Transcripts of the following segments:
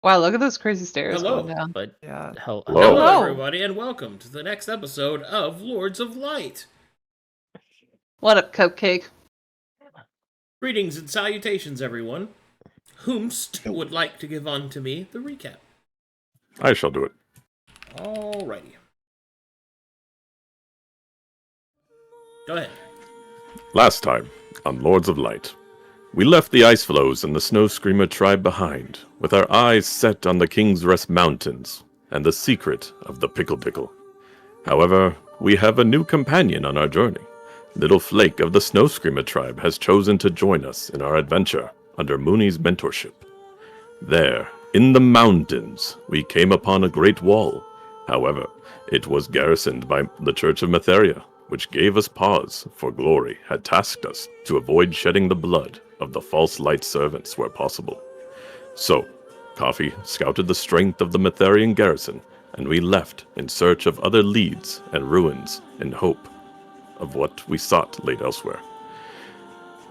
Wow, look at those crazy stairs Hello, going down. But Yeah. hello. hello everybody, and welcome to the next episode of Lords of Light. What up, Cupcake? Greetings and salutations, everyone. Whomst would like to give unto me the recap? I shall do it. Alrighty. Go ahead. Last time, on Lords of Light, we left the ice floes and the Snow Screamer tribe behind, with our eyes set on the King's Rest Mountains and the secret of the Pickle Pickle. However, we have a new companion on our journey. Little Flake of the Snow Screamer tribe has chosen to join us in our adventure under Moony's mentorship. There, in the mountains, we came upon a great wall. However, it was garrisoned by the Church of Metheria, which gave us pause, for Glory had tasked us to avoid shedding the blood of the false light servants where possible. So, Coffee scouted the strength of the Metherian garrison, and we left in search of other leads and ruins in hope of what we sought laid elsewhere.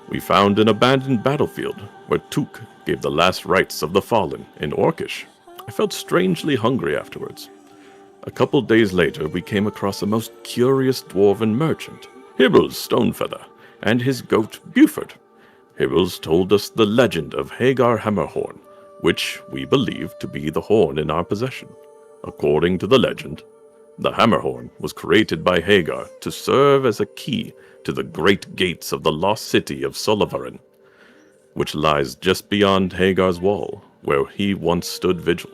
We found an abandoned battlefield where Took gave the last rites of the fallen in Orcish. I felt strangely hungry afterwards. A couple days later, we came across a most curious dwarven merchant, Hibbles Stonefeather, and his goat Buford. Hibbles told us the legend of Hagar Hammerhorn, which we believe to be the horn in our possession. According to the legend, the Hammerhorn was created by Hagar to serve as a key to the great gates of the lost city of Solavarin, which lies just beyond Hagar's wall, where he once stood vigil.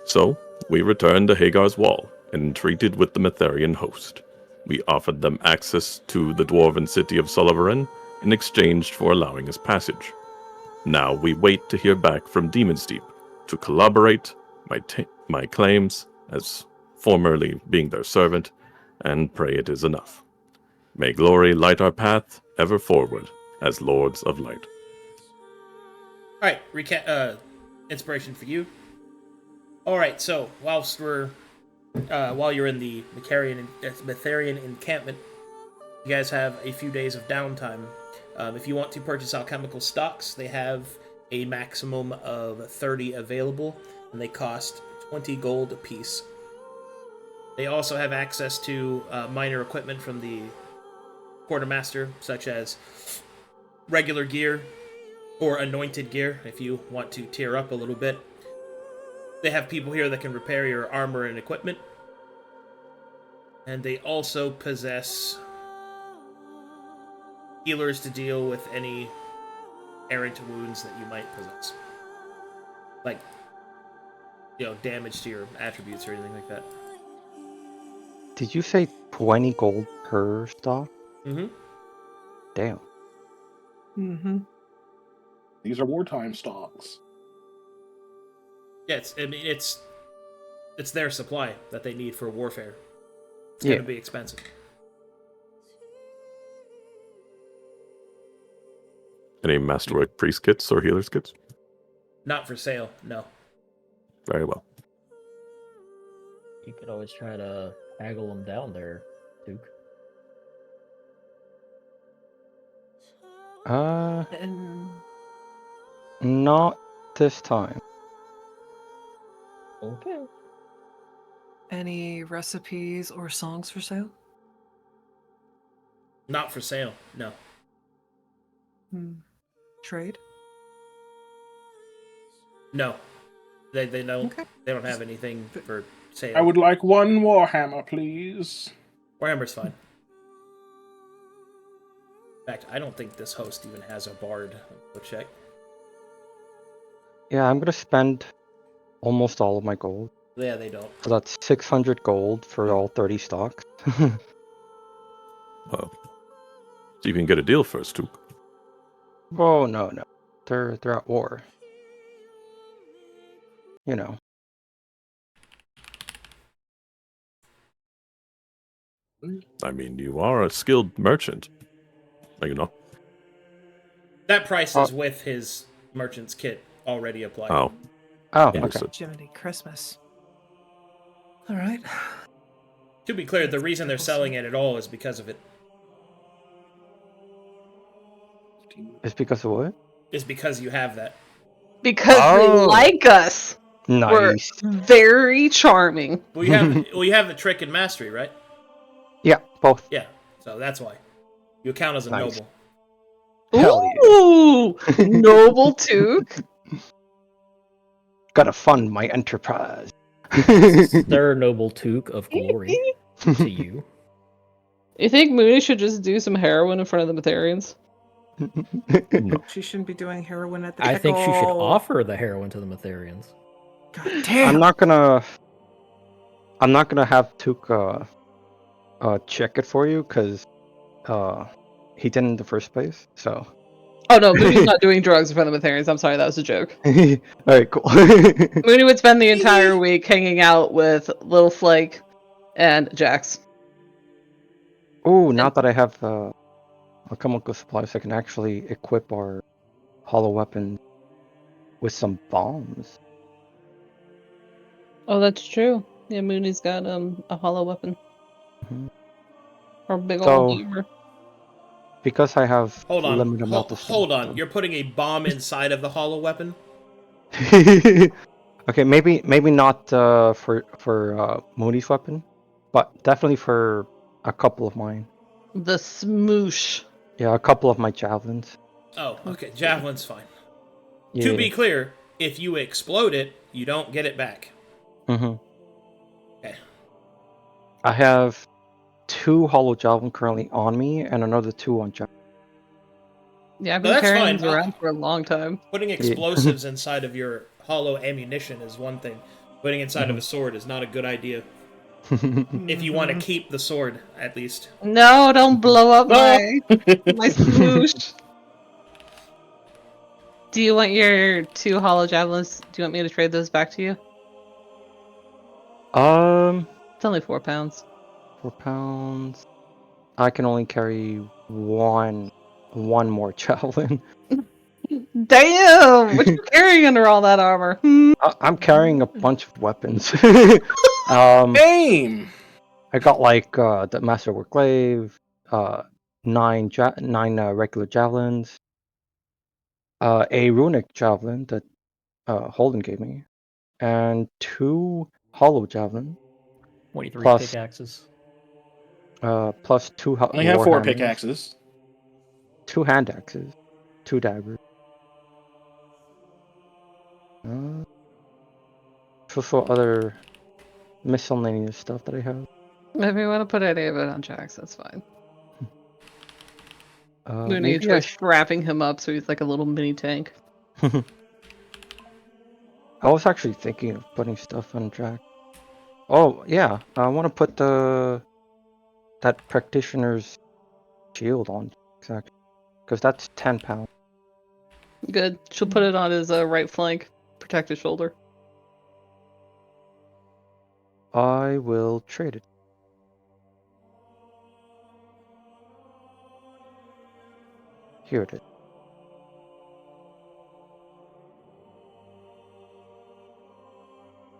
So, we returned to Hagar's wall and entreated with the Metherian host. We offered them access to the dwarven city of Solavarin in exchange for allowing us passage. Now we wait to hear back from Demon's Deep to corroborate my claims as formerly being their servant, and pray it is enough. May glory light our path ever forward as Lords of Light. Alright, recap, inspiration for you. Alright, so, while you're in the Metherian encampment, you guys have a few days of downtime. If you want to purchase alchemical stocks, they have a maximum of 30 available, and they cost 20 gold apiece. They also have access to minor equipment from the quartermaster, such as regular gear or anointed gear, if you want to tier up a little bit. They have people here that can repair your armor and equipment. And they also possess healers to deal with any errant wounds that you might possess. Like, damage to your attributes or anything like that. Did you say 20 gold per stock? Mm-hmm. Damn. Mm-hmm. These are wartime stocks. Yeah, it's their supply that they need for warfare. It's gonna be expensive. Any Masterwork Priest kits or Healer's kits? Not for sale, no. Very well. You could always try to haggle them down there, Duke. Not this time. Okay. Any recipes or songs for sale? Not for sale, no. Trade? No. They don't Okay. They don't have anything for sale. I would like one Warhammer, please. Warhammer's fine. In fact, I don't think this host even has a bard. Go check. Yeah, I'm gonna spend almost all of my gold. Yeah, they don't. So that's 600 gold for all 30 stocks. Well, so you can get a deal first, Took. Oh, no. They're at war. You know. I mean, you are a skilled merchant. Are you not? That price is with his merchant's kit already applied. Oh, okay. understood. Jiminy Christmas. Alright. To be clear, the reason they're selling it at all is because of it. It's because of what? Is because you have that. Because they Oh. like us. We're Nice. very charming. Well, you have the trick and mastery, right? Yeah, both. Yeah, so that's why you count as a Nice. noble. Hell Ooh, noble Took. Gotta fund my enterprise. Sir Noble Took of glory to you. You think Moony should just do some heroin in front of the Metherians? No. She shouldn't be doing heroin at the I think she should pickle. offer the heroin to the Metherians. God damn. I'm not gonna have Tuka check it for you because he didn't in the first place. So. Oh no, Moony's not doing drugs in front of the Metherians. I'm sorry, that was a joke. All right, cool. Moony would spend the entire week hanging out with Little Flake and Jax. Oh, now that I have alchemical supplies, I can actually equip our hollow weapon with some bombs. Oh, that's true. Yeah, Moony's got a hollow weapon. Mhm. Or big So- old Hewer. Because I have Hold on, limited amount of hold on. stuff. You're putting a bomb inside of the hollow weapon? Okay, maybe not for Moody's weapon, but definitely for a couple of mine. The smoosh. Yeah, a couple of my javelins. Oh, okay. Javelin's fine. Yeah. To be clear, if you explode it, you don't get it back. Mm-hmm. Okay. I have 2 hollow javelin currently on me, and another 2 on javelin. Yeah, I've No, been that's carrying fine. these around for a long time. Putting explosives inside of your hollow ammunition is one thing. Putting inside of a sword is not a good idea. If you want to keep the sword, at least. No, don't blow up my smoosh. Do you want your 2 hollow javelins? Do you want me to trade those back to you? It's only 4 pounds. 4 pounds. I can only carry one more javelin. Damn! What you carrying under all that armor? I'm carrying a bunch of weapons. Aim! I got like the Masterwork Glaive, 9 regular javelins, a runic javelin that Holden gave me, and 2 hollow javelin, 23 Plus- pickaxes. plus 2 I only have 4 warhammers, pickaxes. 2 hand axes, 2 daggers. For other miscellaneous stuff that I have. If you want to put any of it on Jax, that's fine. Moony Maybe I enjoys strapping him up so he's like a little mini tank. I was actually thinking of putting stuff on Jack. Oh yeah, I want to put that practitioner's shield on exactly because that's 10 pounds. Good. She'll put it on his right flank, protect his shoulder. I will trade it. Here it is.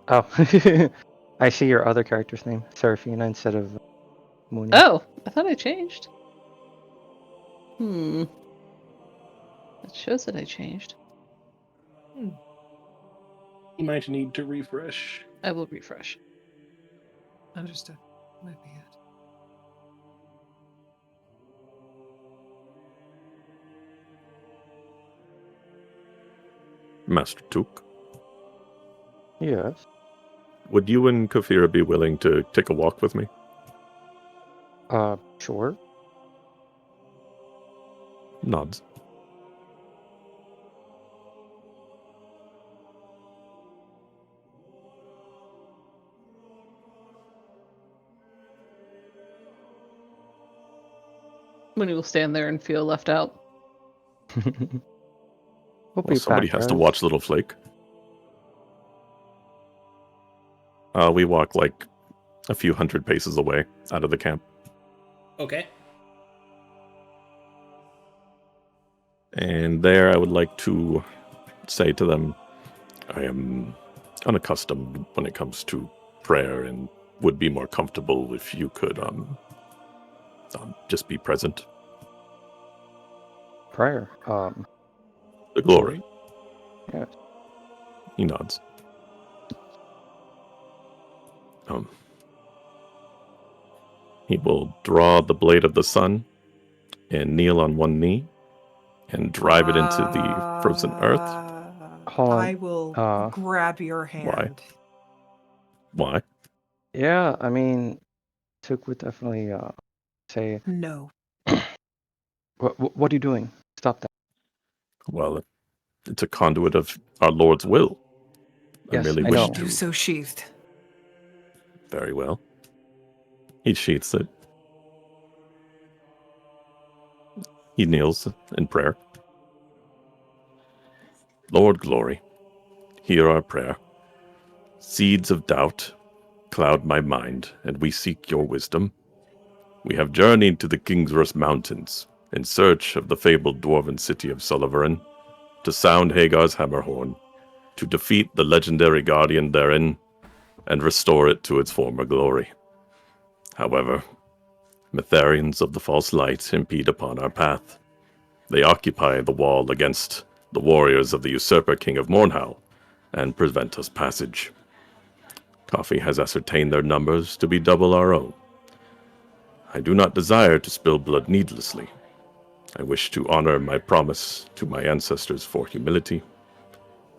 Oh, I see your other character's name, Seraphina, instead of Moony. Oh, I thought I changed. It shows that I changed. You might need to refresh. I will refresh. Understood. Might be it. Master Took, Yes. would you and Kapheira be willing to take a walk with me? Sure. Nods. Moony will stand there and feel left out. We'll Well, somebody back, has to guys. watch Little Flake. We walk like a few hundred paces away out of the camp. Okay. And there I would like to say to them, I am unaccustomed when it comes to prayer and would be more comfortable if you could just be present. Prayer. The glory. Yes. He nods. He will draw the blade of the sun and kneel on one knee and drive it into the frozen earth. Hold on. I will grab your hand. Why? Yeah, I mean, Took would definitely say, No. what are you doing? Stop that. Well, it's a conduit of our Lord's will. Yes, merely I wish know. to... Do so sheathed. Very well. He sheaths it. He kneels in prayer. Lord Glory, hear our prayer. Seeds of doubt cloud my mind, and we seek your wisdom. We have journeyed to the Kingsrus Mountains in search of the fabled dwarven city of Sullivan, to sound Hagar's hammerhorn, to defeat the legendary guardian therein, and restore it to its former glory. However, Metharians of the False Light impede upon our path. They occupy the wall against the warriors of the usurper King of Mornhow, and prevent us passage. Coffee has ascertained their numbers to be double our own. I do not desire to spill blood needlessly. I wish to honor my promise to my ancestors for humility.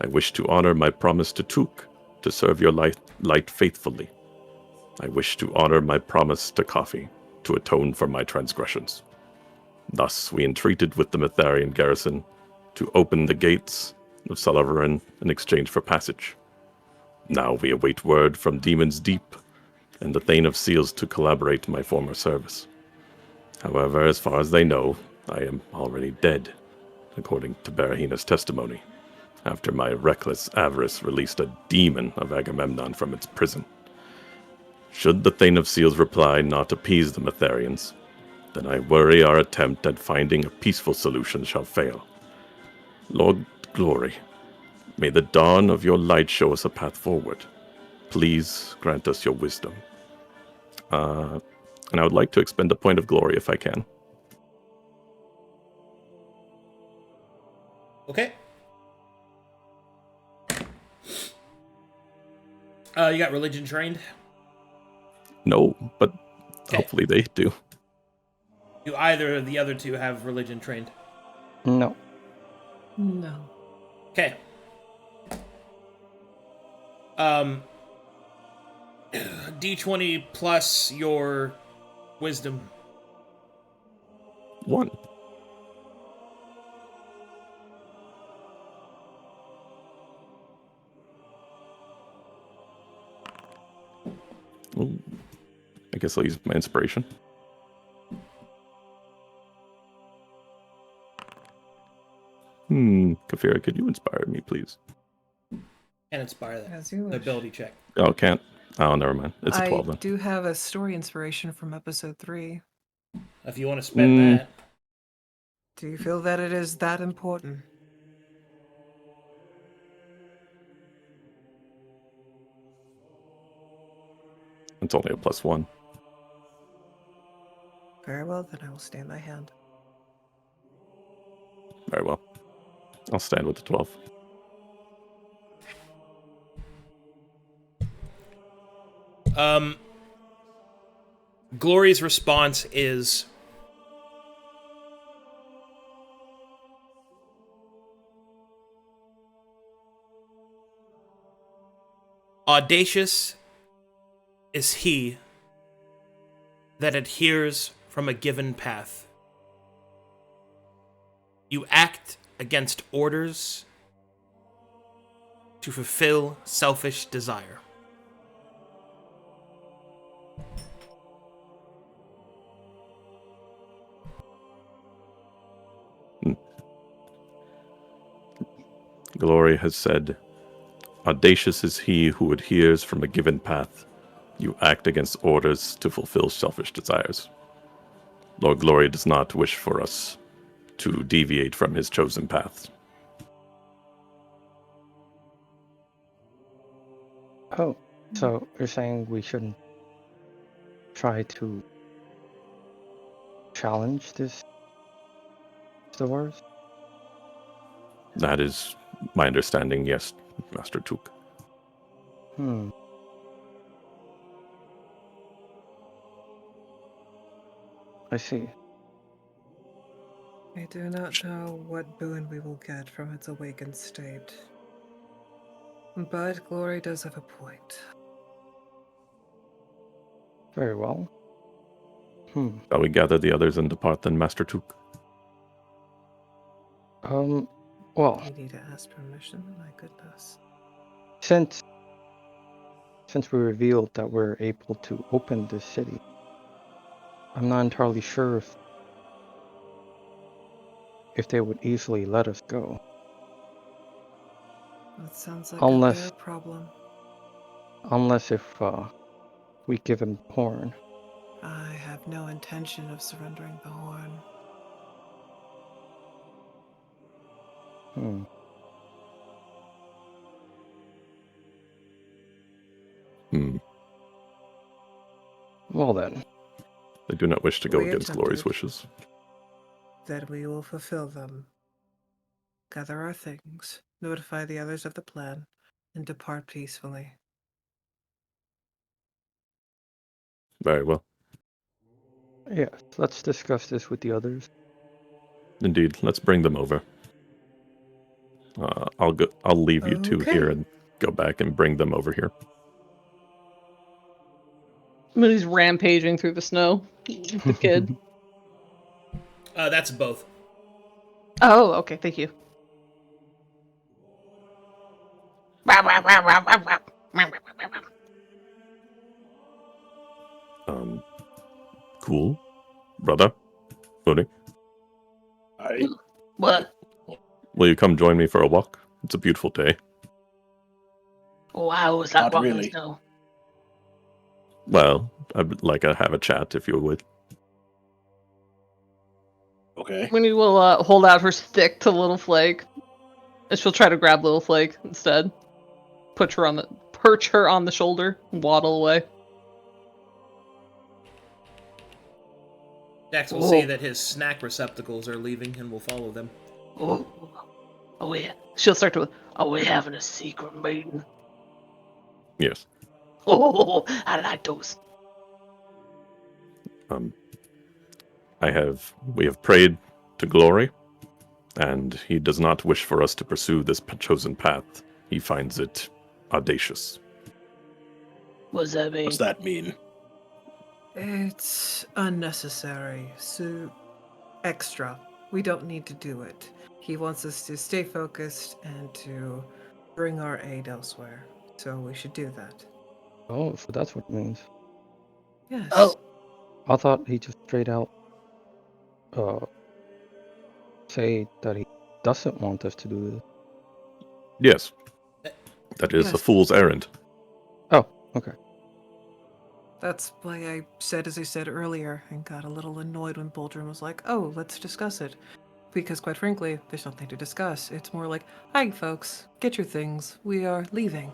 I wish to honor my promise to Took to serve your light faithfully. I wish to honor my promise to Coffee to atone for my transgressions. Thus we entreated with the Metharian garrison to open the gates of Sullivan in exchange for passage. Now we await word from Demon's Deep and the Thane of Seals to collaborate in my former service. However, as far as they know, I am already dead, according to Barahina's testimony, after my reckless avarice released a demon of Agamemnon from its prison. Should the Thane of Seals reply not appease the Metharians, then I worry our attempt at finding a peaceful solution shall fail. Lord Glory, may the dawn of your light show us a path forward. Please grant us your wisdom. And I would like to expend a point of glory if I can. Okay. You got religion trained? No, but Okay. hopefully they do. Do either of the other two have religion trained? No. No. Okay. D20 plus your wisdom. 1. Ooh. I guess I'll use my inspiration. Kapheira, could you inspire me, please? Can't inspire that. As you wish. Ability check. Oh, can't. Oh, never mind. It's a 12 I then. do have a story inspiration from episode 3. If you want to spend that. Do you feel that it is that important? It's only a +1. Very well, then I will stay my hand. Very well. I'll stand with the 12. Glory's response is, audacious is he that adheres from a given path. You act against orders to fulfill selfish desire. Glory has said, audacious is he who adheres from a given path. You act against orders to fulfill selfish desires. Lord Glory does not wish for us to deviate from his chosen paths. Oh, so you're saying we shouldn't try to challenge this doors? That is my understanding, yes. Master Took. I see. I do not know what boon we will get from its awakened state. But Glory does have a point. Very well. Shall we gather the others and depart then, Master Took? Well, You need to ask permission? My goodness. since we revealed that we're able to open this city, I'm not entirely sure if they would easily let us go. That sounds like Unless- a their problem. Unless if we give him horn. I have no intention of surrendering the horn. Well then. I do not wish to go We against Glory's attempted. wishes. Then we will fulfill them. Gather our things, notify the others of the plan, and depart peacefully. Very well. Yes, let's discuss this with the others. Indeed, let's bring them over. I'll leave you two Okay. here and go back and bring them over here. Moony's rampaging through the snow. The kid. That's both. Oh, okay, thank you. Cool. Brother? Moony, What? will you come join me for a walk? It's a beautiful day. Oh, wow, is that Not walking in the really. snow? Well, I'd like to have a chat if you would. Okay. Moony will hold out her stick to Little Flake, and she'll try to grab Little Flake instead. Perch her on the shoulder, and waddle away. Dax will see that his snack receptacles are leaving and will follow them. Oh, yeah. She'll start to. Are we having a secret meeting? Yes. Oh, I like those. We have prayed to Glory, and he does not wish for us to pursue this chosen path. He finds it audacious. What does that mean? What's that mean? It's unnecessary. So, extra. We don't need to do it. He wants us to stay focused and to bring our aid elsewhere. So we should do that. Oh, so that's what it means. Yes. Oh. I thought he just straight out say that he doesn't want us to do this. Yes. That is a Yes. fool's errand. Oh, okay. That's why I said as I said earlier and got a little annoyed when Boldrum was like, oh, let's discuss it. Because quite frankly, there's nothing to discuss. It's more like, hi folks, get your things. We are leaving.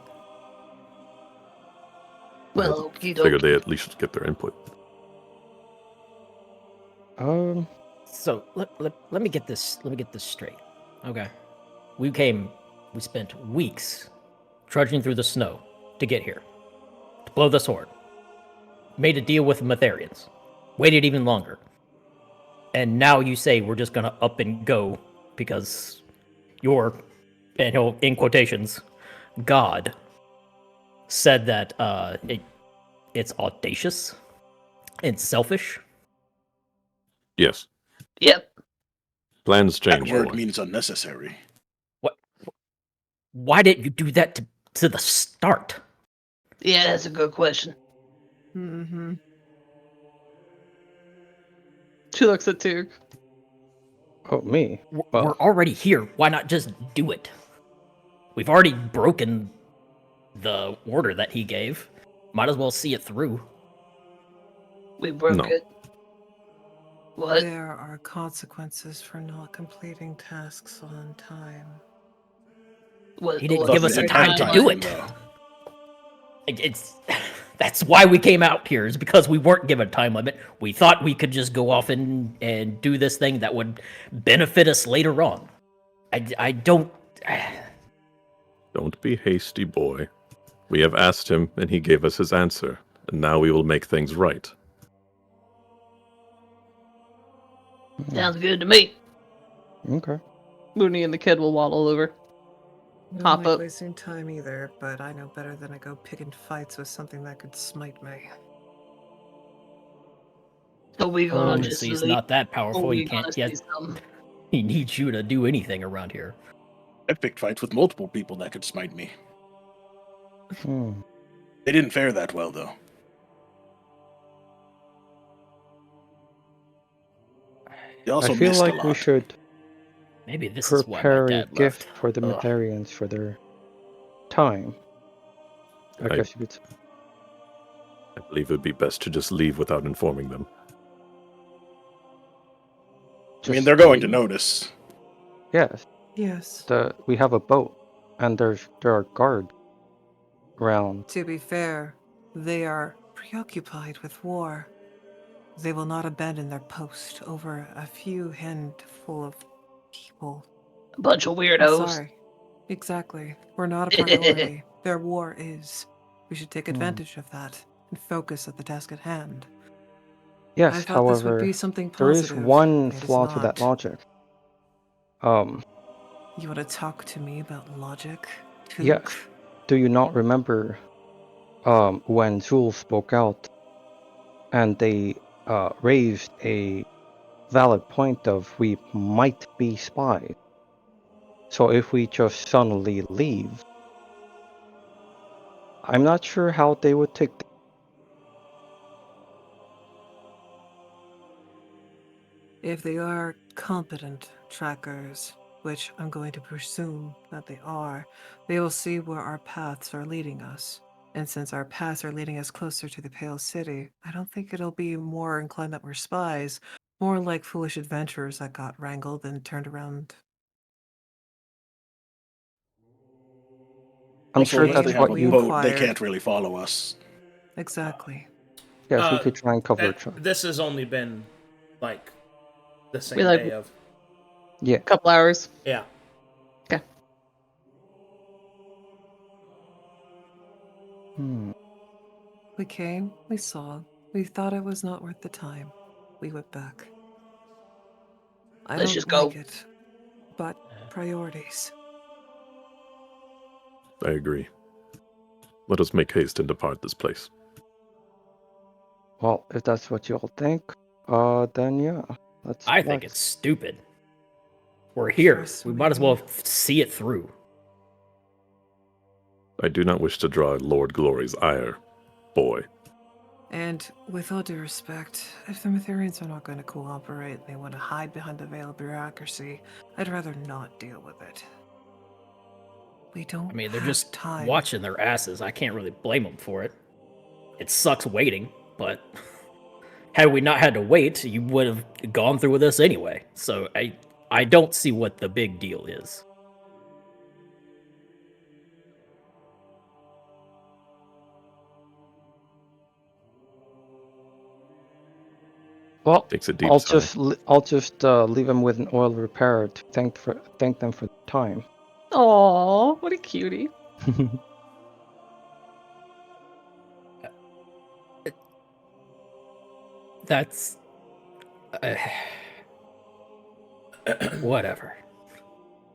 Well, I figured they at least should get their input. So let me get this straight. Okay. We spent weeks trudging through the snow to get here. To blow this horn. Made a deal with the Metherians. Waited even longer. And now you say we're just gonna up and go because your, and he'll, in quotations, God said that it's audacious and selfish. Yes. Yep. Plans That change. word boy. means unnecessary. What? Why didn't you do that to the start? Yeah, that's a good question. Mm-hmm. She looks at Tuk. Oh, me? We're Well, already here. Why not just do it? We've already broken the order that he gave. Might as well see it through. We broke No. it. What? There are consequences for not completing tasks on time. What? He didn't what- give us Thought a we time had to time, do it. though. It's that's why we came out here, is because we weren't given a time limit. We thought we could just go off and do this thing that would benefit us later on. I don't. Don't be hasty, boy. We have asked him, and he gave us his answer, and now we will make things right. Sounds good to me. Okay. Mooney and the kid will waddle over. I don't Hop like up. wasting time either, but I know better than to go picking fights with something that could smite me. So we gonna just Obviously, he's leave, not that or powerful. we He can't gonna yet. say something? He needs you to do anything around here. I've picked fights with multiple people that could smite me. Hmm. They didn't fare that well, though. They also I feel missed a like we lot. should Maybe this is why my prepare a dad gift left. for the Ugh. Mytharians for their time. I I- guess you could. I believe it would be best to just leave without informing them. I mean, just they're going to leave. notice. Yes. Yes. We have a boat, and there are guards around. To be fair, they are preoccupied with war. They will not abandon their post over a few handful of people. A bunch of I'm weirdos. sorry. Exactly. We're not a priority. Their war is. We should take Hmm. advantage of that and focus at the task at hand. I Yes, thought this would however, be something there is positive. one It is flaw to that not. logic. You want to talk to me about logic? Yes. Took? Do you not remember when Zul spoke out and they raised a valid point of we might be spies? So if we just suddenly leave, I'm not sure how they would take that. If they are competent trackers, which I'm going to presume that they are, they will see where our paths are leading us. And since our paths are leading us closer to the Pale City, I don't think it'll be more inclined that we're spies, more like foolish adventurers that got wrangled and turned around. I'm Also, sure unless came, they that's have what a we you. boat, they inquired. can't really follow us. Exactly. Yes, we could try and cover a truck. This has only been, like, the same We, like, day of... Yeah. A couple hours. Yeah. Okay. Hmm. We came, we saw, we thought it was not worth the time. We went back. I Let's don't just like go. it, but priorities. I agree. Let us make haste and depart this place. Well, if that's what you all think, then yeah, I think it's stupid. We're here. Trust We might as me. well see it through. I do not wish to draw Lord Glory's ire, boy. And with all due respect, if the Mytharians are not going to cooperate and they want to hide behind the veil of bureaucracy, I'd rather not deal with it. We don't I mean, they're have just time. watching their asses. I can't really blame them for it. It sucks waiting, but had we not had to wait, you would have gone through with this anyway. So I don't see what the big deal is. Well, Takes a deep I'll sigh. just leave him with an oil repair to thank them for the time. Aw, what a cutie. That's whatever.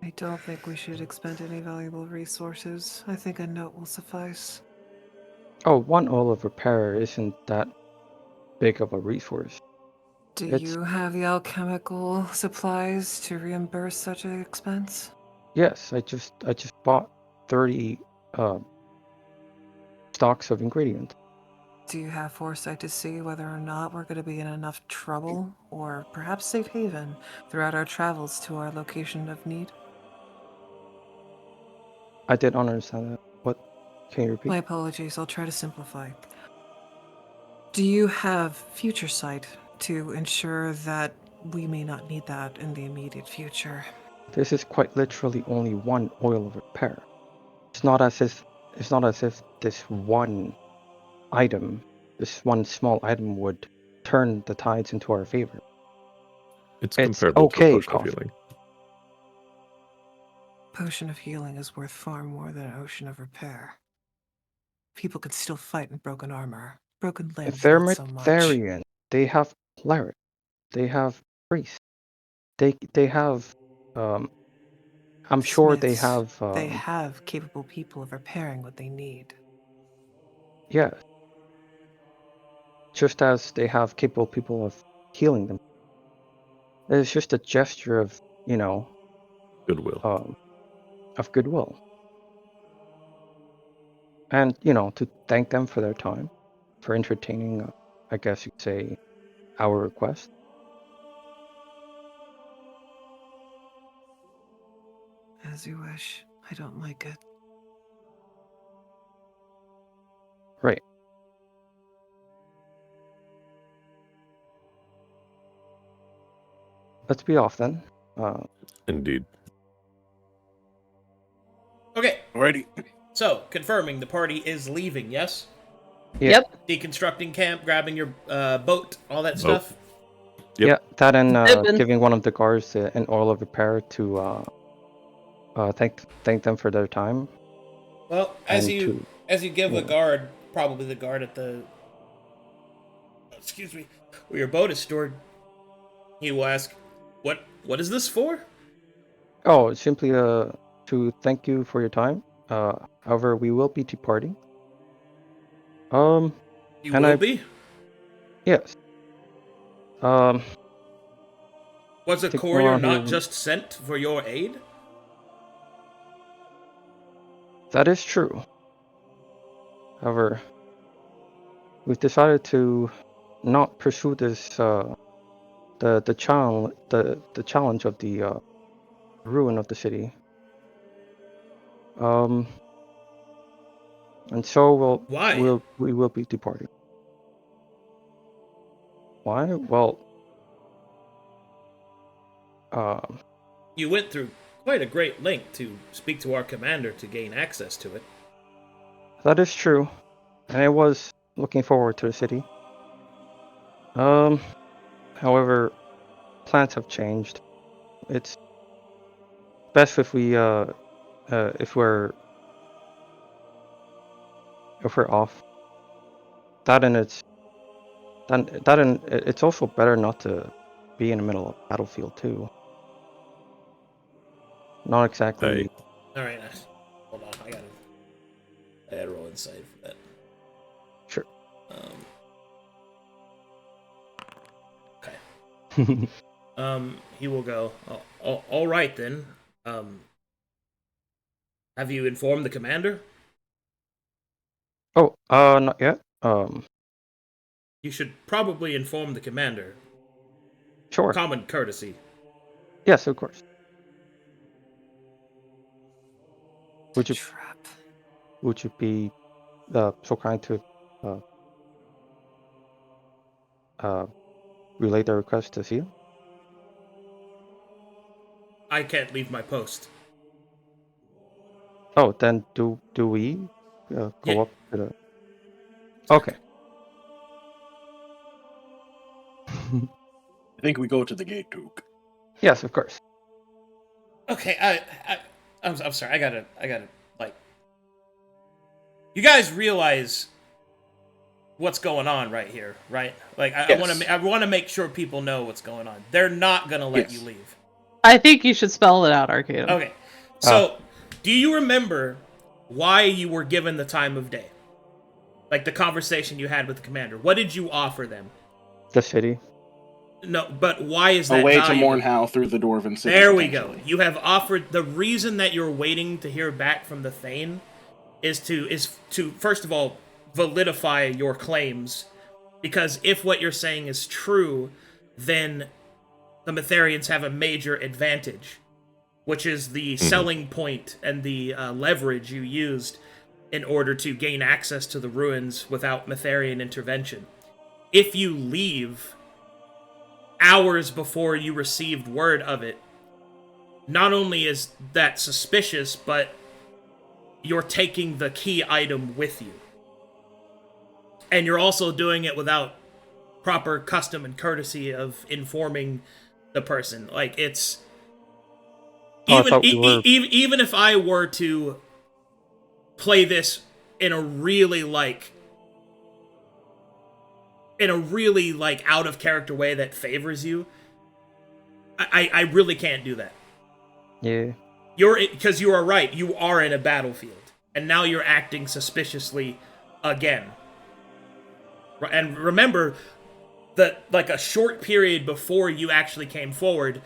I don't think we should expend any valuable resources. I think a note will suffice. Oh, one oil repair isn't that big of a resource. Do It's- you have the alchemical supplies to reimburse such an expense? Yes, I just bought 30 stocks of ingredients. Do you have foresight to see whether or not we're going to be in enough trouble, or perhaps safe haven, throughout our travels to our location of need? I did not understand that. What? Can you repeat? My apologies, I'll try to simplify. Do you have future sight to ensure that we may not need that in the immediate future? This is quite literally only one oil repair. It's not as if this one item, this one small item would turn the tides into our favor. It's It's comparable to a okay, potion of coffee. healing. potion of healing is worth far more than an ocean of repair. People could still fight in broken armor. Broken limbs, They're not so much. Mitharian. They have cleric. They have priest. They have I'm sure they Smiths, have they have capable people of repairing what they need. yeah. Just as they have capable people of healing them. It's just a gesture of, Goodwill. of goodwill. And, to thank them for their time, for entertaining, I guess you'd say, our request. As you wish. I don't like it. Right. Let's be off then. Indeed. Okay, Alrighty. so confirming the party is leaving, yes? Yeah. Yep. Deconstructing camp, grabbing your boat, all that Boat. stuff. Yep. Yeah, that and Zipping. giving one of the guards an oil of repair to thank them for their time. Well, as And you give yeah. a guard, probably the guard at the where your boat is stored, he will ask, "What is this for?" Oh, simply to thank you for your time. However, we will be departing. You And will be. Yes. Was a Take courier around not here. just sent for your aid? That is true. However, we've decided to not pursue this the challenge of the ruin of the city. And so Why? we will be departing. Why? Well, You went through quite a great length to speak to our commander to gain access to it. that is true, and I was looking forward to the city. However, plans have changed. It's best if we if we're off. It's also better not to be in the middle of battlefield too. Not exactly. Hey. All right, hold on. I gotta roll inside for that. Sure. Okay. He will go. All right then. Have you informed the commander? Oh, not yet. You should probably inform the commander. Sure. Common courtesy. Yes, of course. Would you Trap. be so kind to relay the request to see you? I can't leave my post. Oh, then do we go Yeah. up to the? Okay. I think we go to the gate, Duke. Yes, of course. Okay, I'm sorry. I gotta like. You guys realize what's going on right here, right? Like, I Yes. want to make sure people know what's going on. They're not gonna let Yes. you leave. I think you should spell it out, Arcadum. Okay, so do you remember why you were given the time of day? Like the conversation you had with the commander. What did you offer them? The city. No, but why is that A way to valuable? Mornhow through the Dwarven city. There we go. potentially. You have offered the reason that you're waiting to hear back from the Thane is to first of all validify your claims, because if what you're saying is true, then the Mitharians have a major advantage, which is the selling point and the leverage you used in order to gain access to the ruins without Mitharian intervention. If you leave hours before you received word of it, not only is that suspicious, but you're taking the key item with you. And you're also doing it without proper custom and courtesy of informing the person. Like, Oh, I thought we were. Even if I were to play this in a really out of character way that favors you, I really can't do that. Yeah. Because you are right. You are in a battlefield, and now you're acting suspiciously again. And remember that, like, a short period before you actually came forward,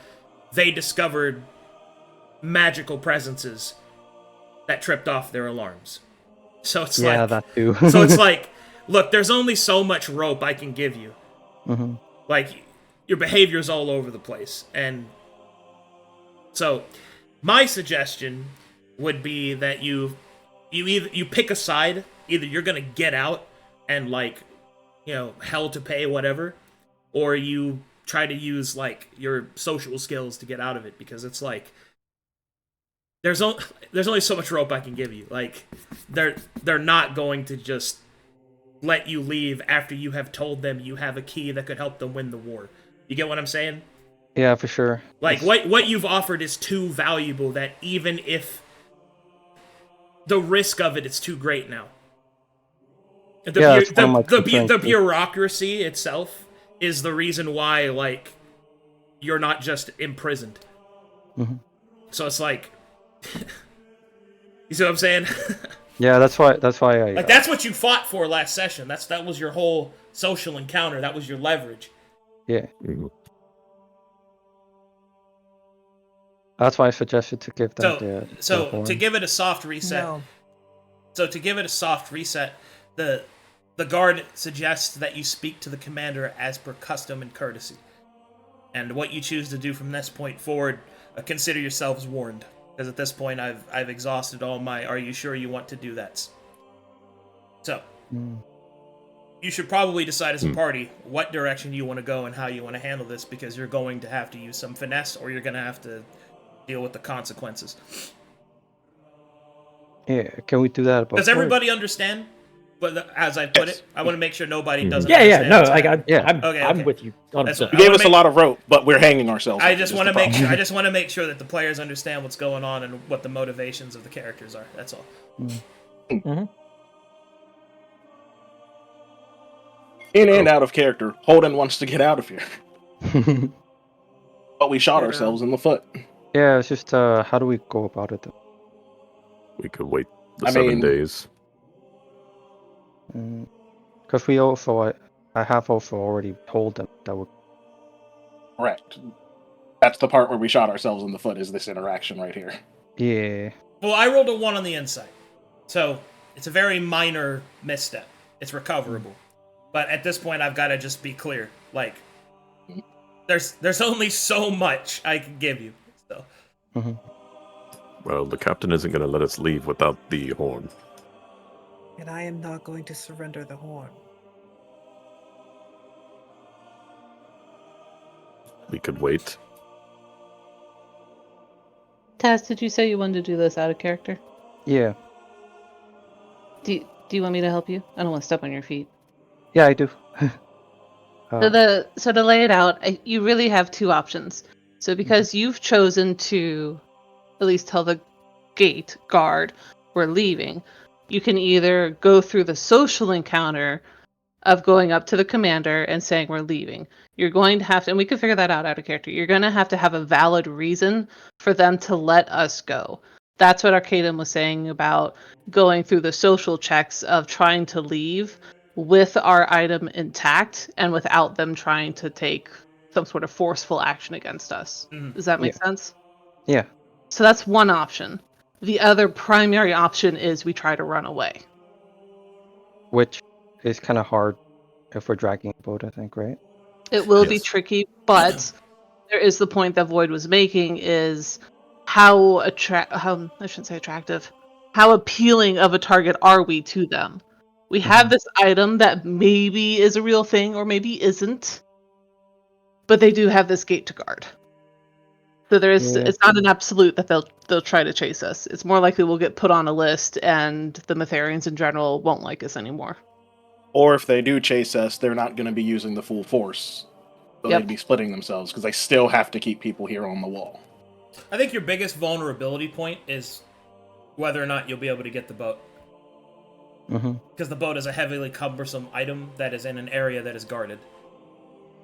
they discovered magical presences that tripped off their alarms. So it's Yeah, like, that too. so it's like, look, there's only so much rope I can give you. Mm-hmm. Like, your behavior's all over the place, and so my suggestion would be that you pick a side. Either you're gonna get out and, like, you know, hell to pay, whatever, or you try to use, like, your social skills to get out of it, because it's like there's only so much rope I can give you. Like, they're not going to just let you leave after you have told them you have a key that could help them win the war. You get what I'm saying? Yeah, for sure. Like, what you've offered is too valuable that even if the risk of it is too great now. The bureaucracy itself is the reason why, like, you're not just imprisoned. Mm-hmm. So it's like, you see what I'm saying? Yeah, that's why I. Like, that's what you fought for last session. That was your whole social encounter. That was your leverage. Yeah. That's why I suggested to give them to give it a soft reset. No. So to give it a soft reset, the guard suggests that you speak to the commander as per custom and courtesy. And what you choose to do from this point forward, consider yourselves warned. Because at this point, I've exhausted all my "are you sure you want to do that?" So, you should probably decide as a party what direction you want to go and how you want to handle this, because you're going to have to use some finesse, or you're going to have to deal with the consequences. Yeah, can we do that? Does everybody understand? But as I put it, I want to make sure nobody doesn't. Yeah, understand. no, like Okay. I'm with you. You gave us a lot of rope, but we're hanging ourselves. I just want to make sure that the players understand what's going on and what the motivations of the characters are. That's all. Mm-hmm. In and out of character, Holdan wants to get out of here. But we shot ourselves in the foot. Yeah, it's just how do we go about it? We could wait 7 days. Because we also, I have also already told them that would. Correct. That's the part where we shot ourselves in the foot, is this interaction right here. Yeah. Well, I rolled a 1 on the insight, so it's a very minor misstep. It's recoverable. But at this point, I've got to just be clear. Like, there's only so much I can give you. So. Mm-hmm. Well, the captain isn't going to let us leave without the horn. And I am not going to surrender the horn. We could wait. Taz, did you say you wanted to do this out of character? Yeah. Do you want me to help you? I don't want to step on your feet. Yeah, I do. So to lay it out, you really have two options. So because you've chosen to at least tell the gate guard we're leaving, you can either go through the social encounter of going up to the commander and saying we're leaving. You're going to have to, and we can figure that out of character, you're going to have a valid reason for them to let us go. That's what Arcadum was saying about going through the social checks of trying to leave with our item intact and without them trying to take some sort of forceful action against us. Does that make sense? Yeah. So that's one option. The other primary option is we try to run away. Which is kind of hard if we're dragging a boat, I think, right? It will be tricky, but there is the point that Void was making is how attractive, how appealing of a target are we to them? We have this item that maybe is a real thing or maybe isn't, but they do have this gate to guard. So there is, it's not an absolute that they'll try to chase us. It's more likely we'll get put on a list and the Metharians in general won't like us anymore. Or if they do chase us, they're not going to be using the full force. So they'd be splitting themselves because they still have to keep people here on the wall. I think your biggest vulnerability point is whether or not you'll be able to get the boat. Because the boat is a heavily cumbersome item that is in an area that is guarded.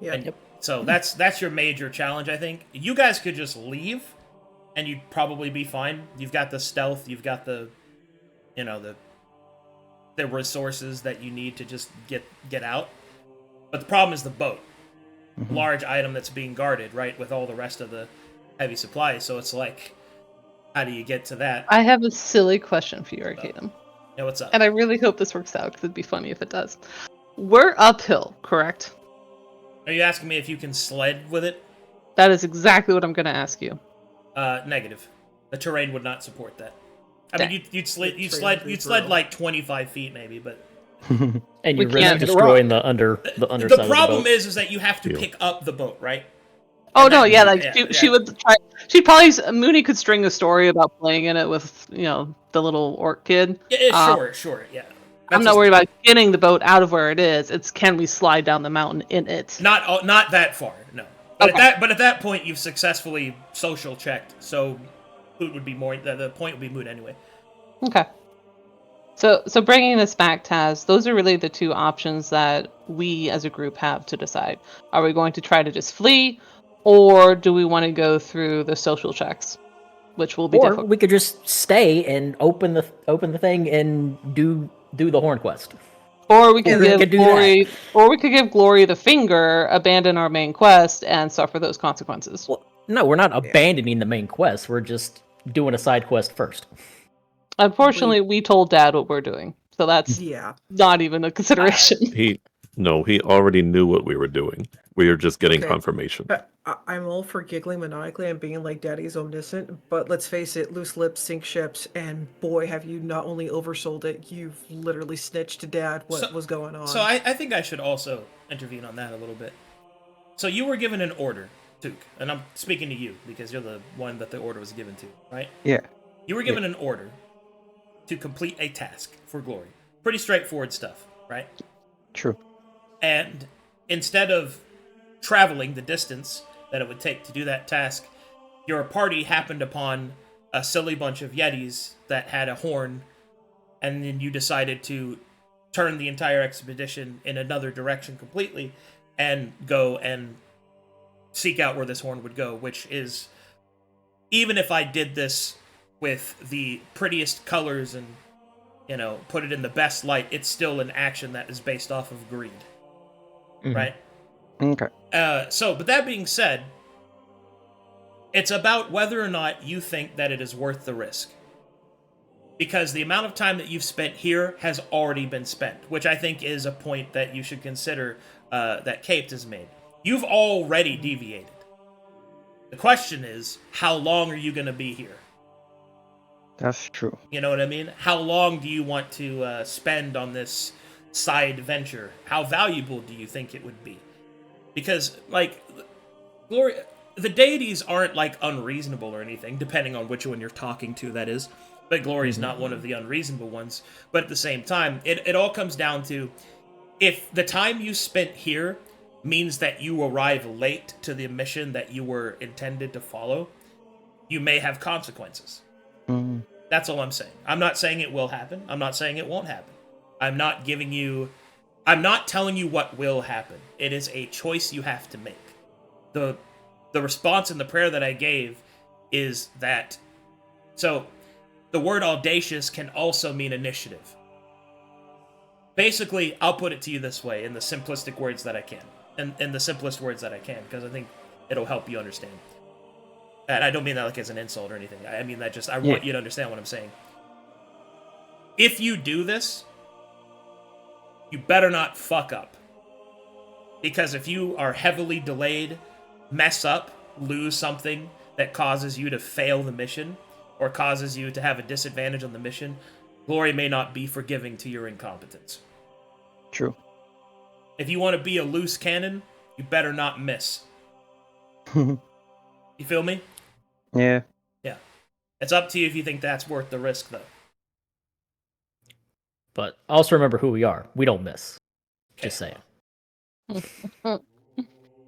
Yeah. And so that's your major challenge, I think. You guys could just leave, and you'd probably be fine. You've got the stealth, you've got the resources that you need to just get out. But the problem is the boat. Large item that's being guarded, right, with all the rest of the heavy supplies. So it's like, how do you get to that? I have a silly question for you, Arcadum. Yeah, what's up? And I really hope this works out, because it'd be funny if it does. We're uphill, correct? Are you asking me if you can sled with it? That is exactly what I'm going to ask you. Negative. The terrain would not support that. I Dang. mean, you'd sled like 25 feet maybe, but And We you can't- risk destroying the underside the of problem the boat. is that you have to pick up the boat, right? Oh, And no, that- yeah, like, yeah, she would try... She'd probably... Mooney could string a story about playing in it with, the little orc kid. Yeah, sure, yeah. I'm not worried about getting the boat out of where it is. It's can we slide down the mountain in it? Not that far, no. But Okay. at that point, you've successfully social checked, so the point would be moot anyway. Okay. So bringing this back, Taz, those are really the two options that we as a group have to decide. Are we going to try to just flee, or do we want to go through the social checks, which will be Or difficult? we could just stay and open the thing and do the horn quest. Or we could we give could do Glory, or we could give Glory the finger, abandon our main quest, and suffer those consequences. Well, no, we're not abandoning the main quest. We're just doing a side quest first. Unfortunately, we told Dad what we're doing, so that's Yeah. not even a consideration. He already knew what we were doing. We were just getting Okay. confirmation. I'm all for giggling maniacally and being like Daddy's omniscient, but let's face it, loose lips sink ships, and boy, have you not only oversold it, you've literally snitched to Dad what was going on. So I think I should also intervene on that a little bit. So you were given an order, Took, and I'm speaking to you because you're the one that the order was given to, right? Yeah. You were given an order to complete a task for Glory. Pretty straightforward stuff, right? True. And instead of traveling the distance that it would take to do that task, your party happened upon a silly bunch of Yetis that had a horn, and then you decided to turn the entire expedition in another direction completely and go and seek out where this horn would go, which is, even if I did this with the prettiest colors and, put it in the best light, it's still an action that is based off of greed. Right? Okay. But that being said, it's about whether or not you think that it is worth the risk. Because the amount of time that you've spent here has already been spent, which I think is a point that you should consider that Caped has made. You've already deviated. The question is, how long are you going to be here? That's true. You know what I mean? How long do you want to spend on this side venture? How valuable do you think it would be? Because, Glory, the deities aren't, unreasonable or anything, depending on which one you're talking to, that is. But Glory's not one of the unreasonable ones. But at the same time, it all comes down to, if the time you spent here means that you arrive late to the mission that you were intended to follow, you may have consequences. That's all I'm saying. I'm not saying it will happen. I'm not saying it won't happen. I'm not telling you what will happen. It is a choice you have to make. The response in the prayer that I gave is that, so the word audacious can also mean initiative. Basically, I'll put it to you this way in the simplistic words that I can. In the simplest words that I can, because I think it'll help you understand. And I don't mean that as an insult or anything. I mean that I want you to understand what I'm saying. If you do this, you better not fuck up. Because if you are heavily delayed, mess up, lose something that causes you to fail the mission, or causes you to have a disadvantage on the mission, Glory may not be forgiving to your incompetence. True. If you want to be a loose cannon, you better not miss. You feel me? Yeah. Yeah. It's up to you if you think that's worth the risk, though. But also remember who we are. We don't miss. Just saying.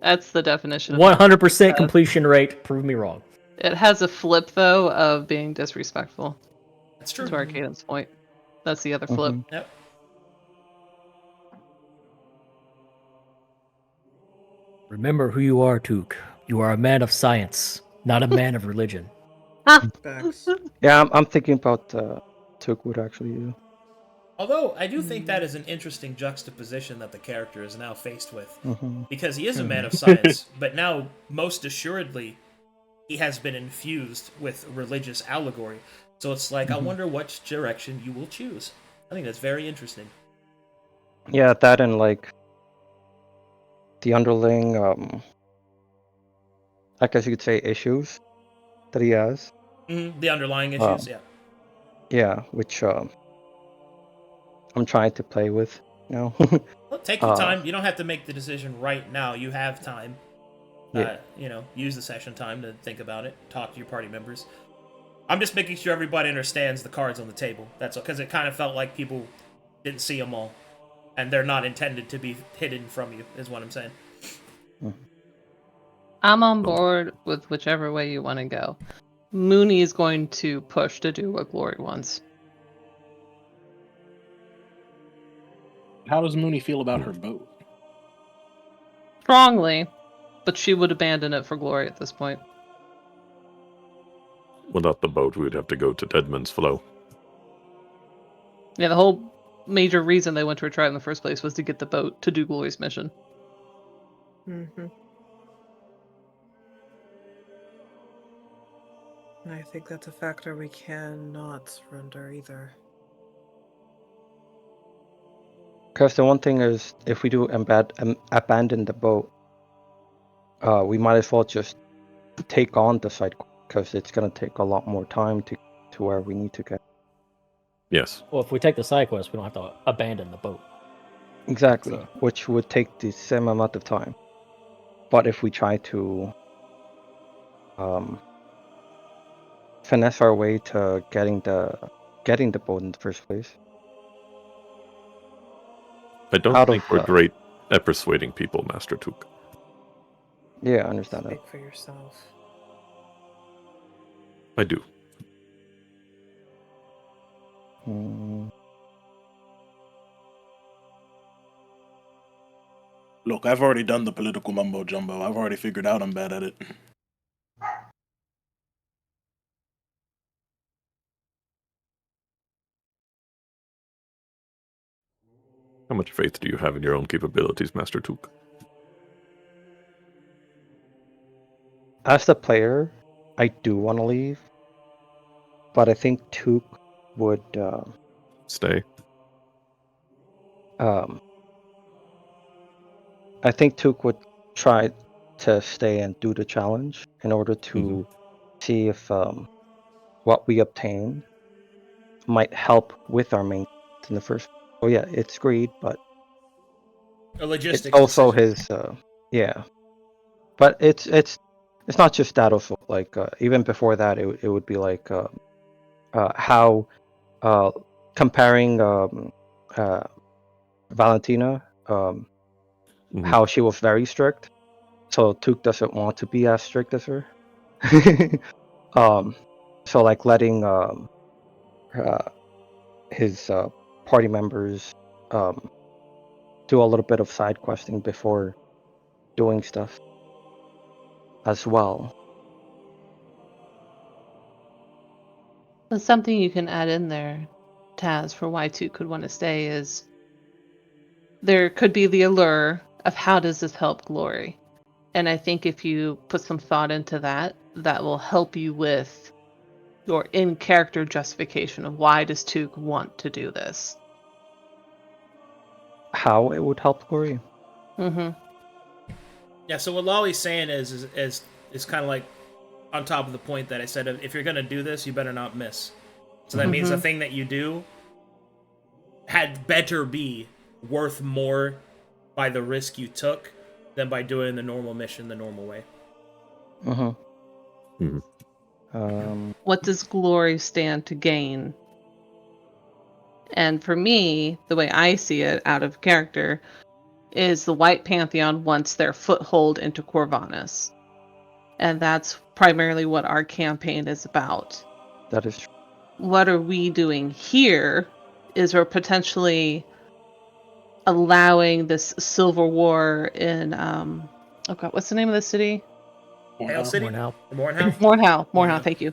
That's the definition of 100% completion rate. Prove me wrong. It has a flip though of being disrespectful. That's true. To Arcadum's point. That's the other flip. Mhm. Yep. Remember who you are, Took. You are a man of science, not a man of religion. Facts. Yeah, I'm thinking about Took would actually do. Although I do think that is an interesting juxtaposition that the character is now faced with, Mm-hmm. because he is a man of science, but now most assuredly he has been infused with religious allegory. So it's like, I wonder which direction you will choose. I think that's very interesting. Yeah, that and like the underlying, I guess you could say, issues that he has. The underlying issues, yeah. Yeah, which I'm trying to play with, you know. Well, take your time. You don't have to make the decision right now. You have time. Yeah. Use the session time to think about it. Talk to your party members. I'm just making sure everybody understands the cards on the table. That's because it kind of felt like people didn't see them all, and they're not intended to be hidden from you. Is what I'm saying. I'm on board with whichever way you want to go. Moony is going to push to do what Glory wants. How does Moony feel about her boat? Strongly, but she would abandon it for Glory at this point. Without the boat, we would have to go to Deadman's Flow. Yeah, the whole major reason they went to Retreat in the first place was to get the boat to do Glory's mission. Mm-hmm. I think that's a factor we cannot surrender either. Because the one thing is, if we do abandon the boat, we might as well just take on the side, because it's going to take a lot more time to where we need to get. Yes. Well, if we take the side quest, we don't have to abandon the boat. Exactly, So- which would take the same amount of time. But if we try to finesse our way to getting the boat in the first place, I don't Out think of, we're great at persuading people, Master Took. yeah, I understand that. Speak for yourself. I do. Mm, Look, I've already done the political mumbo jumbo. I've already figured out I'm bad at it. How much faith do you have in your own capabilities, Master Took? As the player, I do want to leave, but I think Took would Stay. I think Took would try to stay and do the challenge in order to see if what we obtain might help with our main in the first. Oh yeah, it's greed, but A logistics it's also decision. his. Yeah, but it's not just that. Also, like even before that, it would be like how comparing Valentina, how she was very strict. So Took doesn't want to be as strict as her. So like letting his party members do a little bit of side questing before doing stuff as well. But something you can add in there, Taz, for why Toot could want to stay is there could be the allure of how does this help Glory? And I think if you put some thought into that, that will help you with your in-character justification of why does Took want to do this. How it would help Glory? Mm-hmm. Yeah. So what Lolly's saying is kind of like on top of the point that I said. If you're gonna do this, you better not miss. So that means the thing that you do had better be worth more by the risk you took than by doing the normal mission the normal way. What does Glory stand to gain? And for me, the way I see it out of character is the White Pantheon wants their foothold into Corvanus. And that's primarily what our campaign is about. That is true. What are we doing here is we're potentially allowing this civil war in oh god, what's the name of the city? Hail City? More now. Mornhow? Mornhow, Mornhow. thank you.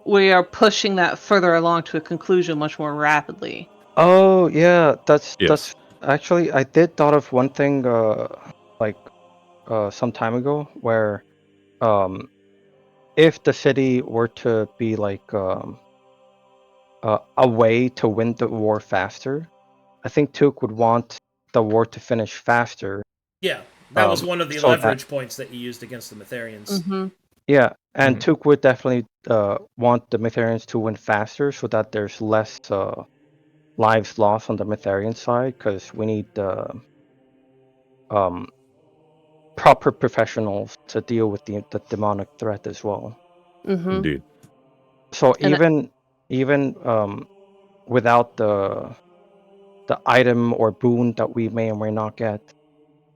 We are pushing that further along to a conclusion much more rapidly. Oh yeah, Yes. that's actually I did thought of one thing like some time ago where if the city were to be like a way to win the war faster, I think Took would want the war to finish faster. Yeah, that was one of the so that- leverage points that you used against the Metharians. Mm-hmm. Yeah, and Mhm. Took would definitely want the Metharians to win faster so that there's less lives lost on the Metharian side, because we need proper professionals to deal with the demonic threat as well. Mm-hmm. Indeed. So And even without the item or boon that we may or may not get,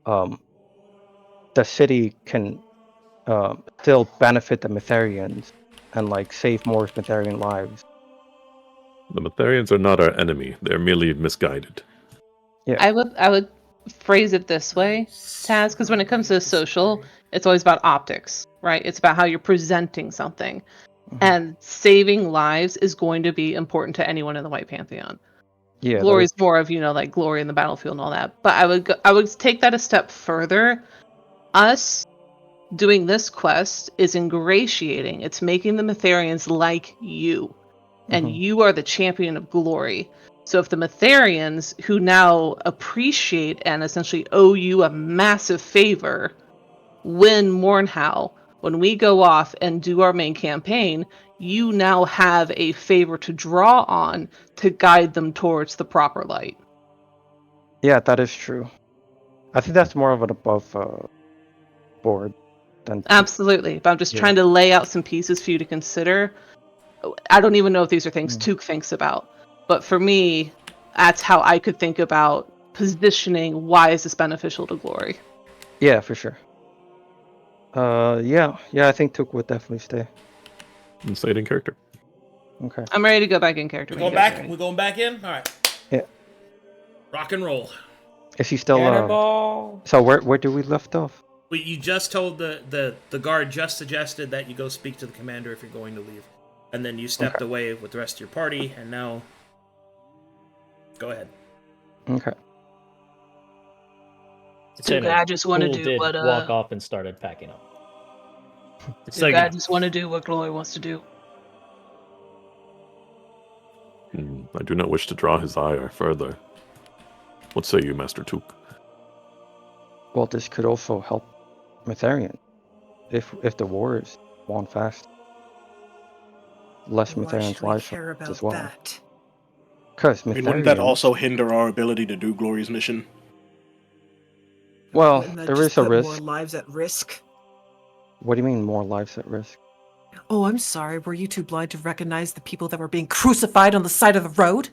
the city can still benefit the Metharians and like save more Metharian lives. The Metharians are not our enemy. They're merely misguided. I would phrase it this way, Taz, because when it comes to social, it's always about optics, right? It's about how you're presenting something. Mhm. And saving lives is going to be important to anyone in the White Pantheon. Yeah, Glory is more of, like glory in the battlefield and all that. But I would take that a step further. Us doing this quest is ingratiating. It's making the Metharians like you. And Mhm. you are the champion of glory. So if the Metharians, who now appreciate and essentially owe you a massive favor, win Mornhow, when we go off and do our main campaign, you now have a favor to draw on to guide them towards the proper light. Yeah, that is true. I think that's more of an above board than Absolutely. But I'm just Yeah. trying to lay out some pieces for you to consider. I don't even know if these are things Mm. Took thinks about. But for me, that's how I could think about positioning why is this beneficial to glory. Yeah, for sure. Yeah, I think Took would definitely stay. And say it in character. Okay. I'm ready to go back in character. We're when going you guys are back? ready. We're going back in? Alright. Yeah. Rock and roll. Is he still Cannonball. So where do we left off? Wait, you just told the guard just suggested that you go speak to the commander if you're going to leave. And then you stepped away with the rest of your party, and now... Go ahead. Okay. Dude, I just want to Fool do did what walk off and started packing up. Duke, I just want to do what Glory wants to do. I do not wish to draw his ire further. What say you, Master Took? Well, this could also help Metharian if the war is won fast. Less Why Metharians' should we lives care about as well. that? Because I mean, wouldn't that Metharian. also hinder our ability to do Glory's mission? Well, Wouldn't that there just is a put risk. more lives at risk? What do you mean more lives at risk? Oh, I'm sorry. Were you too blind to recognize the people that were being crucified on the side of the road?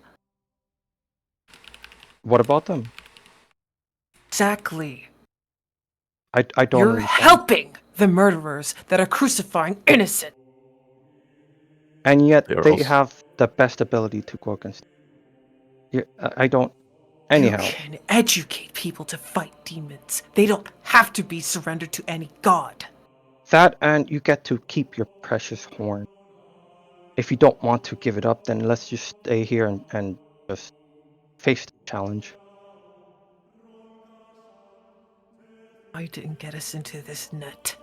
What about them? Exactly. I don't You're understand. helping the murderers that are crucifying innocent. And yet They are they also- have the best ability to go against. Yeah, I don't. Anyhow, You can educate people to fight demons. They don't have to be surrendered to any god. that and you get to keep your precious horn. If you don't want to give it up, then let's just stay here and just face the challenge. I didn't get us into this net.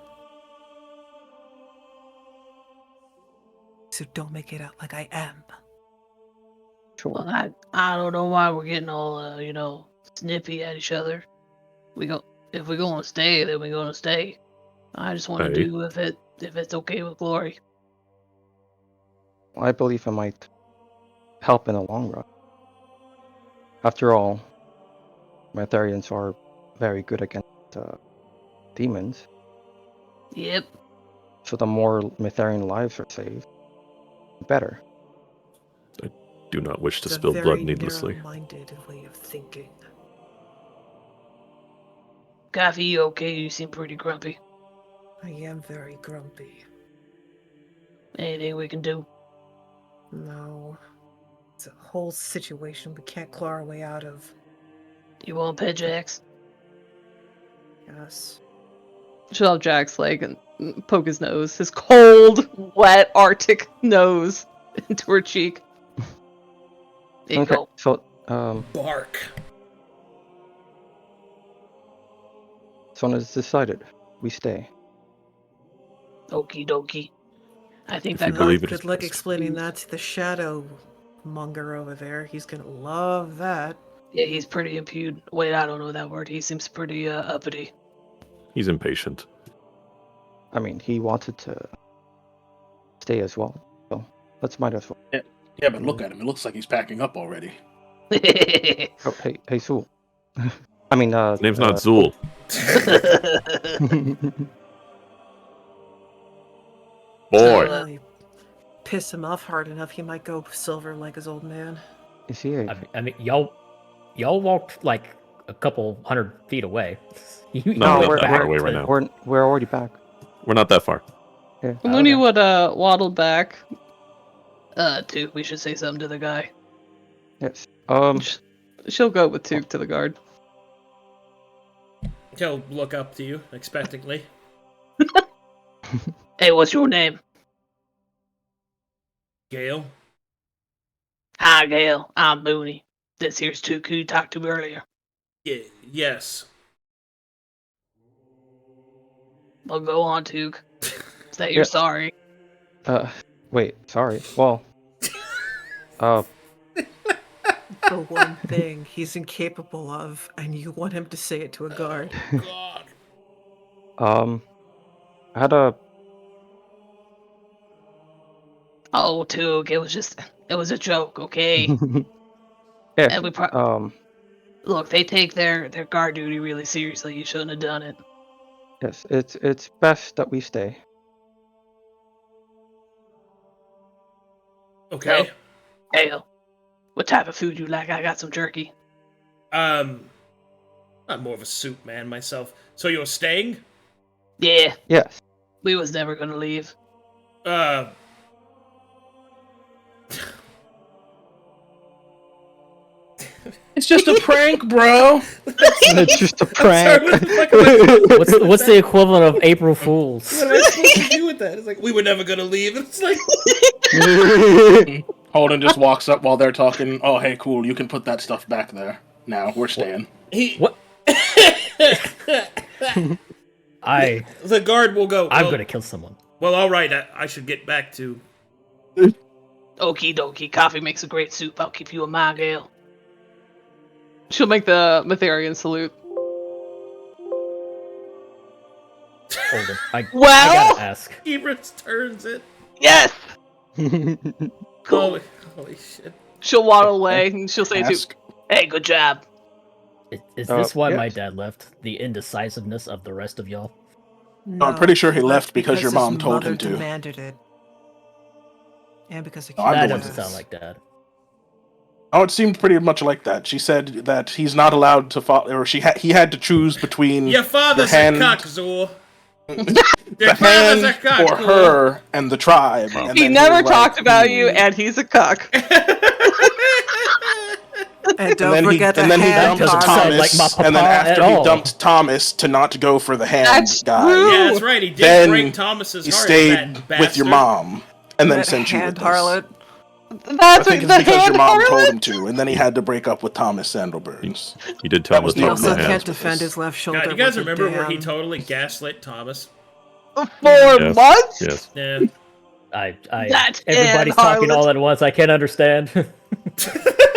So don't make it out like I am. Sure. Well, I don't know why we're getting all snippy at each other. If we're gonna stay, then we're gonna stay. I just want to Hey. do if it's okay with Glory. I believe it might help in the long run. After all, Metharians are very good against demons. Yep. So the more Metharian lives are saved, the better. Do not wish to It's a spill very blood needlessly. narrow-minded way of thinking. Kaphe, you okay? You seem pretty grumpy. I am very grumpy. Anything we can do? No. It's a whole situation we can't claw our way out of. You want pet Jax? Yes. She'll have Jack's leg and poke his nose, his cold, wet, Arctic nose into her cheek. There you Okay, go. so Bark. one is decided. We stay. Okie dokie. I think If that you believe guard it is Good luck best. explaining that to the shadow monger over there. He's gonna love that. Yeah, he's pretty impudent. Wait, I don't know that word. He seems pretty uppity. He's impatient. I mean, he wanted to stay as well, so let's might as well. Yeah, but look at him. It looks like he's packing up already. Oh, hey, Zool. I mean, His name's not Zool. Boy. So, Really piss him off hard enough, he might go silver like his old man. Is he a... I mean, y'all walked like a couple 100 feet away. You- No, you're we're not that back far away right to- now. We're already back. We're not that far. Yeah. Moony Okay. would waddle back. Took, we should say something to the guy. Yes. She'll go with Took to the guard. He'll look up to you expectantly. Hey, what's your name? Gale. Hi, Gale. I'm Moony. This here's Took, who you talked to earlier. Yes. Well, go on, Took. Say you're Yeah. sorry. Wait, sorry. Well, The one thing he's incapable of, and you want him to say it to a guard. God. I had a... Oh, Took, it was a joke, okay? yeah, And we look, they take their guard duty really seriously. You shouldn't have done it. yes, it's best that we stay. Okay. Gale, what type of food you like? I got some jerky. I'm more of a soup man myself. So you're staying? Yeah, Yes. we was never gonna leave. It's just a prank, bro. It's just a prank. Sorry, what the fuck am I- What's the equivalent of April Fools? What am I supposed to do with that? It's like, we were never gonna leave. It's like, Holden just walks up while they're talking. Oh, hey, cool. You can put that stuff back there. Now we're staying. What? The guard will go. I'm well, gonna kill someone. Well, all right. I should get back to. Okie dokie, coffee makes a great soup. I'll keep you in mind, Gale. She'll make the Metherian salute. Hold on. I Well, gotta ask. He returns it. yes. Holy shit. She'll waddle away and she'll say to Ask. Hey, good job. Is this why my yes. dad left? The indecisiveness of the rest of y'all? No, I'm pretty sure he left because your his mom told mother him to. demanded it. And because of No, I'm That the one doesn't who- sound like dad. Oh, it seemed pretty much like that. She said that he's not allowed to follow, or he had to choose between Your father's the hand, a cock, Zor. the Your father's a hand cock, or Zor. her and the tribe. Wow. And he then never was like, talked about you, "Hmm." and he's a cuck. And don't And then forget and then he hand dumped doesn't sound Thomas, like my and then papa after at he all. dumped Thomas to not go for the hand That's guy, true. Yeah, that's right. He did Then break Thomas's he heart. stayed that with your bastard. mom, and then that sent you hand with us. harlot. I That's think what it's the because hand your mom told harlot. him to, and then he had to break up with Thomas Sandelburns. He did tell That was us the He talking other also to hand. can't hands. defend his left shoulder. God, you guys with a remember where he damn- totally gaslit Thomas? For Yes. months? Yes. Yeah. That's Everybody's it, talking harlot. all at once. I can't understand.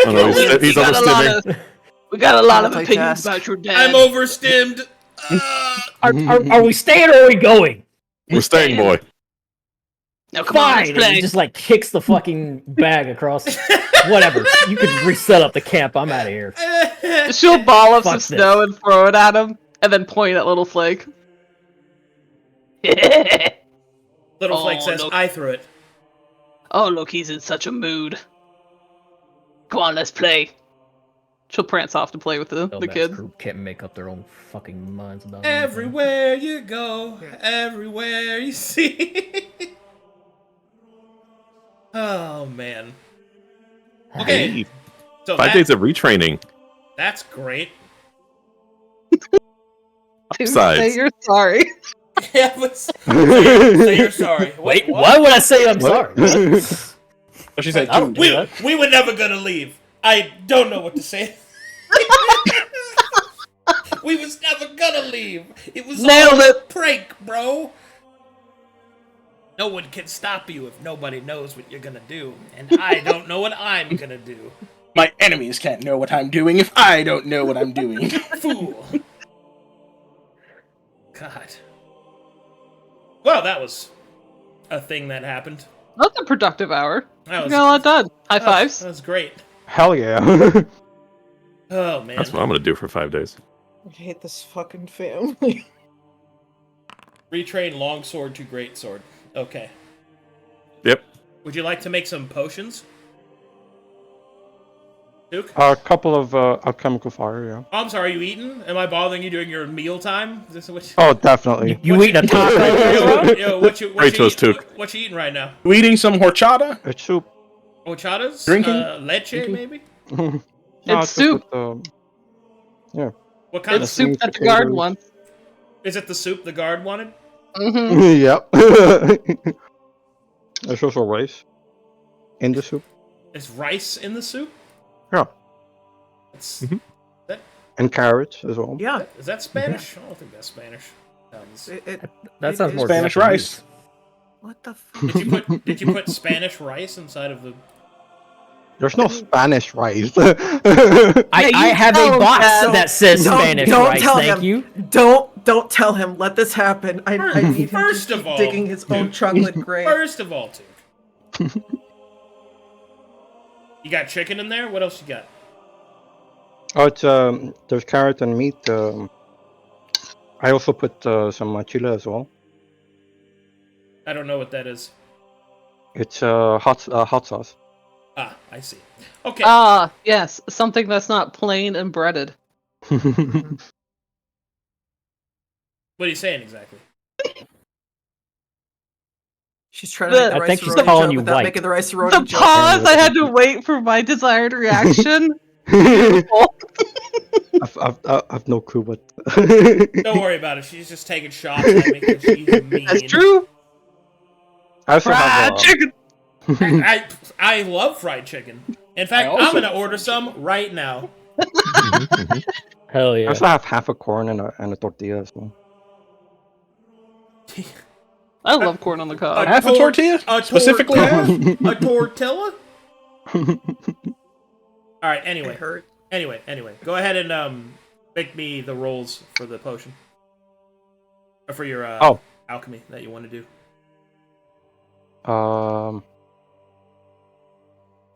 Oh, no, he's We got a lot overstimming. of- We got a lot of Multitask. opinions about your dad. I'm overstimmed. are we staying or are we going? We're staying, boy. Now come on, Fine. let's And play. he just like kicks the fucking bag across. Whatever. You can reset up the camp. I'm out of here. She'll ball up some Fuck this. snow and throw it at him, and then point at Little Flake. Little Oh, Flake says, no. I threw it. Oh, look, he's in such a mood. Come on, let's play. She'll prance off to play with the Dumbass kids. group can't make up their own fucking minds about Everywhere you go, everywhere you see. Oh man. Okay. Hey, So 5 days of retraining. that's great. Dude, Upsides. say you're sorry. Yeah, but so you're sorry. Wait, what? why would I say I'm sorry? But she said, I don't do We, that. we were never gonna leave. I don't know what to say. We was never gonna leave. It was Nailed all it. a prank, bro. No one can stop you if nobody knows what you're gonna do, and I don't know what I'm gonna do. my enemies can't know what I'm doing if I don't know what I'm doing. Fool. God. Well, that was a thing that happened. That's a productive hour. That We was, got a lot done. High fives. That was great. Hell yeah. Oh man. That's what I'm gonna do for 5 days. I hate this fucking family. Retrain longsword to greatsword. Okay. Yep. Would you like to make some potions? Duke? A couple of alchemical fire, yeah. Oh, I'm sorry, you eating? Am I bothering you during your meal time? Is this what you... Oh, definitely. You eating a taco? Yo, what you Great toast, eating, Took. what you eating right now? You eating some horchata? It's soup. Horchatas? Drinking? Leche, Drinking? maybe? No, It's soup. Yeah. What kind It's of soup meat, that the guard potatoes. wants. Is it the soup the guard wanted? Mm-hmm. Yep. There's also rice in the soup. Is rice in the soup? Yeah. It's, And carrots as well. Yeah. Is that Spanish? I don't think that's Spanish. Sounds- That sounds It more is. Spanish Japanese. rice. What the fuck? Did you put Spanish rice inside of the... There's no Spanish rice. I have tell a him box that. that says Don't- Spanish don't rice, tell thank him. you. Don't tell him. Let this happen. I need him First to of keep all- digging his own chocolate grave. First of all, Tuke. You got chicken in there? What else you got? Oh, it's there's carrot and meat. I also put some chile as well. I don't know what that is. It's hot sauce. Ah, I see. Okay. Ah, yes. Something that's not plain and breaded. What are you saying exactly? She's trying to make the I rice think she's aroni calling joke you without white. making the rice The aroni joke. pause, I had to wait for my desired reaction. Beautiful. I've no clue what. Don't worry about it. She's just taking shots at me because she's mean. That's true. I also have Fried chicken. I love fried chicken. In fact, also I'm gonna love order some right now. Hell I yeah. also have half a corn and a tortilla as well. I love corn on the cob. Half a tortilla? Specifically half? A tortilla? Alright, It anyway. hurt. Anyway. Go ahead and make me the rolls for the potion. Or for your alchemy that you want to do.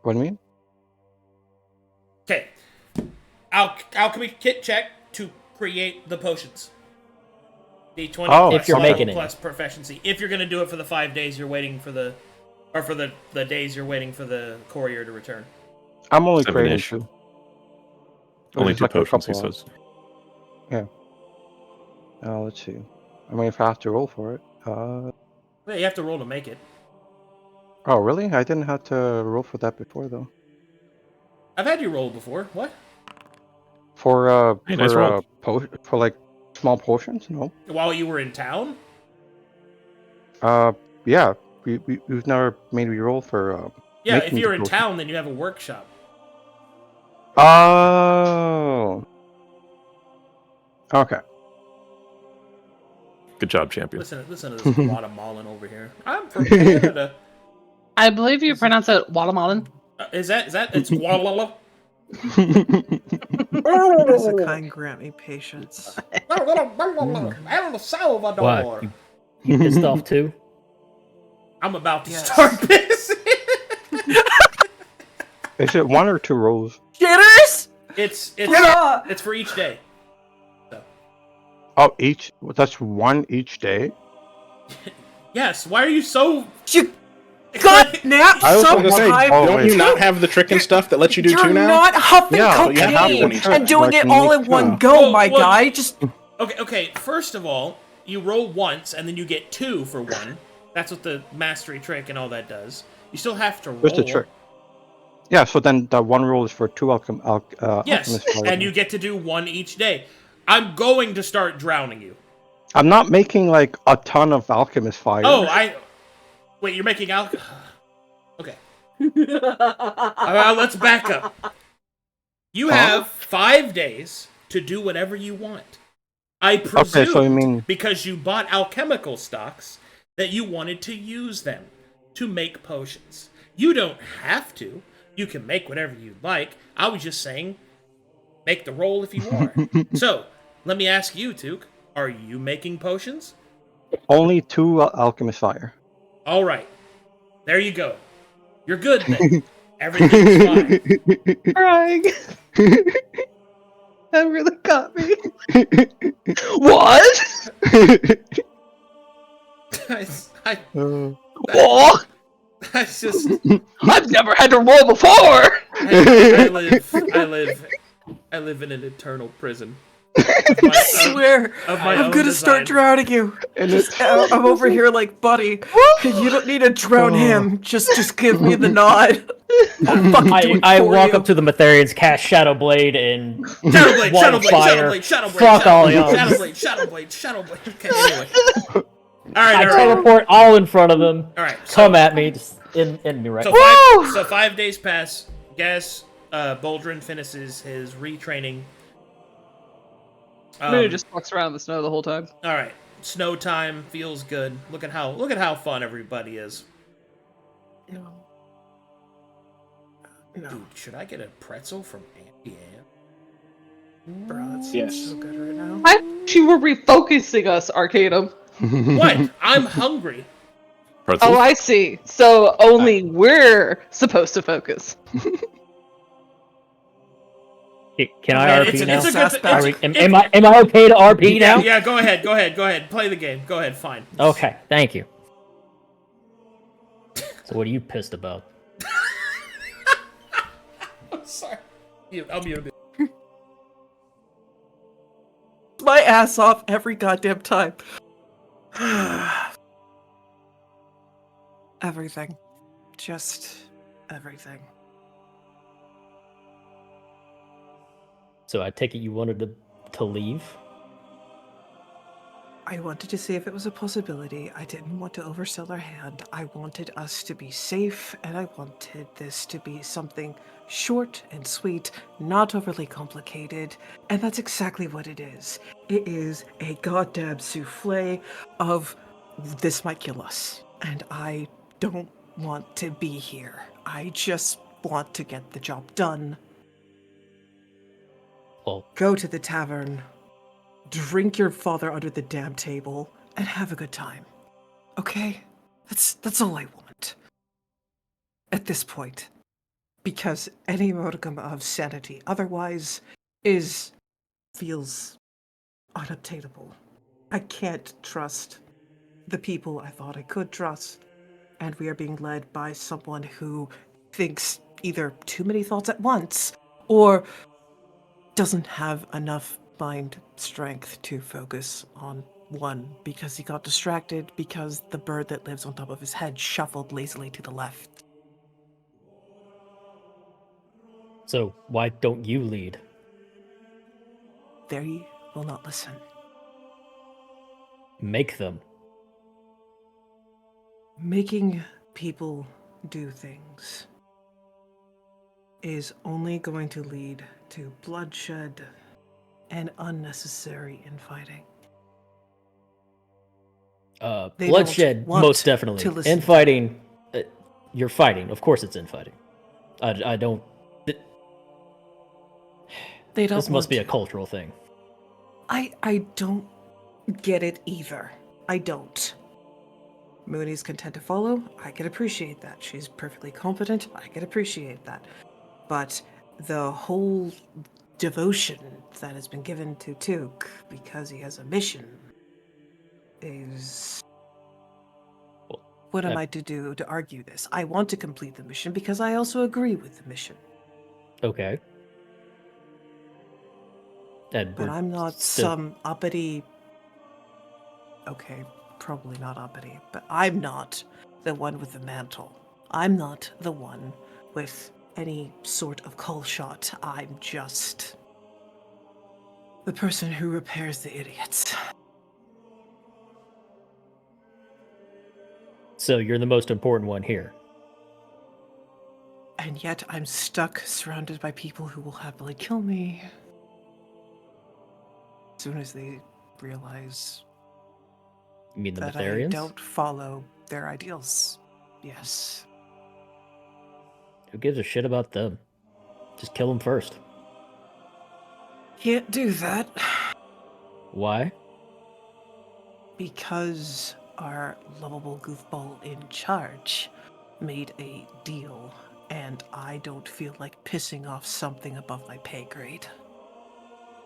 What do you mean? Okay. Alchemy kit check to create the potions. D20 Oh, plus if you're level making it. plus proficiency. If you're gonna do it for the 5 days you're waiting for the, or for the days you're waiting for the courier to return. I'm only creating 7-ish. two. Only There's 2 like a potions, he couple. says. Let's see. I mean, if I have to roll for it. Well, you have to roll to make it. Oh, really? I didn't have to roll for that before, though. I've had you roll before. What? For Hey, nice roll. for like small potions? No. While you were in town? Yeah. We've never made me roll for. Yeah, if making you're the in potion. town, then you have a workshop. Oh. Okay. Good job, champion. Listen to this Guatemalan over here. I'm from Canada. I believe you pronounce it Guatemalan. Is that it's Guatemala? As a kind grant me patience. El Salvador. What? You pissed off too? I'm about to Yes. start pissing. Is it 1 or 2 rolls? Jitters! It's for each day. Oh, that's 1 each day. Yes. Why are you so? God, nap I was gonna say, sometime. Don't you not have the trick and stuff that lets you do You're two now? not huffing Yeah, you have to do cocaine one each and time. doing Like it all make- in one yeah. go, Well, my well, guy. Just Okay. First of all, you roll once, and then you get 2 for 1. That's what the mastery trick and all that does. You still have to roll. Where's the trick? Yeah, so then the one rule is for 2 Yes, alchemist fire. and you get to do 1 each day. I'm going to start drowning you. I'm not making like a ton of alchemist fire. Oh, wait. You're making alcohol. Okay. Let's back up. You have 5 days to do whatever you want. I presume, so you mean- because you bought alchemical stocks, that you wanted to use them to make potions. You don't have to. You can make whatever you like. I was just saying, make the roll if you want. So, let me ask you, Took, are you making potions? Only 2 alchemist fire. All right. There you go. You're good then. Everything's fine. crying. That really got me. What? I What? just I've never had to roll before. I live in an eternal prison. I swear, of my I'm own gonna design. start drowning you. I'm over here like, buddy, you don't need to drown him. Just give me the nod. I'll fucking do it I for walk you. up to the Metharians, cast Shadow Blade, and Shadowblade, One Shadowblade, fire. Shadowblade, Shadowblade, Fuck all y'all. Shadowblade, Shadowblade. Okay, anyway. All I right. teleport all in front of them. All right. Come at me, just in me right. So 5 days pass. Ghaz, Boldrum finishes his retraining. Moony just walks around in the snow the whole time. All right. Snow time feels good. Look at how fun everybody is. No. Dude, should I get a pretzel from Auntie Anne? Bro, that's Yes. so good right now. I thought you were refocusing us, Arcadum. What? I'm hungry. Pretzel? Oh, I see. So only we're supposed to focus. Can I Man, RP now? it's a good thing. Am I okay to RP now? Yeah, go ahead. Play the game. Go ahead, fine. Okay, thank you. So what are you pissed about? I'm sorry. I'll mute him. My ass off every goddamn time. Everything. Just everything. So I take it you wanted to leave? I wanted to see if it was a possibility. I didn't want to oversell our hand. I wanted us to be safe, and I wanted this to be something short and sweet, not overly complicated, and that's exactly what it is. It is a goddamn souffle of this might kill us, and I don't want to be here. I just want to get the job done. Well, Go to the tavern, drink your father under the damn table, and have a good time. Okay? That's all I want. At this point. Because any modicum of sanity otherwise feels unobtainable. I can't trust the people I thought I could trust, and we are being led by someone who thinks either too many thoughts at once, or doesn't have enough mind strength to focus on one because he got distracted because the bird that lives on top of his head shuffled lazily to the left. so why don't you lead? They will not listen. Make them. Making people do things is only going to lead to bloodshed and unnecessary infighting. They Bloodshed, don't want most definitely. to listen. Infighting, you're fighting. Of course it's infighting. I don't... They don't This must want be a to. cultural thing. I don't get it either. I don't. Mooney's content to follow. I can appreciate that. She's perfectly competent. I can appreciate that. But the whole devotion that has been given to Took because he has a mission is what am I to do to argue this? I want to complete the mission because I also agree with the mission. Okay. And But we're I'm not still... some uppity... Okay, probably not uppity, but I'm not the one with the mantle. I'm not the one with any sort of call shot. I'm just the person who repairs the idiots. So you're the most important one here. And yet I'm stuck, surrounded by people who will happily kill me as soon as they realize You mean the that I Metharians? don't follow their ideals. Yes. Who gives a shit about them? Just kill them first. Can't do that Why? because our lovable goofball in charge made a deal, and I don't feel like pissing off something above my pay grade.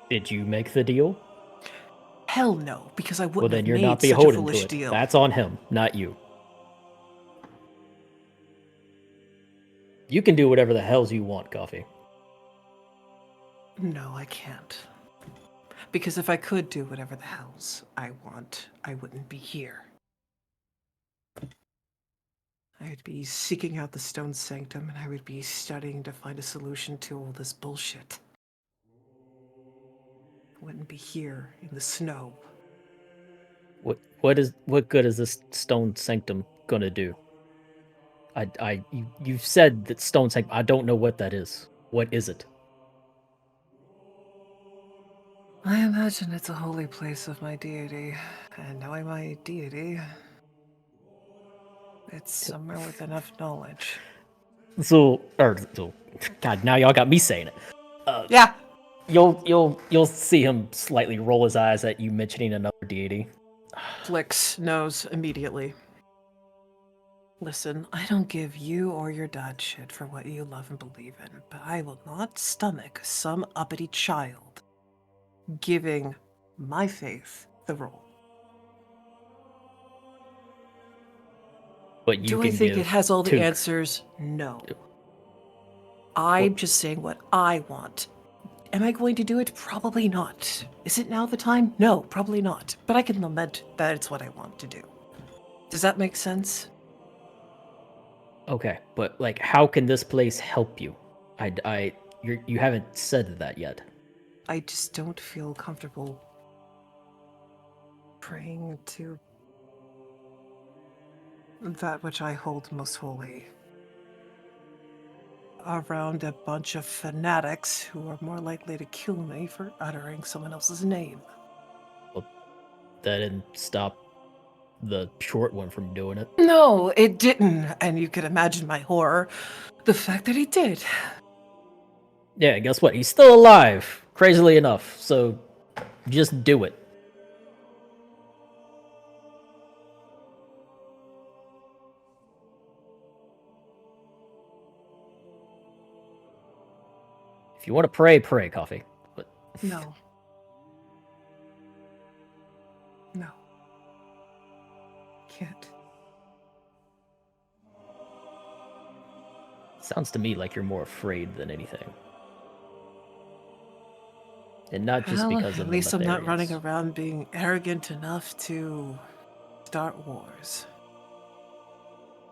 Did you make the deal? Hell no, because I Well, wouldn't then have you're made not such a beholden foolish to it. deal. That's on him, not you. You can do whatever the hells you want, Coffee. No, I can't. Because if I could do whatever the hells I want, I wouldn't be here. I'd be seeking out the stone sanctum, and I would be studying to find a solution to all this bullshit. I wouldn't be here in the snow. What good is this stone sanctum gonna do? You've said that stone sanctum. I don't know what that is. What is it? I imagine it's a holy place of my deity, and knowing my deity, it's somewhere with enough knowledge. So, God, now y'all got me saying it. Yeah. You'll see him slightly roll his eyes at you mentioning another deity. Flix knows immediately. Listen, I don't give you or your dad shit for what you love and believe in, but I will not stomach some uppity child giving my faith the role. But you Do can I think give it has all the two. answers? No. I'm just saying what I want. Am I going to do it? Probably not. Is it now the time? No, probably not. But I can lament that it's what I want to do. Does that make sense? Okay, but like, how can this place help you? You haven't said that yet. I just don't feel comfortable praying to that which I hold most holy around a bunch of fanatics who are more likely to kill me for uttering someone else's name. Well, that didn't stop the short one from doing it. No, it didn't, and you can imagine my horror. The fact that it did. Yeah, guess what? He's still alive, crazily enough. So just do it. If you want to pray, pray, Coffee. But No. No. Can't. sounds to me like you're more afraid than anything. And not just Well, because of at the least I'm not running Metharians. around being arrogant enough to start wars.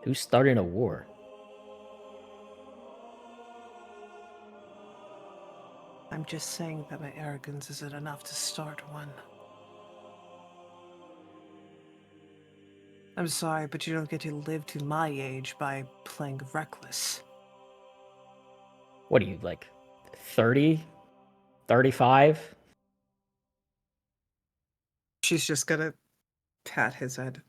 Who's starting a war? I'm just saying that my arrogance isn't enough to start one. I'm sorry, but you don't get to live to my age by playing reckless. What are you, like 30? 35? She's just gonna pat his head.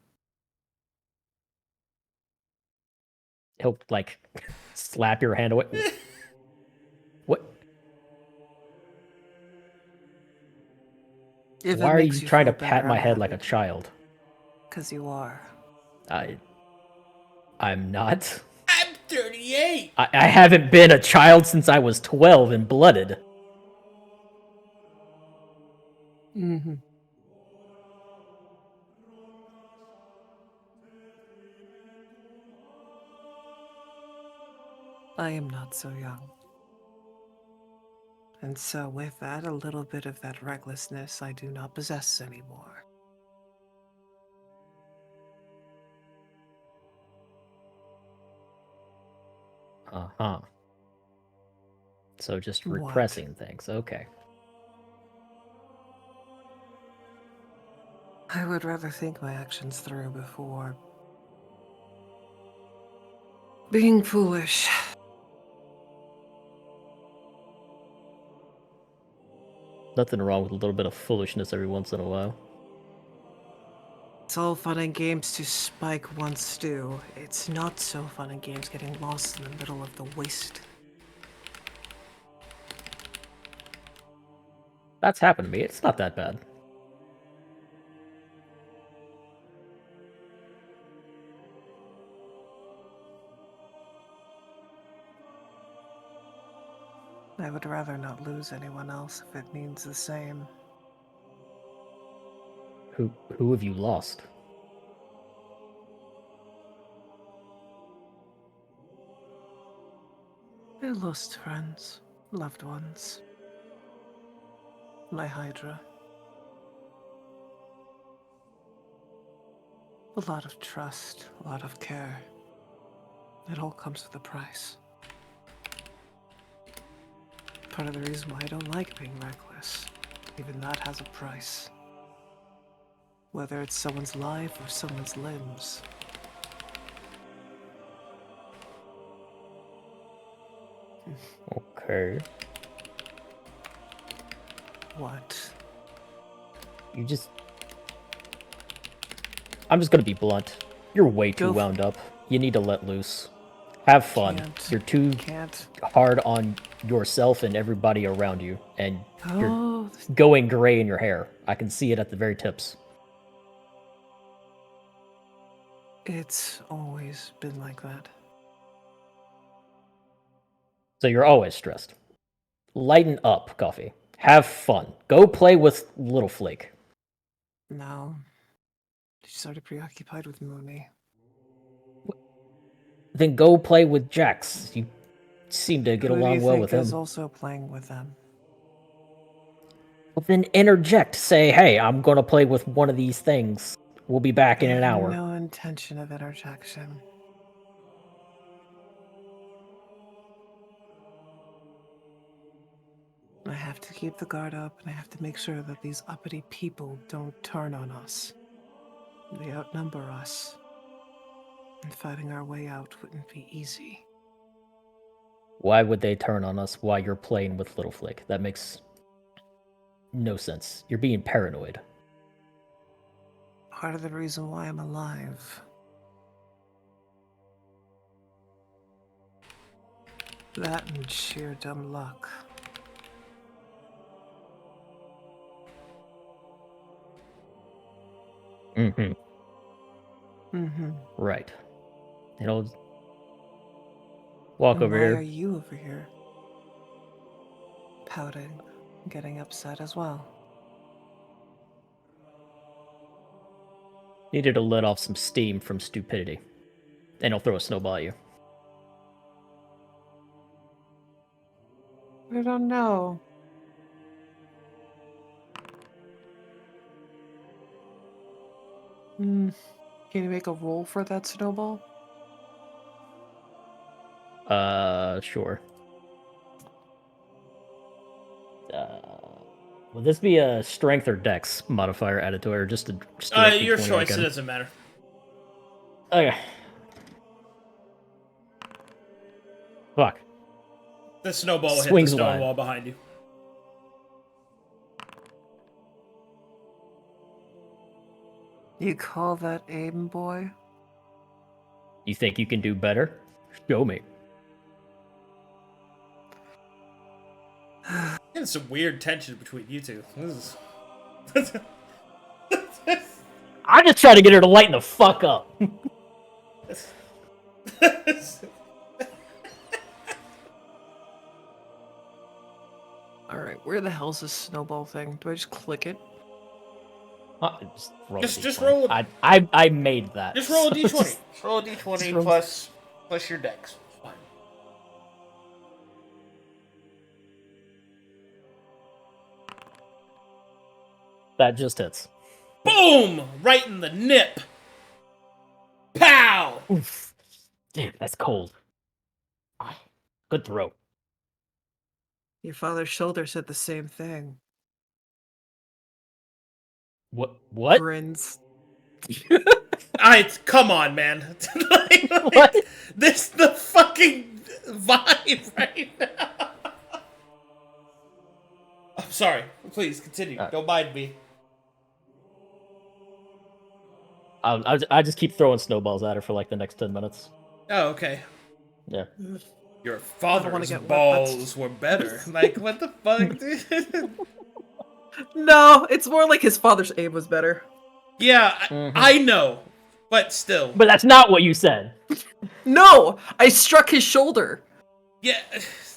He'll, like, slap your hand away. What? If Why it are makes you you trying to feel pat better, my I'm head like a happy. child? 'Cause you are. I'm not. I'm 38. I haven't been a child since I was 12 and blooded. I am not so young. And so with that, a little bit of that recklessness I do not possess anymore. Uh-huh. So just What? repressing things. Okay. I would rather think my actions through before being foolish. Nothing wrong with a little bit of foolishness every once in a while. It's all fun and games to spike one stew. It's not so fun and games getting lost in the middle of the waste. That's happened to me. It's not that bad. I would rather not lose anyone else if it means the same. Who have you lost? I lost friends, loved ones. My Hydra. A lot of trust, a lot of care. It all comes with a price. Part of the reason why I don't like being reckless. Even that has a price. Whether it's someone's life or someone's limbs. Okay. What? I'm just gonna be blunt. You're way too Go f- wound up. You need to let loose. Have fun. Can't. You're too Can't. hard on yourself and everybody around you, and you're Oh, going gray in your hair. I can see it at the very tips. it's always been like that. So you're always stressed. Lighten up, Coffee. Have fun. Go play with Little Flake. No. She started preoccupied with Moony. Then go play with Jax. You seem to get Who do along you well think with him. is also playing with them? Well, then interject. Say, hey, I'm going to play with one of these things. We'll be back in I an have hour. no intention of interjection. I have to keep the guard up, and I have to make sure that these uppity people don't turn on us. They outnumber us. And fighting our way out wouldn't be easy. Why would they turn on us while you're playing with Little Flake? That makes no sense. You're being paranoid. Part of the reason why I'm alive. That and sheer dumb luck. Mm-hmm. Mm-hmm. Right. Walk And over why here. are you over here? Pouting, getting upset as well. Needed to let off some steam from stupidity. And he'll throw a snowball at you. I don't know. Can you make a roll for that snowball? Sure. Will this be a strength or dex modifier added to it, or just a Your D20 choice. It again? doesn't matter. Okay. Fuck. The snowball hit the Swings stone wide. wall behind you. You call that aim, boy? You think you can do better? Show me. There's some weird tension between you two. This is... I'm just trying to get her to lighten the fuck up. Alright, where the hell's this snowball thing? Do I just click it? Just roll. Just a D20. roll. I made that. Just roll a so d20. just- Roll a d20 roll- plus your dex. Fine. That just hits. Boom! Right in the nip. Pow! Oof. Damn, that's cold. Ah, good throw. Your father's shoulder said the same thing. What? Grins. Come on, man. What? This the fucking vibe right now. I'm sorry. Please continue. Don't mind me. I just keep throwing snowballs at her for like the next 10 minutes. Oh, okay. Yeah. Your wanna father's get wet. balls were better. Like, what the fuck, dude? No, it's more like his father's aim was better. Yeah, I know. But still. But that's not what you said. No! I struck his shoulder. Yeah.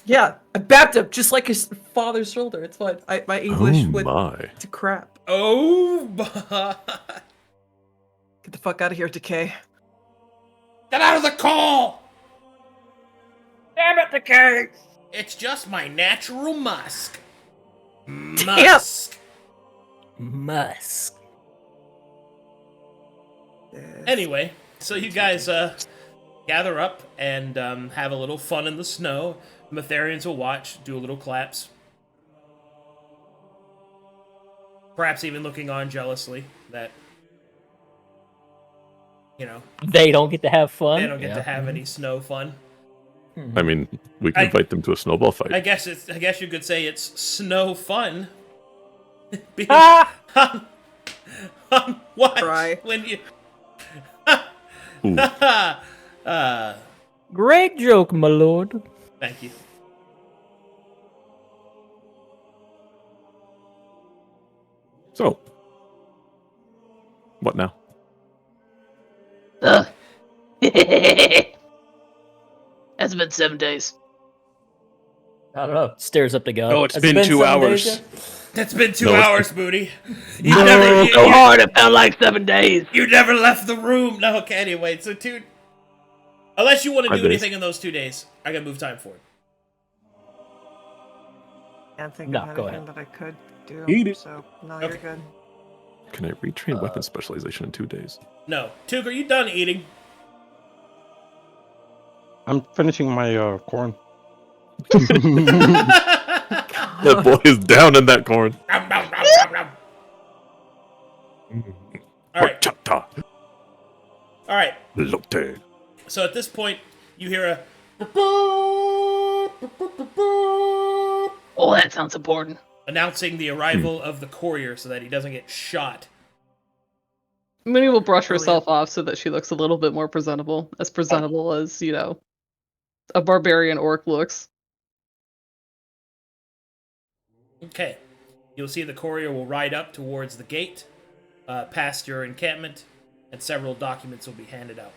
Yeah, I backed him just like his father's shoulder. It's fine. My English Oh went my. to crap. Oh my. Get the fuck out of here, Decay. Get out of the call! Damn it, Decay! It's just my natural musk. Musk. Anyway, so you guys gather up and have a little fun in the snow. Metharians will watch, do a little claps. Perhaps even looking on jealously that, you know, They don't get to have fun. they don't get to have any snow fun. I mean, we can invite them to a snowball fight. I guess you could say it's snow fun. Because what? Try. When you Ooh. Great joke, my lord. Thank you. So, what now? It's been 7 days. I don't know. Stares up the gun. Oh, it's Has been it 2 7 hours. days yet? It's been 2 No, it's- hours, Moody. So hard, it felt like 7 days. You never left the room. No, okay, anyway, so unless you want to 5 do days. anything in those 2 days, I can move time forward. Can't think No, of go anything that I could do. Eat it. So, no, Okay. you're good. Can I retrain weapon specialization in 2 days? No. Took, are you done eating? I'm finishing my corn. That boy is down in that corn. Nom, nom, nom, nom, nom. All right. Horchata. All right. Lotte. So at this point, you hear a Oh, that sounds important. announcing the arrival of the courier so that he doesn't get shot. Moony will brush Brilliant. herself off so that she looks a little bit more presentable as, you know, a barbarian orc looks. Okay. You'll see the courier will ride up towards the gate, past your encampment, and several documents will be handed out.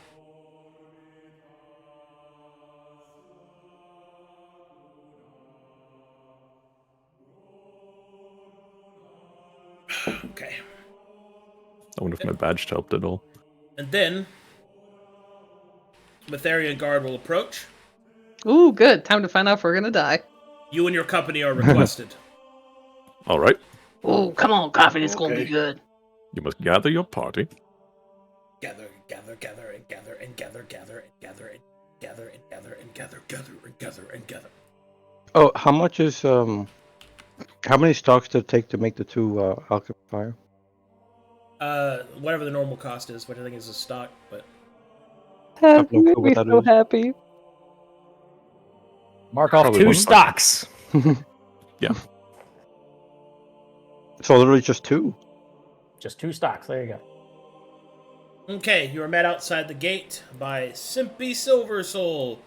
Okay. I wonder if my badge helped at all. And then, Metharian guard will approach. Ooh, good. Time to find out if we're gonna die. You and your company are requested. All right. Oh, come on, coffee. It's gonna Okay. be good. You must gather your party. Gather, gather, gather, and gather, and gather, gather, and gather, and gather, and gather, and gather, gather, and gather, and gather. Oh, how much is how many stocks does it take to make the 2 alchemy fire? Whatever the normal cost is, which I think is a stock, but have no clue what that is. happy. Mark off Probably 2 1 stocks. Yeah. So literally just 2. Just 2 stocks. There you go. okay, you are met outside the gate by Simpy Silversoul,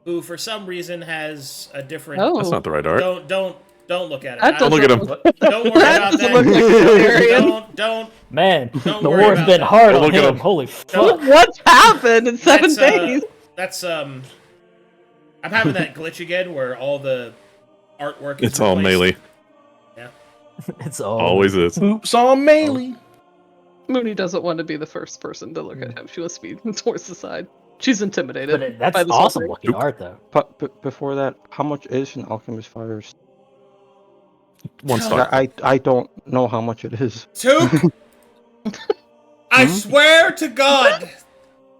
who for some reason has a different. Oh, That's not the right art. Don't look at it. That Don't look at him. Don't worry That about doesn't that. look like Metharian. Don't. Man, Don't the worry war's about been that. hard Don't on look at him. him. Holy Don't- fuck. What's happened in 7 That's, days? That's I'm having that glitch again where all the artwork is It's all replaced. melee. It's all Always is. Oops on melee. Moony doesn't want to be the first person to look at him. She wants to be towards the side. She's intimidated. But that's by this whole awesome thing. looking art, though. But before that, how much is an alchemist fire? One stock. I don't know how much it is. Took! I swear to God!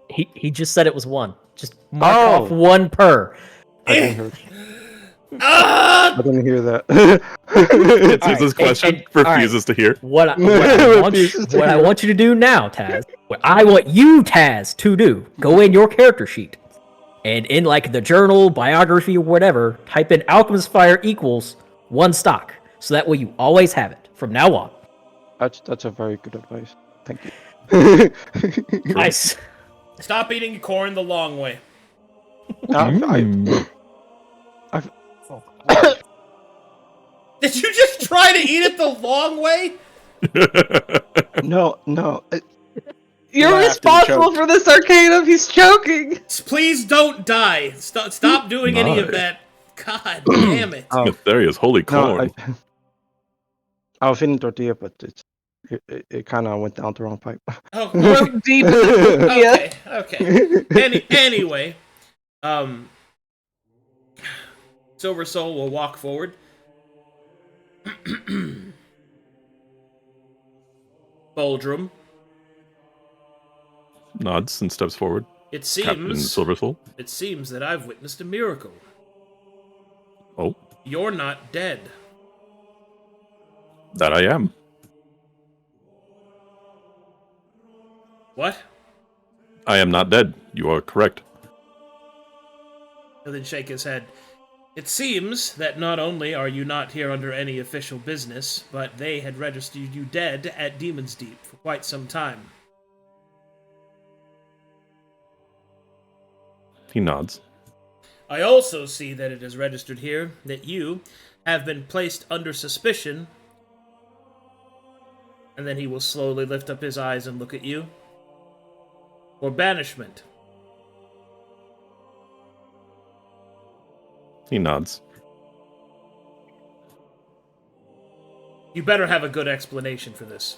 He just said it was one. Just mark off one per. I didn't hear. Ah! I didn't hear that. Answers this question, refuses to hear. What I want you to do now, Taz. What I want you, Taz, to do. Go in your character sheet. And in like the journal, biography, or whatever, type in Alchemist Fire equals one stock. So that way you always have it from now on. That's a very good advice. Thank you. Nice. Stop eating corn the long way. Did you just try to eat it the long way? No. You're Laughed and responsible choked. for this, Arcadum. He's choking. Please don't die. Stop doing any of that. God damn it. There he is, holy No, corn. I was eating tortilla, but it kind of went down the wrong pipe. Oh, Broke deep in the okay. Anyway, Silver Soul will walk forward. Boldrum. Nods and steps forward. It Captain seems Silver Soul. that I've witnessed a miracle. Oh, You're not dead. that I am. What? I am not dead. You are correct. He'll then shake his head. It seems that not only are you not here under any official business, but they had registered you dead at Demon's Deep for quite some time. He nods. I also see that it is registered here that you have been placed under suspicion, and then he will slowly lift up his eyes and look at you, for banishment. He nods. You better have a good explanation for this.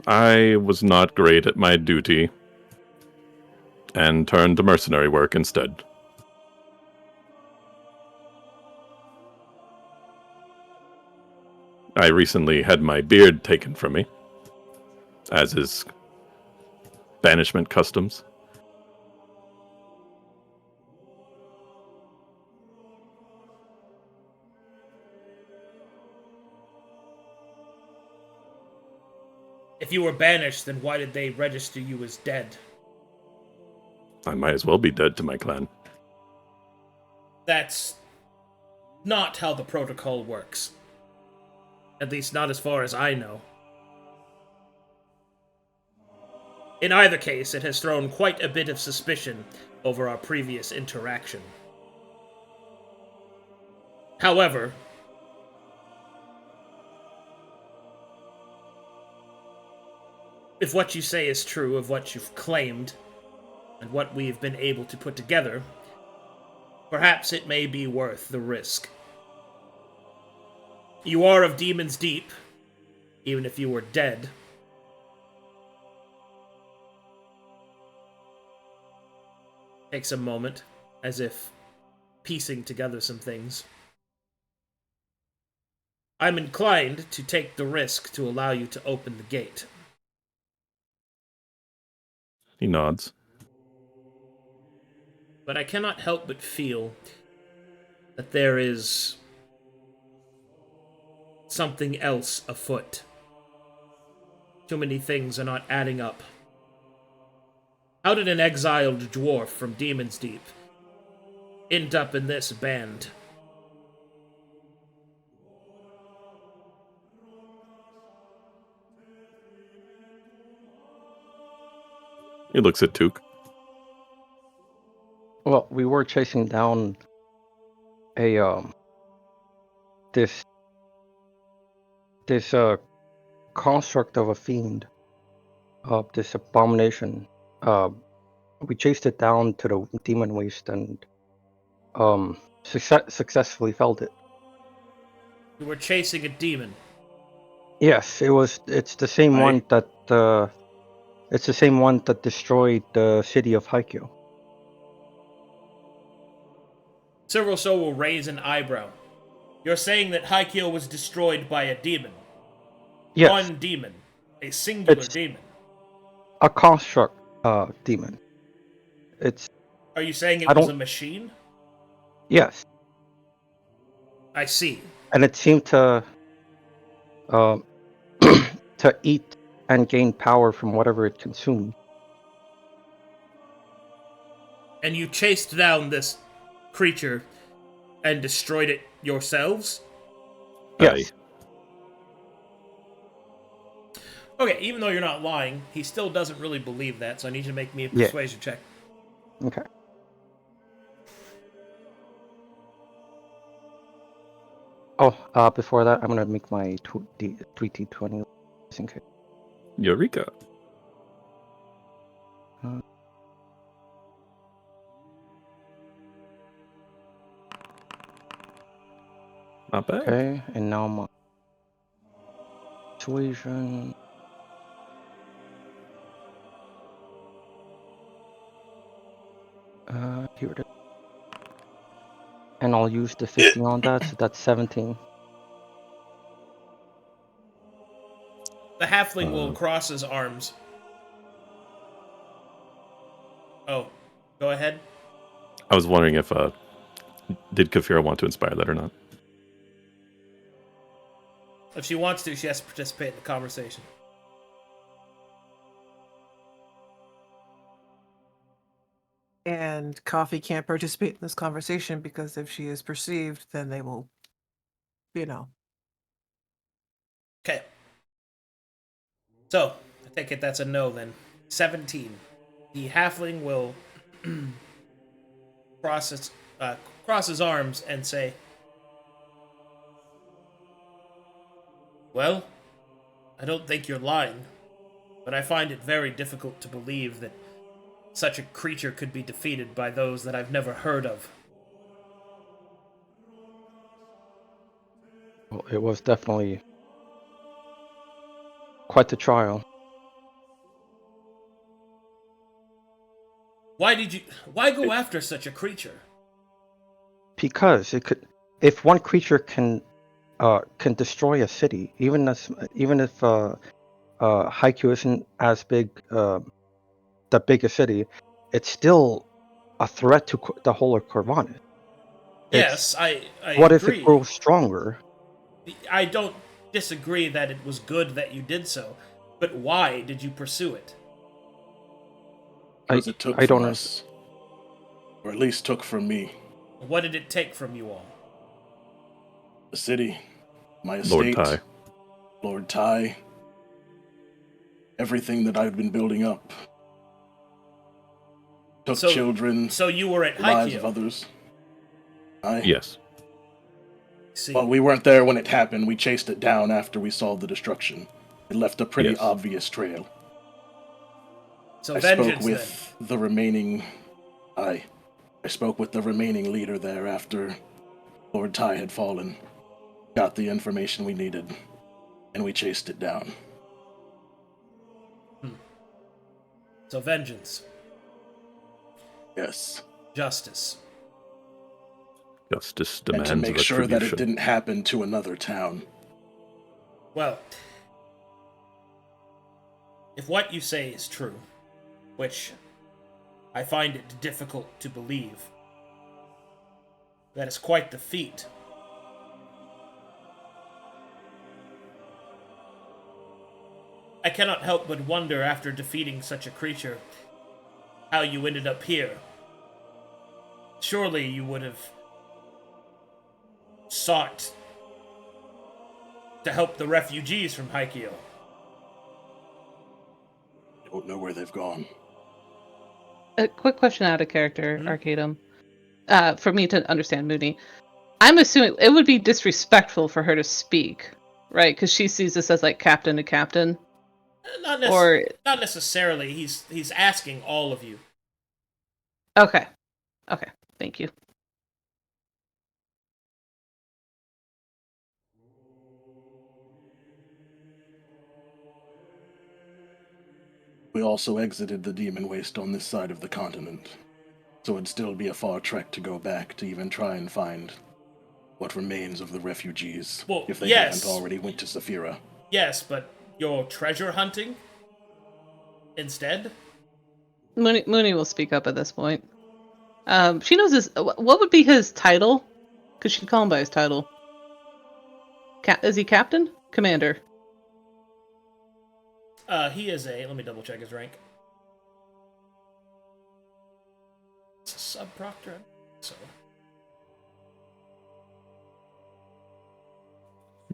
I was not great at my duty and turned to mercenary work instead. I recently had my beard taken from me, as is banishment customs. If you were banished, then why did they register you as dead? I might as well be dead to my clan. That's not how the protocol works. At least not as far as I know. In either case, it has thrown quite a bit of suspicion over our previous interaction. However, if what you say is true of what you've claimed, and what we've been able to put together, perhaps it may be worth the risk. You are of Demon's Deep, even if you were dead. Takes a moment, as if piecing together some things. I'm inclined to take the risk to allow you to open the gate. He nods. But I cannot help but feel that there is something else afoot. Too many things are not adding up. How did an exiled dwarf from Demon's Deep end up in this band? He looks at Took. Well, we were chasing down a this construct of a fiend, this abomination. We chased it down to the demon waste and successfully felled it. You were chasing a demon. Yes, it's the same one that it's the same one that destroyed the city of Haikyuu. Silver Soul will raise an eyebrow. You're saying that Haikyuu was destroyed by a demon. Yes. One demon. A singular It's demon. a construct demon. It's Are you saying it I was don't- a machine? yes, I see. and it seemed to to eat and gain power from whatever it consumed. And you chased down this creature and destroyed it yourselves? Yes. Okay, even though you're not lying, he still doesn't really believe that, so I need you to make me a Yeah. persuasion check. Okay. Oh, before that, I'm gonna make my 3T20 just in case. Eureka. Not bad. Okay, and now my persuasion. Here it is. And I'll use the 15 on that, so that's 17. The halfling will cross his arms. Oh, go ahead. I was wondering if did Kapheira want to inspire that or not? If she wants to, she has to participate in the conversation. And Coffee can't participate in this conversation because if she is perceived, then they will, you know. Okay. So, I take it that's a no then. 17. The halfling will cross his arms and say, "Well, I don't think you're lying, but I find it very difficult to believe that such a creature could be defeated by those that I've never heard of." Well, it was definitely quite the trial. Why go after such a creature? Because it could, if one creature can destroy a city, even if Haikyuu isn't as big, the biggest city, it's still a threat to the whole of Corvanis. Yes, I What agree. if it grows stronger? I don't disagree that it was good that you did so, but why did you pursue it? Because it took I from don't us. Or at least took from me. What did it take from you all? The city, my Lord estate, Ty. Lord Ty, everything that I've been building up. Took children, So you were at the lives Haikyuu. of others. Yes. See, Well, we weren't there when it happened. We chased it down after we saw the destruction. It left a pretty Yes. obvious trail. so I spoke vengeance with the remaining... I spoke with the remaining leader there after Lord Ty had fallen. Got the information we needed, and we chased it down. then. So vengeance, Yes. justice. Justice And demands to make sure that it retribution. didn't happen to another town. Well, if what you say is true, which I find it difficult to believe, that is quite the feat. I cannot help but wonder, after defeating such a creature, how you ended up here. Surely you would have sought to help the refugees from Haikyuu. Don't know where they've gone. A quick question out of character, Arcadum. For me to understand Moony. I'm assuming it would be disrespectful for her to speak, right? Because she sees this as like captain to captain. Not necessarily. He's asking all of you. Okay. Thank you. We also exited the demon waste on this side of the continent, so it'd still be a far trek to go back to even try and find what remains of the refugees, Well, if they yes. haven't already went to Sapphira. Yes, but you're treasure hunting instead? Mooney will speak up at this point. She knows his. What would be his title? Because she'd call him by his title. Is he captain? Commander. He is a. Let me double check his rank. It's a sub proctor. So.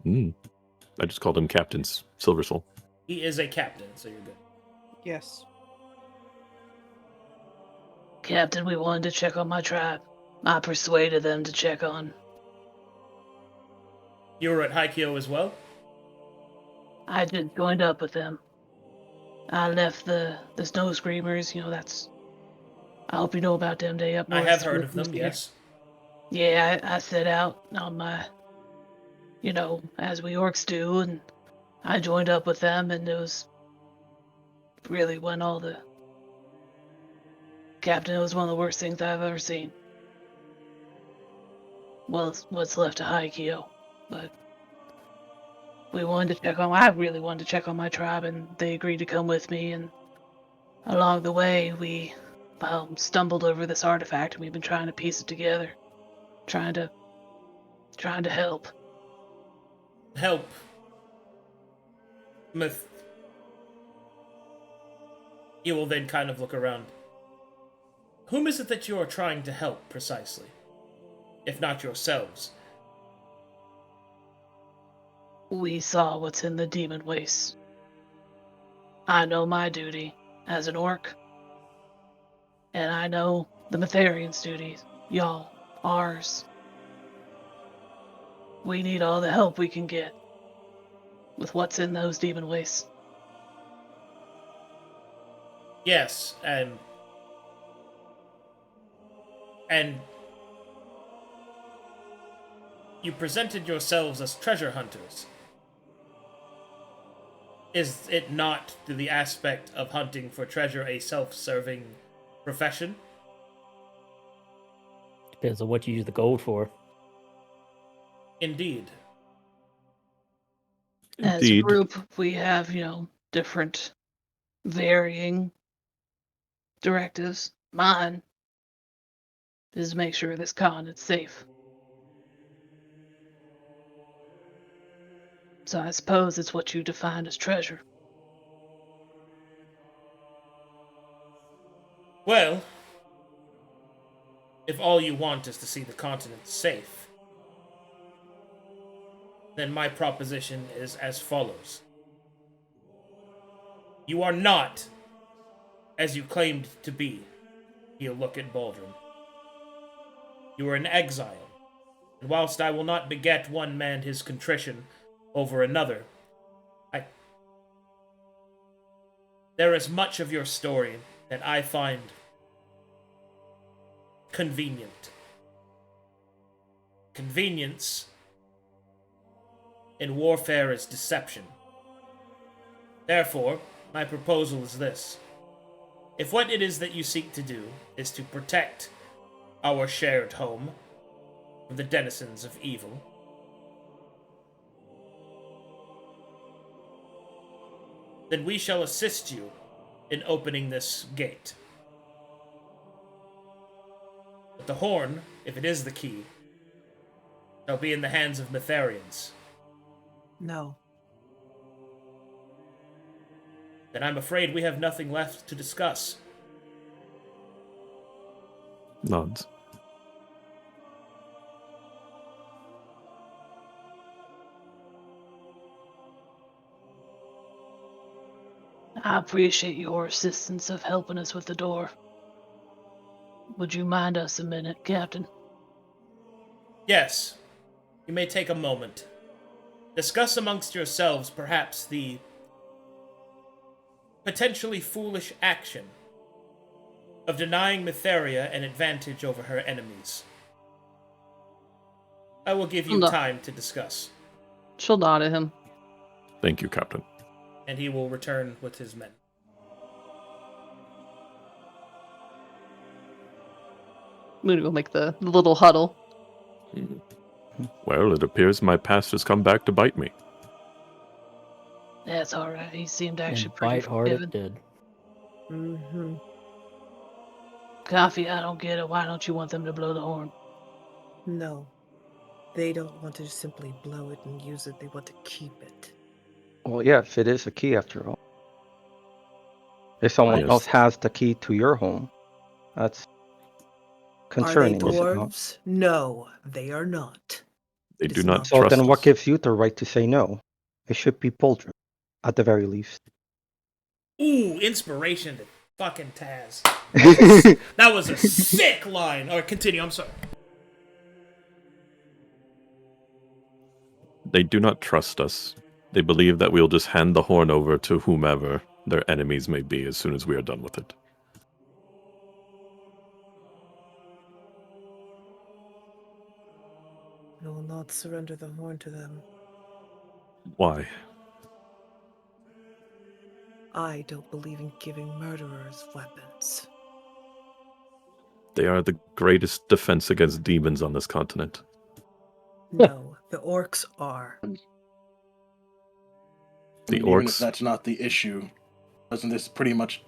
I just called him Captain Silver Soul. He is a captain, so you're good. Yes. Captain, we wanted to check on my tribe. I persuaded them to check on. You were at Haikyo as well? I just joined up with them. I left the Snow Screamers, that's... I hope you know about them. They up north. I have heard of them, yes. Yeah, I set out on my... as we orcs do, and I joined up with them, and it was really when all the... Captain, it was one of the worst things I've ever seen. Well, what's left of Haikyo, but we wanted to check on... I really wanted to check on my tribe, and they agreed to come with me, and along the way, we stumbled over this artifact, and we've been trying to piece it together. Trying to help. Help. You will then kind of look around. Whom is it that you are trying to help, precisely? If not yourselves? We saw what's in the demon waste. I know my duty as an orc. And I know the Metharian's duties. Y'all, ours. We need all the help we can get with what's in those demon wastes. Yes, and you presented yourselves as treasure hunters. Is it not, to the aspect of hunting for treasure, a self-serving profession? Depends on what you use the gold for. Indeed. As a group, we have, different varying directives. Mine is to make sure this con is safe. So I suppose it's what you define as treasure. Well, if all you want is to see the continent safe, then my proposition is as follows. You are not, as you claimed to be. He'll look at Boldrum. You are in exile, and whilst I will not beget one man his contrition over another, there is much of your story that I find convenient. Convenience in warfare is deception. Therefore, my proposal is this. If what it is that you seek to do is to protect our shared home from the denizens of evil, then we shall assist you in opening this gate. But the horn, if it is the key, shall be in the hands of Metharians. No. Then I'm afraid we have nothing left to discuss. Nods. I appreciate your assistance of helping us with the door. Would you mind us a minute, Captain? Yes, you may take a moment. Discuss amongst yourselves perhaps the potentially foolish action of denying Metheria an advantage over her enemies. I will give you time to discuss. She'll nod at him. Thank you, Captain. And he will return with his men. Moony will make the little huddle. Well, it appears my past has come back to bite me. That's all right. He seemed actually And pretty bite hard it forgiving. did. Mm-hmm. Coffee, I don't get it. Why don't you want them to blow the horn? No. They don't want to simply blow it and use it. They want to keep it. Well, yes, it is a key after all. If someone Yes. else has the key to your home, that's concerning. Are they is it not? dwarves? No, they are not. They It do is not not So trust then what us. gives you the right to say no? It should be Boldrum, at the very least. Ooh, inspiration to fucking Taz. That was a sick line. All right, continue. I'm sorry. They do not trust us. They believe that we'll just hand the horn over to whomever their enemies may be as soon as we are done with it. I will not surrender the horn to them. Why? I don't believe in giving murderers weapons. They are the greatest defense against demons on this continent. No, the orcs are. I The mean, even if orcs, that's not the issue, doesn't this pretty much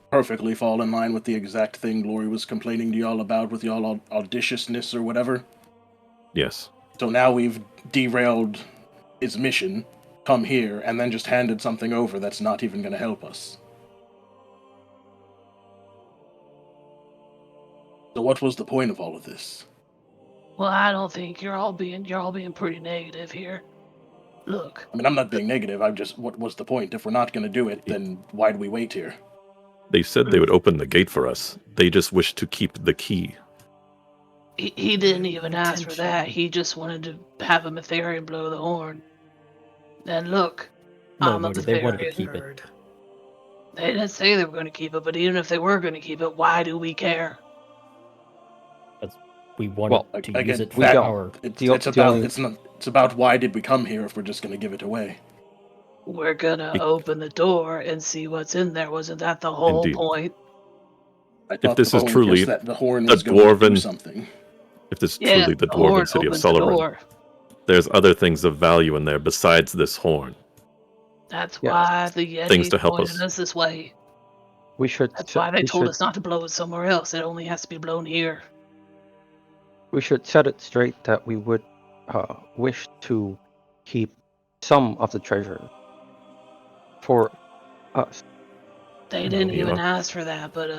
perfectly fall in line with the exact thing Glory was complaining to y'all about with y'all audaciousness or whatever? yes. So now we've derailed his mission, come here, and then just handed something over that's not even going to help us. So what was the point of all of this? Well, I don't think you're all being pretty negative here. Look, I mean, I'm not being negative, I'm just, what was the point? If we're not going to do it, then why do we wait here? They said they would open the gate for us. They just wish to keep the key. he didn't even no ask for intention. that. He just wanted to have a Metherian blow the horn. And look, No, I'm a Moody, they wanted to Metherian. keep it. Heard. They didn't say they were going to keep it, but even if they were going to keep it, why do we care? We wanted Well, to again, use it for we don't. our. It's about why did we come here if we're just going to give it away? We're gonna open the door and see what's in there. Wasn't that the whole Indeed. point? I thought this the is point truly was that the horn the was going to do dwarven- something. If this is Yeah, truly the the horn dwarven city of opens the Solaran, door. there's other things of value in there besides this horn. That's Yes. why the Things Yetis to help pointed us. us this way. We should. That's why they we told should, us not to blow it somewhere else. It only has to be blown here. We should set it straight that we would wish to keep some of the treasure for us. They No, didn't you even know. ask for that, but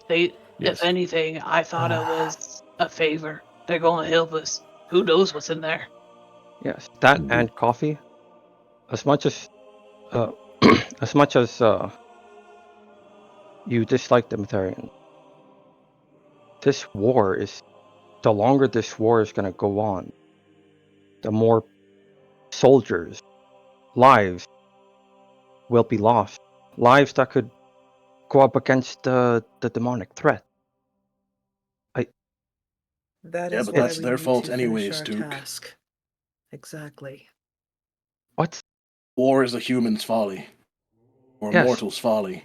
if Yes. anything, I thought it was a favor. They're going to help us. Who knows what's in there? Yes, that Indeed. and coffee. As much as, as much as you dislike the Metherian, this war is. The longer this war is going to go on, the more soldiers' lives will be lost. Lives that could go up against the demonic threat. That Yeah, is but why that's we their need fault to anyways, finish our Duke. task. Exactly. What? War is a human's folly, or a Yes. mortal's folly.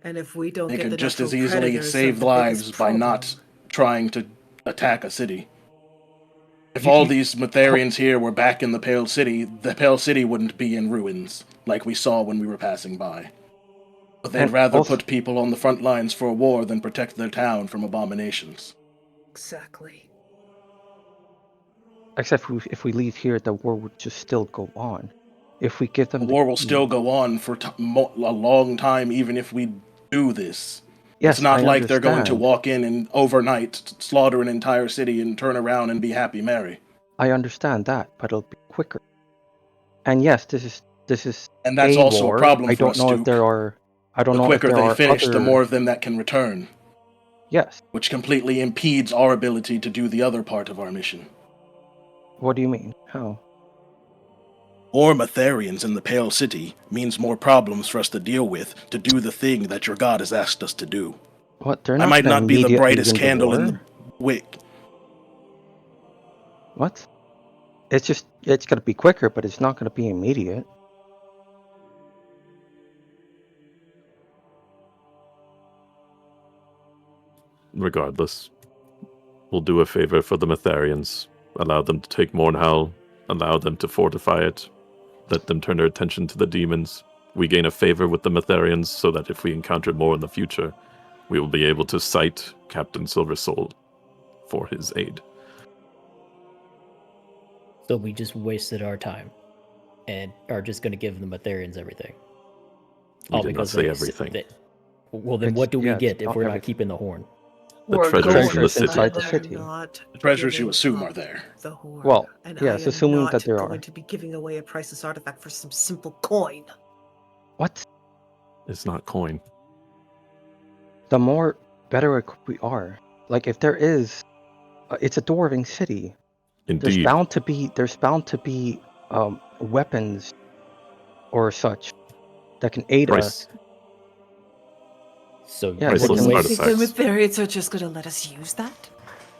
And if we don't They get could the just natural as easily predators save of the lives biggest by problem, not trying to attack a city. If You- all you- these Metherians here were back in the Pale City wouldn't be in ruins, like we saw when we were passing by. But they'd And rather also- put people on the front lines for a war than protect their town from abominations. Exactly. Except if we leave here, the war would just still go on. If we give them The the war will key- still go on for a long time, even if we do this. Yes, It's not I like they're going to understand. walk in and overnight slaughter an entire city and turn around and be happy merry. I understand that, but it'll be quicker. And yes, this is And that's a also war. a problem I for don't us, know if Duke. there are. I don't The know if quicker there they are finish, other. the more of them that can return, Yes. which completely impedes our ability to do the other part of our mission. What do you mean? How? More Metherians in the Pale City means more problems for us to deal with to do the thing that your god has asked us to do. What? They're I not might gonna not be the immediately brightest win candle war. in the wick. What? It's gonna be quicker, but it's not gonna be immediate. Regardless, We'll do a favor for the Metharians. Allow them to take Mornhowl. Allow them to fortify it. Let them turn their attention to the demons. We gain a favor with the Metharians so that if we encounter more in the future, we will be able to cite Captain Silversoul for his aid. So we just wasted our time and are just going to give the Metharians everything. We did not say they- everything. well, then It's- what do we yeah, it's get if not we're not everything. keeping the horn? The We're treasures going in the Treasures city. inside the there. city. Not The treasures you giving assume up are there. The horn. Well, and yes, I am assuming not that there going are. to be giving away a priceless artifact for some simple coin. What? It's not coin. The more better equipped we are. Like if there is, it's a dwarving city. There's Indeed. bound to be weapons or such that can aid us. Price. So Yeah, Priceless they can You wait think the artifacts. Metharians are just going to let us use that?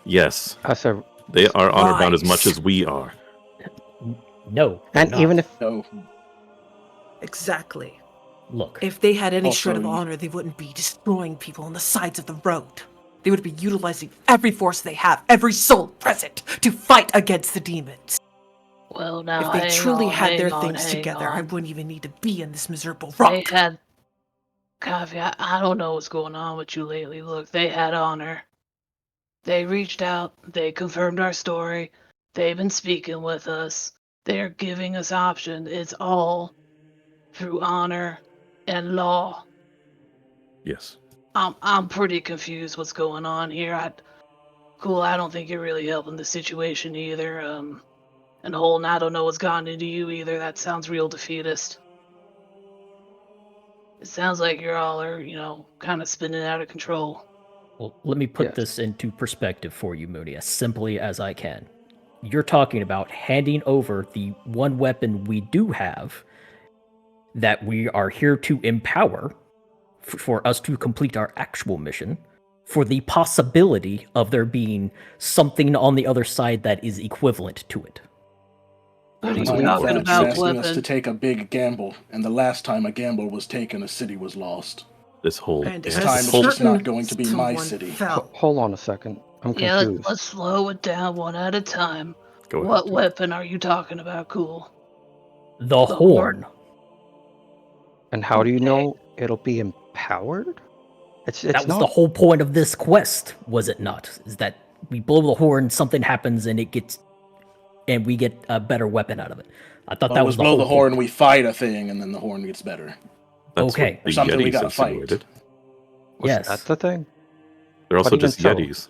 Yes. as a, They are honor bound as much Lies. as we are. No, they're and not. even if So, Exactly. Look, If they had any Also, shred of you- honor, they wouldn't be destroying people on the sides of the road. They would be utilizing every force they have, every soul present, to fight against the demons. Well, now If they hang truly on, had their hang on, things hang together, I on. wouldn't even need to be in this miserable They rock. had Coffee. I don't know what's going on with you lately. Look, they had honor. They reached out. They confirmed our story. They've been speaking with us. They're giving us options. It's all through honor and law. Yes. I'm pretty confused what's going on here. I don't think you're really helping the situation either. And Holden, I don't know what's gotten into you either. That sounds real defeatist. It sounds like you're all are, kind of spinning out of control. well, let me put Yes. this into perspective for you, Moony, as simply as I can. You're talking about handing over the one weapon we do have that we are here to empower for us to complete our actual mission, for the possibility of there being something on the other side that is equivalent to it. What are That's you what we talking want. You're about, asking us to weapon? take a big gamble, and the last time a gamble was taken, a city was lost. This whole And This as time it's just certain not going to be my someone city. fell. hold on a second, I'm Yeah, confused. let's slow it down one at a time. Go What ahead. weapon are you talking about, Cool? The horn. And how do you Okay. know it'll be empowered? It's That was not. the whole point of this quest, was it not? Is that we blow the horn, something happens, and we get a better weapon out of it. I thought Well, that it was was the blow whole the horn, point. we fight a thing, and then the horn gets better. That's Okay. what the Or something we Yetis gotta fight. insinuated. Was Yes. that the thing? They're also even just so. Yetis.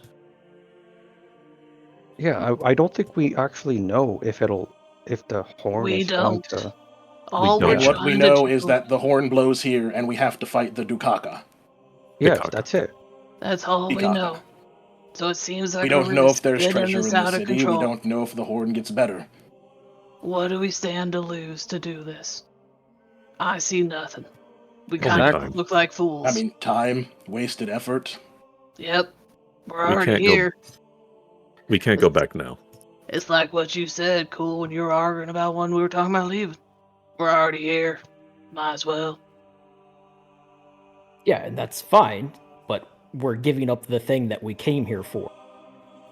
Yeah, I don't think we actually know if the horn We is going don't. to. All don't. we're And what we trying know to is do, that the horn blows here, and we have to fight the Dukaka. Yes, Pikaka. that's it. that's all we Pikaka. know. So it seems like We don't we're know just if there's spinning treasure this in the out of city. control. We don't know if the horn gets better. What do we stand to lose to do this? I see nothing. We Only kind time. of look like fools. I mean, time, wasted effort. Yep. We're We already can't go- here. We can't go back now. It's like what you said, Cool, when you were arguing about when we were talking about leaving. We're already here. Might as well. Yeah, and that's fine, but we're giving up the thing that we came here for.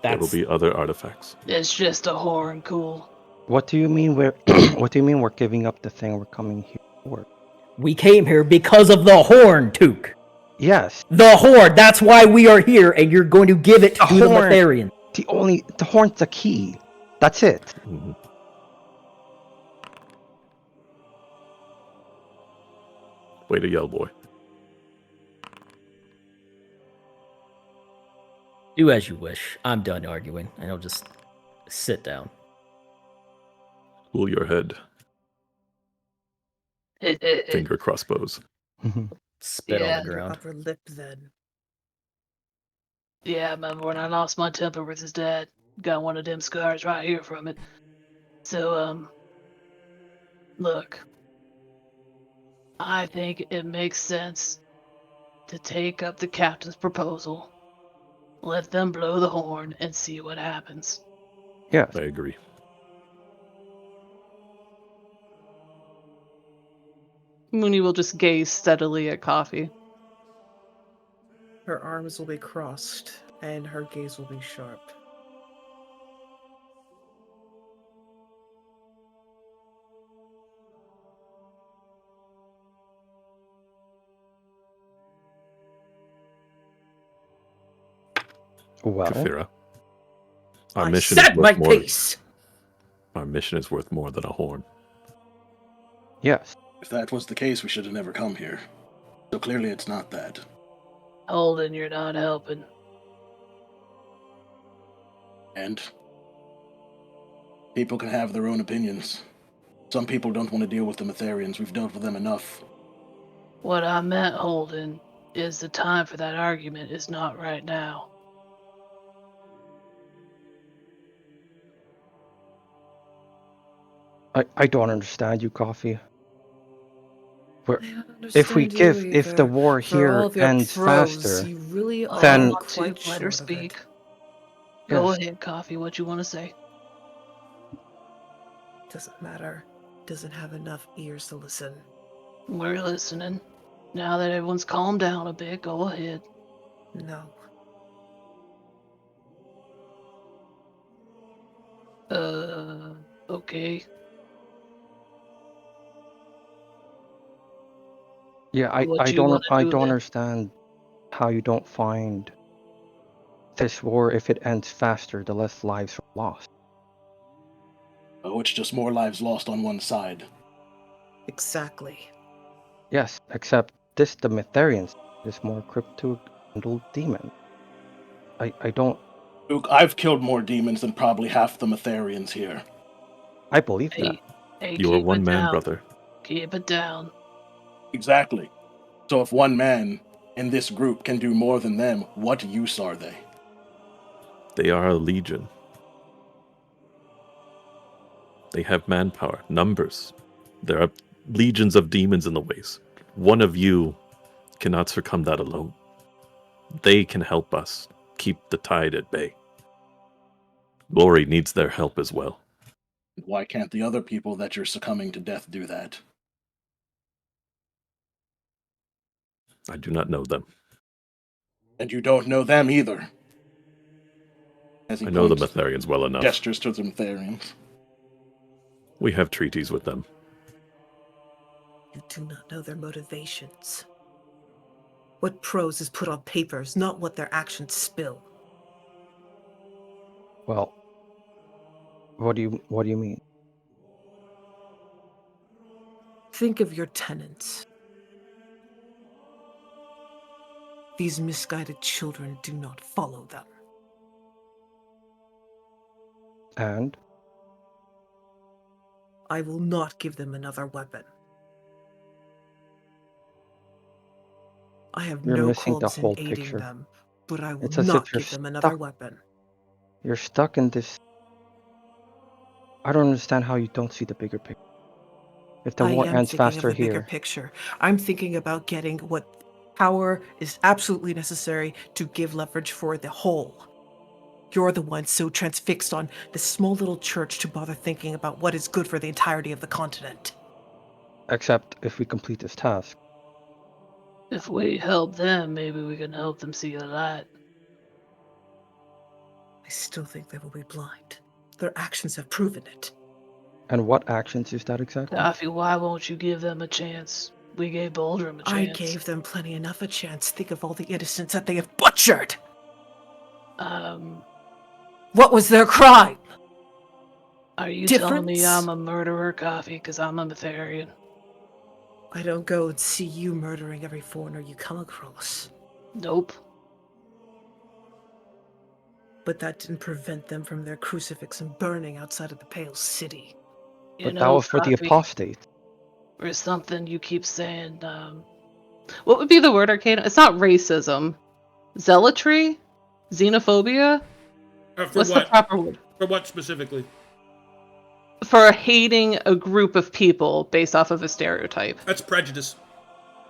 There will That's be other artifacts. It's just a horn, Cool. What do you mean we're what do you mean we're giving up the thing we're coming here for? we came here because of the horn, Took. Yes, The horn. That's why we are here, and you're going to give it The to the horn. Metharian. the horn's the key. That's it. Mhm. Way to yell, boy. Do as you wish. I'm done arguing, and I'll just sit down. Cool your head. Finger crossbows. Spit Yeah. on the Your ground. upper lip, then. Yeah, I remember when I lost my temper with his dad. Got one of them scars right here from it. So, look. I think it makes sense to take up the captain's proposal. Let them blow the horn and see what happens. Yes. I agree. Moony will just gaze steadily at Coffee. Her arms will be crossed, and her gaze will be sharp. Well, Kapheira. Our I mission is said my worth more. piece. Our mission is worth more than a horn. yes. If that was the case, we should have never come here. So clearly it's not that. Holden, you're not helping. And people can have their own opinions. Some people don't want to deal with the Metherians. We've dealt with them enough. What I meant, Holden, is the time for that argument is not right now. I don't understand you, Coffee. We're, I don't if we understand you if the either. war For all here of your ends pros, faster, you really Oh, are I then- want to quite let her short of it. speak. Go yes, ahead, Coffee. What you want to say? Doesn't matter. Doesn't have enough ears to listen. We're listening. Now that everyone's calmed down a bit, go ahead. No. Okay. yeah, What I you don't wanna do then? understand how you don't find this war, if it ends faster, the less lives are lost. Oh, it's just more lives lost on one side. Exactly. Yes, except the Metherians is more equipped to handle demons. I don't. Luke, I've killed more demons than probably half the Metherians here. I believe that. Hey, You are keep one it man, down. brother. Keep it down. Exactly. So if one man in this group can do more than them, what use are they? They are a legion. They have manpower, numbers. There are legions of demons in the waste. One of you cannot succumb that alone. They can help us keep the tide at bay. Glory needs their help as well. Why can't the other people that you're succumbing to death do that? I do not know them. And you don't know them either. As he I know the points, Metherians well enough. gestures to the Metherians. We have treaties with them. You do not know their motivations. What prose is put on paper is not what their actions spill. Well, what do you mean? Think of your tenants. These misguided children do not follow them. And I will not give them another weapon. I have you're no missing the qualms in whole aiding picture. them, but I will It's as not if you're give them another stuck. weapon. You're stuck in this. I don't understand how you don't see the bigger picture. If the I war am ends thinking faster of the bigger here, picture. I'm thinking about getting what power is absolutely necessary to give leverage for the whole. You're the one so transfixed on this small little church to bother thinking about what is good for the entirety of the continent. except if we complete this task. If we help them, maybe we can help them see the light. I still think they will be blind. Their actions have proven it. And what actions is that exactly? Coffee, why won't you give them a chance? We gave Boldrum a chance. I gave them plenty enough a chance. Think of all the innocents that they have butchered! What was their crime? Are you telling me Difference? I'm a murderer, Coffee, because I'm a Metherian? I don't go and see you murdering every foreigner you come across. Nope. But that didn't prevent them from their crucifix and burning outside of the Pale City. But that was for the apostate. Or something you keep saying, What would be the word, Arcadum? It's not racism. Zealotry? Xenophobia? For What's what? the proper word? For what specifically? For hating a group of people based off of a stereotype. That's prejudice.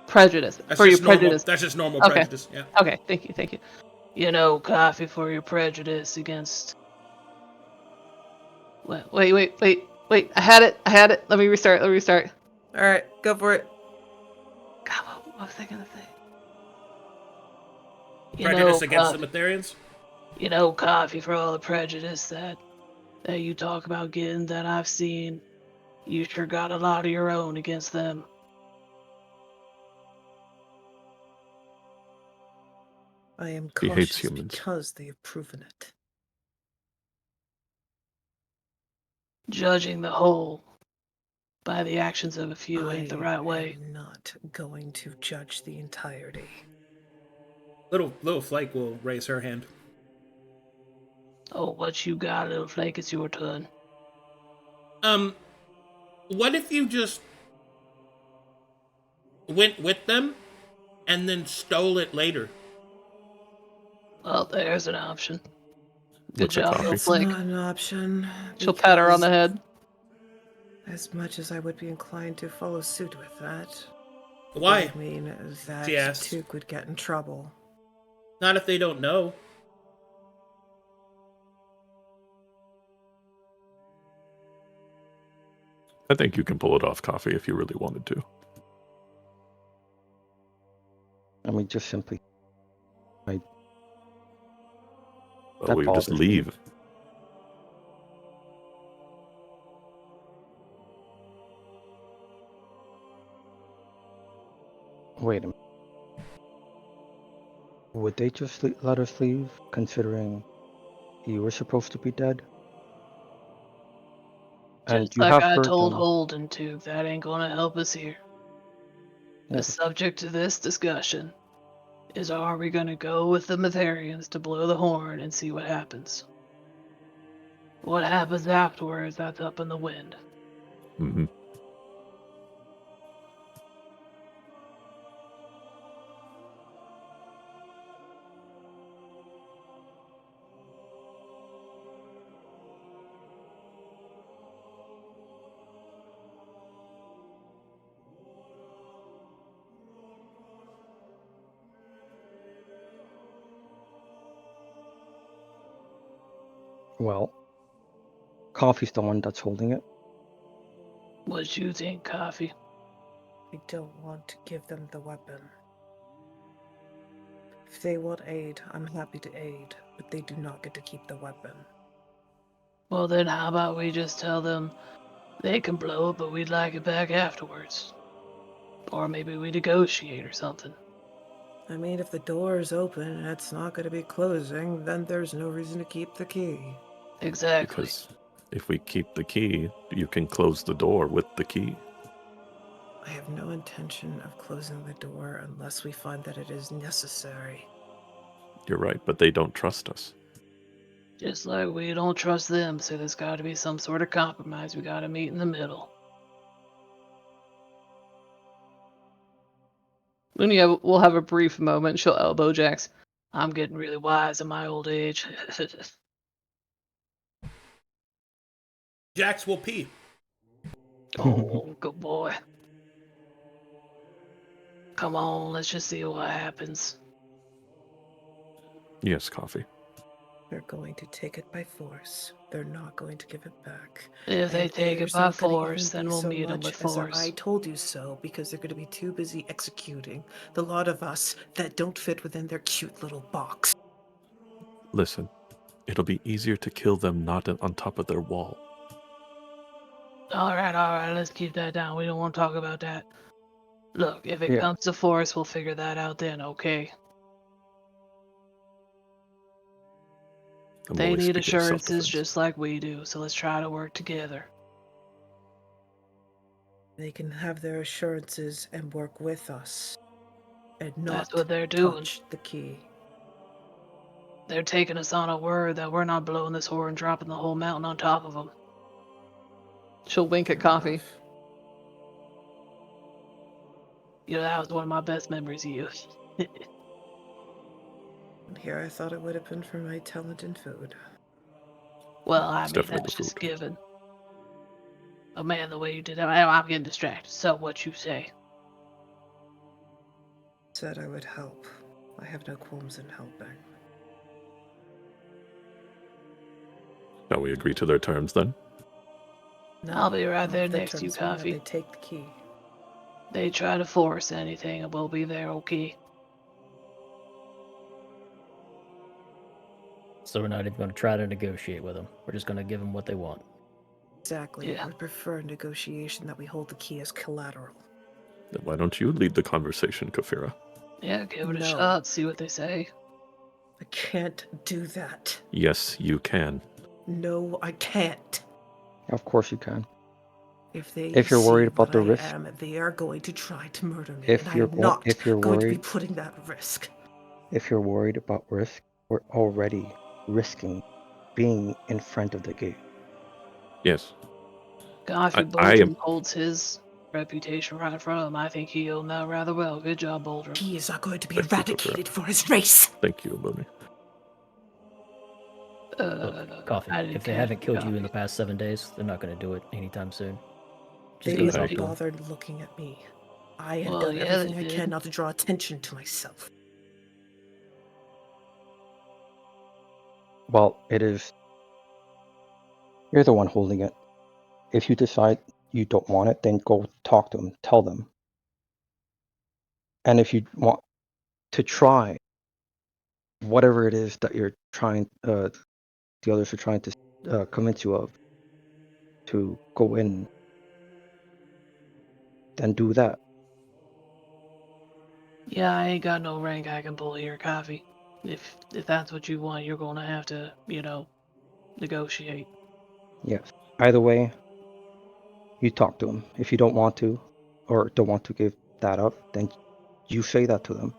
Prejudice. That's For your just normal. prejudice. That's just normal Okay. prejudice. Yeah. Okay, thank you. you know, Coffee, for your prejudice against... Wait. I had it. Let me restart. Alright, go for it. God, what was I gonna say? Prejudice against the Metherians? You know, Coffee, for all the prejudice that you talk about getting that I've seen, you sure got a lot of your own against them. I am He hates cautious humans. because they have proven it. Judging the whole by the actions of a few ain't the I right way. am not going to judge the entirety. Little Flake will raise her hand. Oh, what you got, little flake? It's your turn. What if you just went with them and then stole it later? Well, there's an option. Good What's a job, coffee? little It's flake. not an option. She'll pat her on the because head. As much as I would be inclined to follow suit with that, Why? it would mean that She asks. Took would get in trouble. Not if they don't know. I think you can pull it off, Coffee, if you really wanted to. I mean, just simply. Well, That we would just bothers me. leave. Wait a minute. Would they just let us leave, considering you were supposed to be dead? And Just you like have I heard told them. Holdan to, that ain't gonna help us here. Yeah. The subject of this discussion is, are we gonna go with the Metharians to blow the horn and see what happens? What happens afterwards, that's up in the wind. Mm-hmm. Well, Coffee's the one that's holding it. What you think, Coffee? I don't want to give them the weapon. If they want aid, I'm happy to aid, but they do not get to keep the weapon. Well then, how about we just tell them they can blow it, but we'd like it back afterwards? Or maybe we negotiate or something. I mean, if the door is open and it's not going to be closing, then there's no reason to keep the key. Exactly. Because if we keep the key, you can close the door with the key. I have no intention of closing the door unless we find that it is necessary. You're right, but they don't trust us. Just like we don't trust them, so there's gotta be some sort of compromise. We gotta meet in the middle. Moony will have a brief moment. She'll elbow Jax. I'm getting really wise in my old age. Jax will pee. Oh, good boy. Come on, let's just see what happens. Yes, Coffee. They're going to take it by force. They're not going to give it back. If they And take it there's by not gonna even force, then be we'll so meet them much with as a force. I told you so, because they're going to be too busy executing the lot of us that don't fit within their cute little box. Listen, it'll be easier to kill them not on top of their wall. Alright, let's keep that down. We don't want to talk about that. Look, if it Yeah. comes to force, we'll figure that out then, okay? I'm They always need speaking of assurances self-defense. just like we do, so let's try to work together. They can have their assurances and work with us, and not That's what they're doing. touch the key. They're taking us on a word that we're not blowing this horn and dropping the whole mountain on top of them. She'll wink at Fair Coffee. enough. You know, that was one of my best memories of you. And here I thought it would have been for my talent in food. Well, I It's mean, definitely that's the just food. given. Oh man, the way you did that, I'm getting distracted. So what you say? Said I would help. I have no qualms in helping. Shall we agree to their terms then? No, I'll be right all there of their next to you, terms mean that Coffee. They take the key. They try to force anything, and we'll be there, okay? So we're not even going to try to negotiate with them. We're just going to give them what they want. Exactly. Yeah. I would prefer a negotiation that we hold the key as collateral. Then why don't you lead the conversation, Kapheira? Yeah, give it a No. shot, see what they say. I can't do that. Yes, you can. No, I can't. Of course you can. If they If you're see worried about what the I risk, am, they are going to try to murder me, if and I you're am not if you're going to be worried, putting that at risk. if you're worried about risk, we're already risking being in front of the gate. Yes. Godfrey I am. Boldrum holds his reputation right in front of him. I think he owned that rather well. Good job, Boldrum. He is not going to be Thank you, eradicated for his race. Thank you, Moony. Look, Coffee, I didn't if they catch haven't killed you Coffee. in the past 7 days, they're not going to do it anytime soon. They Just did ease not off to 'em. bother looking at me. I have Well, done yeah, everything they I did. can not to draw attention to myself. Well, it is. You're the one holding it. If you decide you don't want it, then go talk to them, tell them. And if you want to try whatever it is that you're trying, the others are trying to convince you of, to go in, then do that. Yeah, I ain't got no rank I can pull here, Coffee. If that's what you want, you're gonna have to, negotiate. Yes. Either way, you talk to them. If you don't want to, or don't want to give that up, then you say that to them.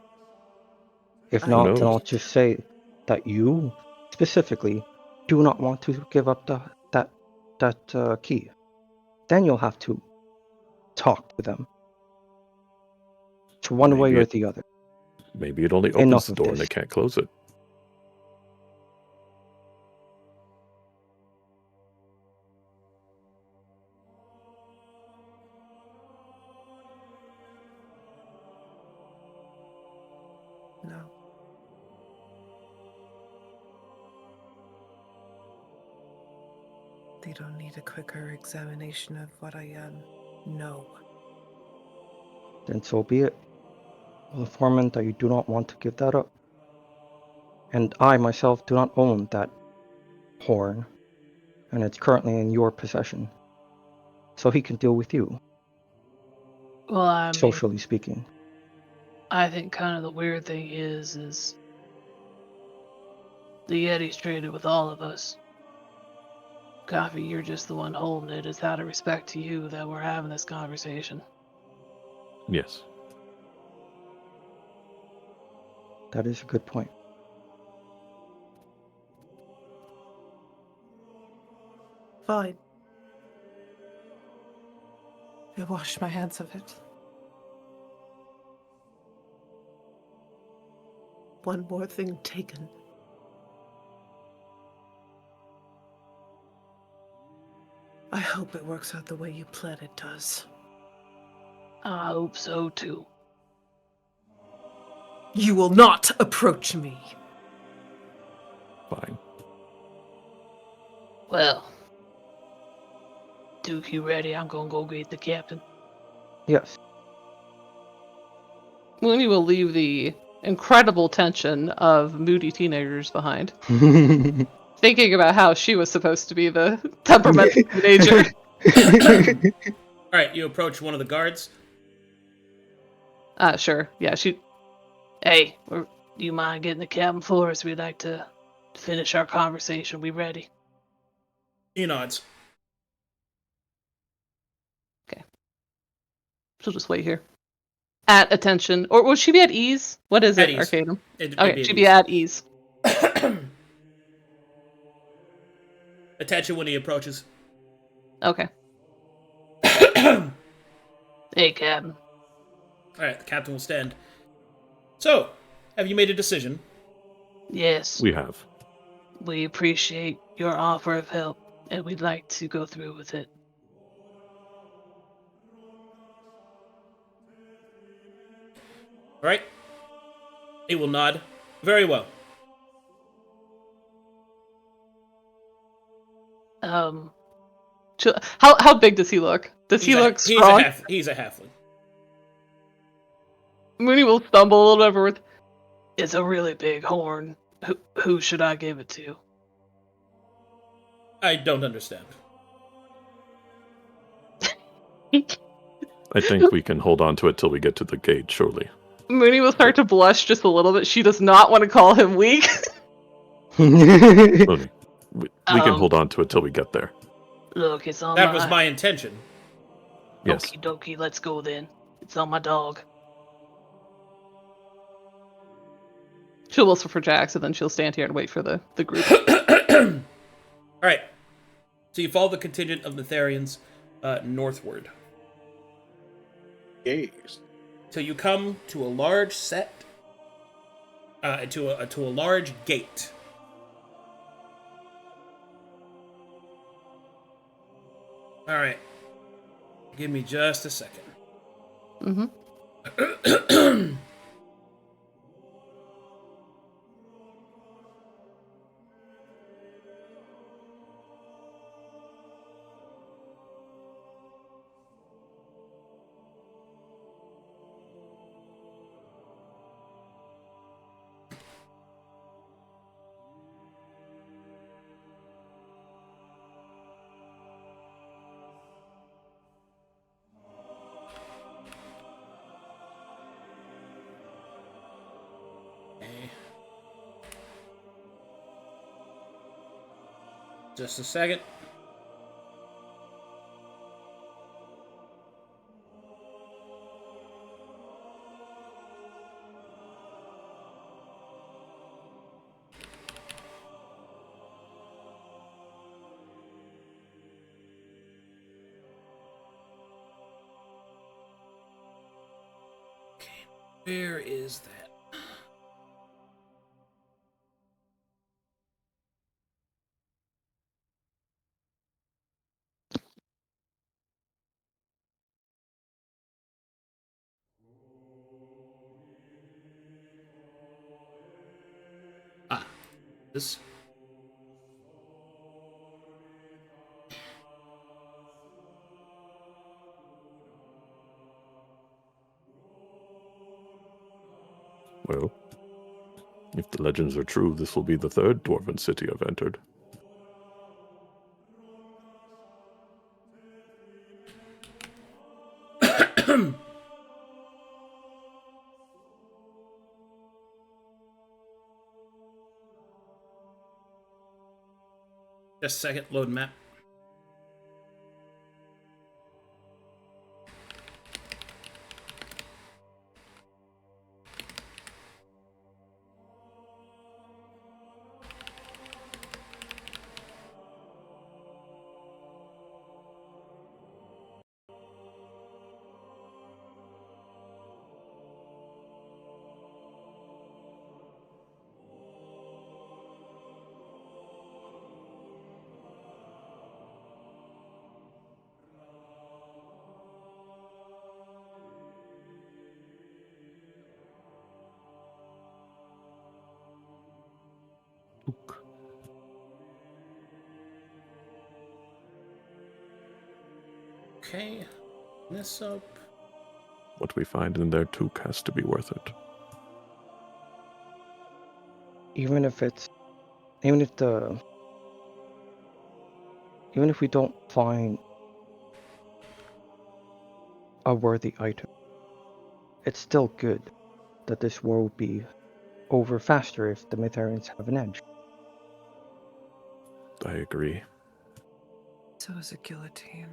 If I not, then I'll knows? did. just say that you specifically do not want to give up that key. Then you'll have to talk to them. It's one way or the other. Maybe it only opens Enough the of door and this. they can't close it. No. They don't need a quicker examination of what I am. No. Then so be it. I'll inform them that you do not want to give that up. And I myself do not own that horn, and it's currently in your possession. So he can deal with you, Well, I mean, socially speaking. I think kind of the weird thing is the Yeti's traded with all of us. Coffee, you're just the one holding it. It's out of respect to you that we're having this conversation. Yes. That is a good point. Fine. I wash my hands of it. One more thing taken. I hope it works out the way you plan it does. I hope so too. You will not approach me. Fine. Well, Duke, you ready? I'm gonna go get the captain. Yes. Mooney will leave the incredible tension of moody teenagers behind, thinking about how she was supposed to be the temperamental teenager. Alright, you approach one of the guards. Sure. Yeah, she. Hey, do you mind getting the cabin for us? We'd like to finish our conversation. We ready? He nods. She'll just wait here. At attention. Or will she be at ease? What is At it, ease. Arcadum? It'd Okay, be at she'd ease. be at ease. Attention when he approaches. Okay. Hey, Captain. Alright, the captain will stand. So, have you made a decision? Yes, We have. we appreciate your offer of help, and we'd like to go through with it. Alright? He will nod. Very well. How big does he look? Does he look strong? He's a halfling. Mooney will stumble a little over with. It's a really big horn. Who should I give it to? I don't understand. I think we can hold on to it till we get to the gate, surely. Moony will start to blush just a little bit. She does not want to call him weak. Mooney, we can Um, hold on to it till we get there. Look, it's on That was my intention. Yes. Okie dokie, let's go then. It's on my dog. She'll whistle for Jax, and then she'll stand here and wait for the group. Alright. So you follow the contingent of Netherians northward. Yes. Till you come to a large set, to a large gate. Alright. Give me just a second. Mm-hmm. Okay. Just a second. Okay, where is that? Ah, this. Well, if the legends are true, this will be the third dwarven city I've entered. Just a second, load map. Okay, this up. What we find in there, Took, has to be worth it. Even if we don't find a worthy item, it's still good that this war will be over faster if the Mytharians have an edge. I agree. So is a guillotine.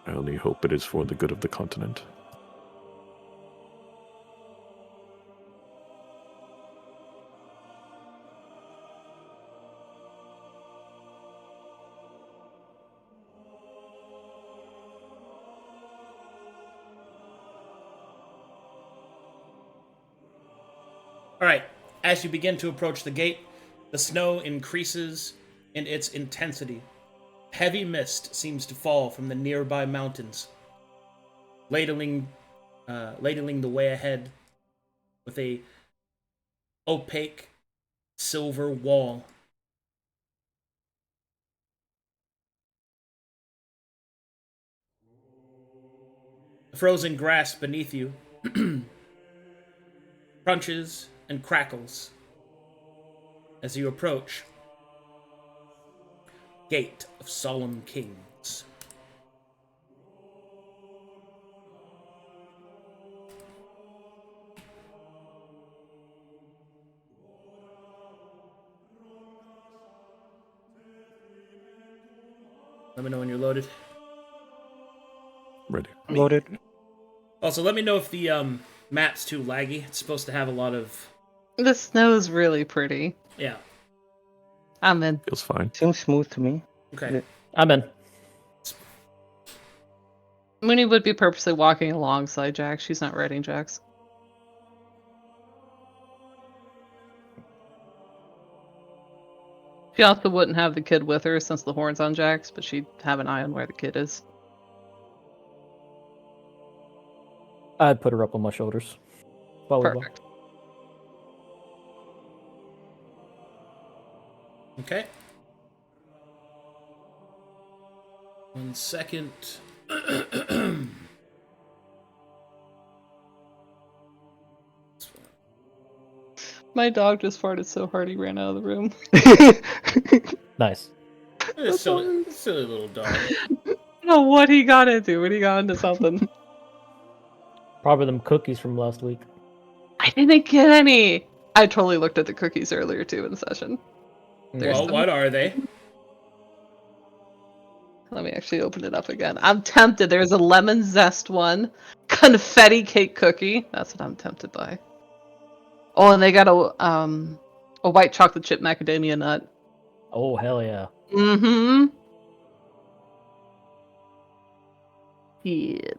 I only hope it is for the good of the continent. Alright, as you begin to approach the gate, the snow increases in its intensity. Heavy mist seems to fall from the nearby mountains, ladling the way ahead with a opaque silver wall. The frozen grass beneath you crunches and crackles as you approach Gate of Solemn Kings. Let me know when you're loaded. Ready. Loaded. Also, let me know if the map's too laggy. It's supposed to have a lot of... The snow's really pretty. Yeah. I'm in. Feels fine. Seems smooth to me. Okay. I'm in. Moony would be purposely walking alongside Jax. She's not riding Jax. She also wouldn't have the kid with her since the horn's on Jax, but she'd have an eye on where the kid is. I'd put her up on my shoulders. Volleyball. Perfect. Okay. 1 second. My dog just farted so hard he ran out of the room. Nice. Silly little dog. I don't know what he got into, but he got into something. Probably them cookies from last week. I didn't get any. I totally looked at the cookies earlier too in the session. There's Well, some. what are they? Let me actually open it up again. I'm tempted. There's a lemon zest one, confetti cake cookie. That's what I'm tempted by. Oh, and they got a white chocolate chip macadamia nut. Oh, hell yeah. Mm-hmm. Yeah.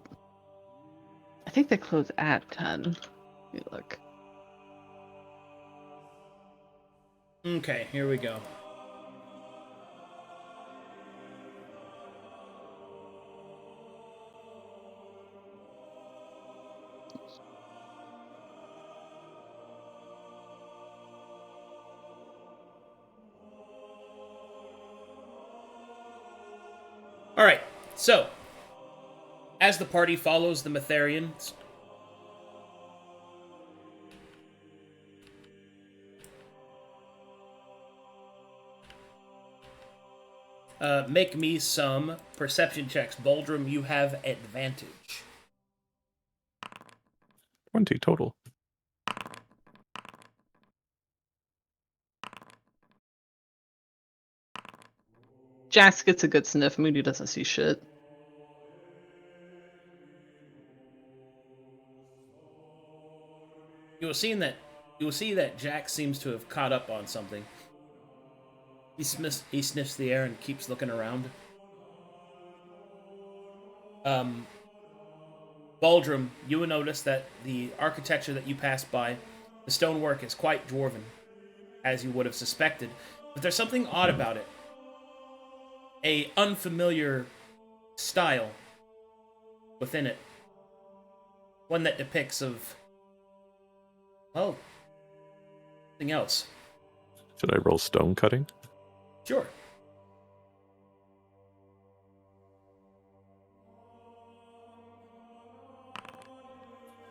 I think they close at 10. Let me look. Okay, here we go. Alright, so, as the party follows the Metherians, make me some perception checks. Boldrum, you have advantage. 20 total. Jax gets a good sniff. Moody doesn't see shit. You will see that Jack seems to have caught up on something. He sniffs the air and keeps looking around. Boldrum, you will notice that the architecture that you passed by, the stonework is quite dwarven, as you would have suspected, but there's something odd about it. A unfamiliar style within it. One that depicts of, well, something else. Should I roll stone cutting? Sure.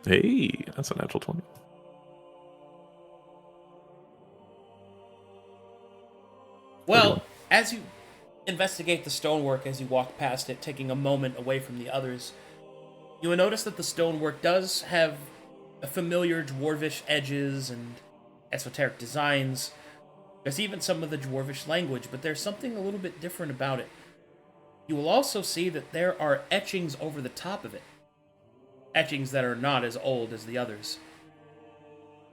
Hey, that's a natural 20. Well, as you investigate the stonework as you walk past it, taking a moment away from the others, you will notice that the stonework does have a familiar dwarvish edges and esoteric designs. There's even some of the dwarvish language, but there's something a little bit different about it. You will also see that there are etchings over the top of it. Etchings that are not as old as the others.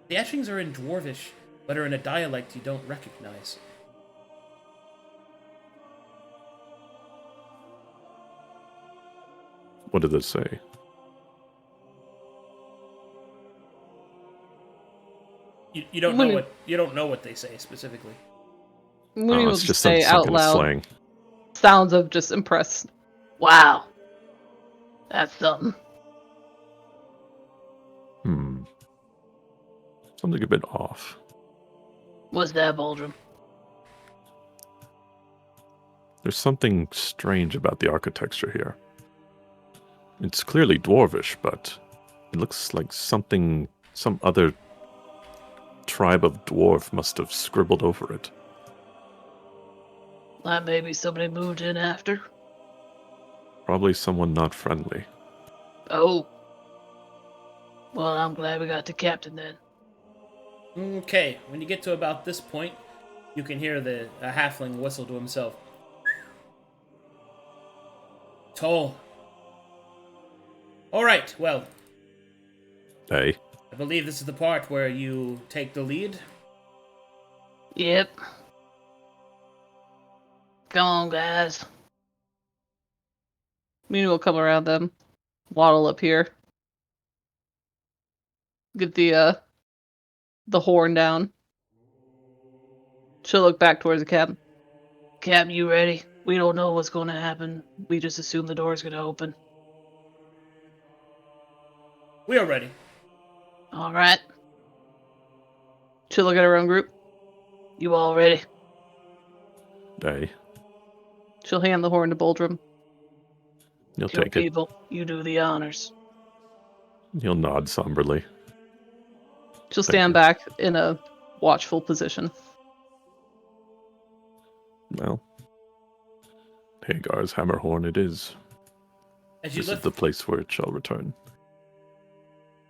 The etchings are in dwarvish, but are in a dialect you don't recognize. What did this say? You don't know what they say specifically. Moody Oh, will it's just just some say out kind of loud slang. sounds of just impressed. Wow. That's something. Something a bit off. What's that, Boldrum? There's something strange about the architecture here. It's clearly dwarvish, but it looks like some other tribe of dwarf must have scribbled over it. Like maybe somebody moved in after. Probably someone not friendly. Oh. Well, I'm glad we got the captain then. Okay, when you get to about this point, you can hear a halfling whistle to himself. Toll. Alright, well, Hey, I believe this is the part where you take the lead. Yep. Come on, guys. Moony will come around them, waddle up here, get the horn down. She'll look back towards the cabin. Cap, you ready? We don't know what's going to happen. We just assume the door's going to open. We are ready. All right. She'll look at her own group. You all ready? hey, She'll hand the horn to Boldrum. you'll Your take it. people, you do the honors. He'll nod somberly. She'll Thank stand you. back in a watchful position. Well, Hagar's hammerhorn it is. As you This is lift the place where it shall return.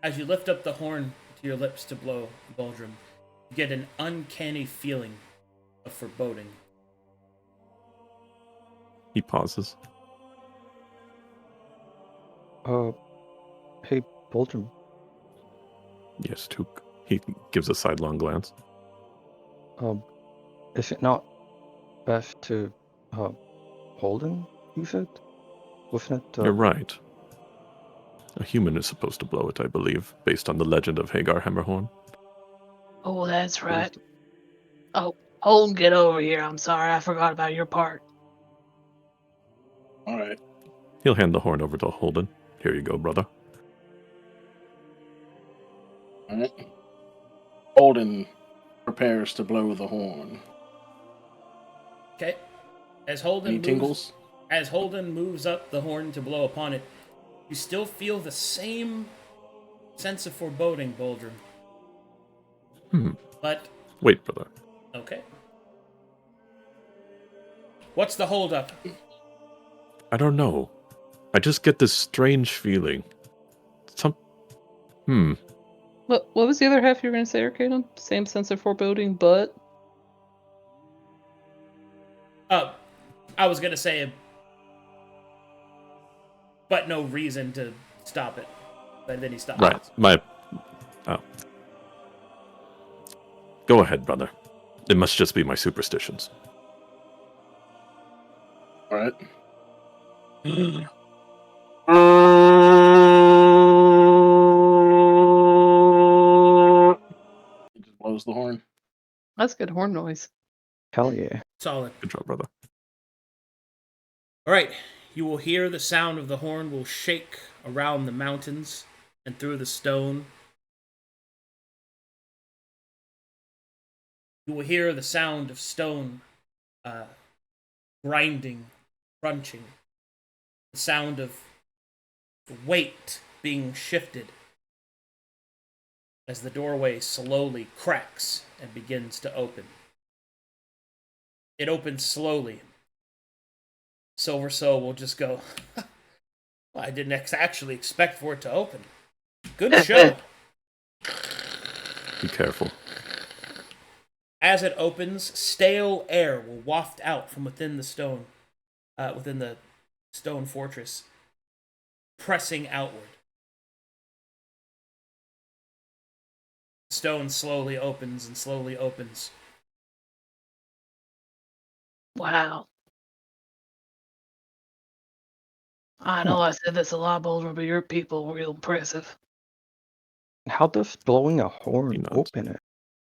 As you lift up the horn to your lips to blow, Boldrum, you get an uncanny feeling of foreboding. He pauses. Hey, Boldrum. Yes, Took. He gives a sidelong glance. Is it not best to, Holdan use it? Wasn't it, You're right. A human is supposed to blow it, I believe, based on the legend of Hagar Hammerhorn. Oh, that's right. Oh, Holden, get over here. I'm sorry, I forgot about your part. All right. He'll hand the horn over to Holden. Here you go, brother. All right. Holden prepares to blow the horn. Okay. As Any tingles? As Holden moves up the horn to blow upon it, you still feel the same sense of foreboding, Boldrum. But Wait, brother. okay. What's the holdup? I don't know. I just get this strange feeling. What was the other half you were going to say, Arcadum? Same sense of foreboding, but... I was gonna say, but no reason to stop it. But then he stopped. Right. Oh. Go ahead, brother. It must just be my superstitions. All right. He just blows the horn. That's good horn noise. hell yeah. Solid. Good job, brother. All right. You will hear the sound of the horn will shake around the mountains and through the stone. You will hear the sound of stone grinding, crunching. The sound of weight being shifted as the doorway slowly cracks and begins to open. It opens slowly. Silver Soul will just go, well, I didn't actually expect for it to open. Good show. Be careful. As it opens, stale air will waft out from within the stone fortress, pressing outward. Stone slowly opens and slowly opens. Wow. I know I said this a lot, Boldrum, but your people were real impressive. How does blowing a horn Not. open it?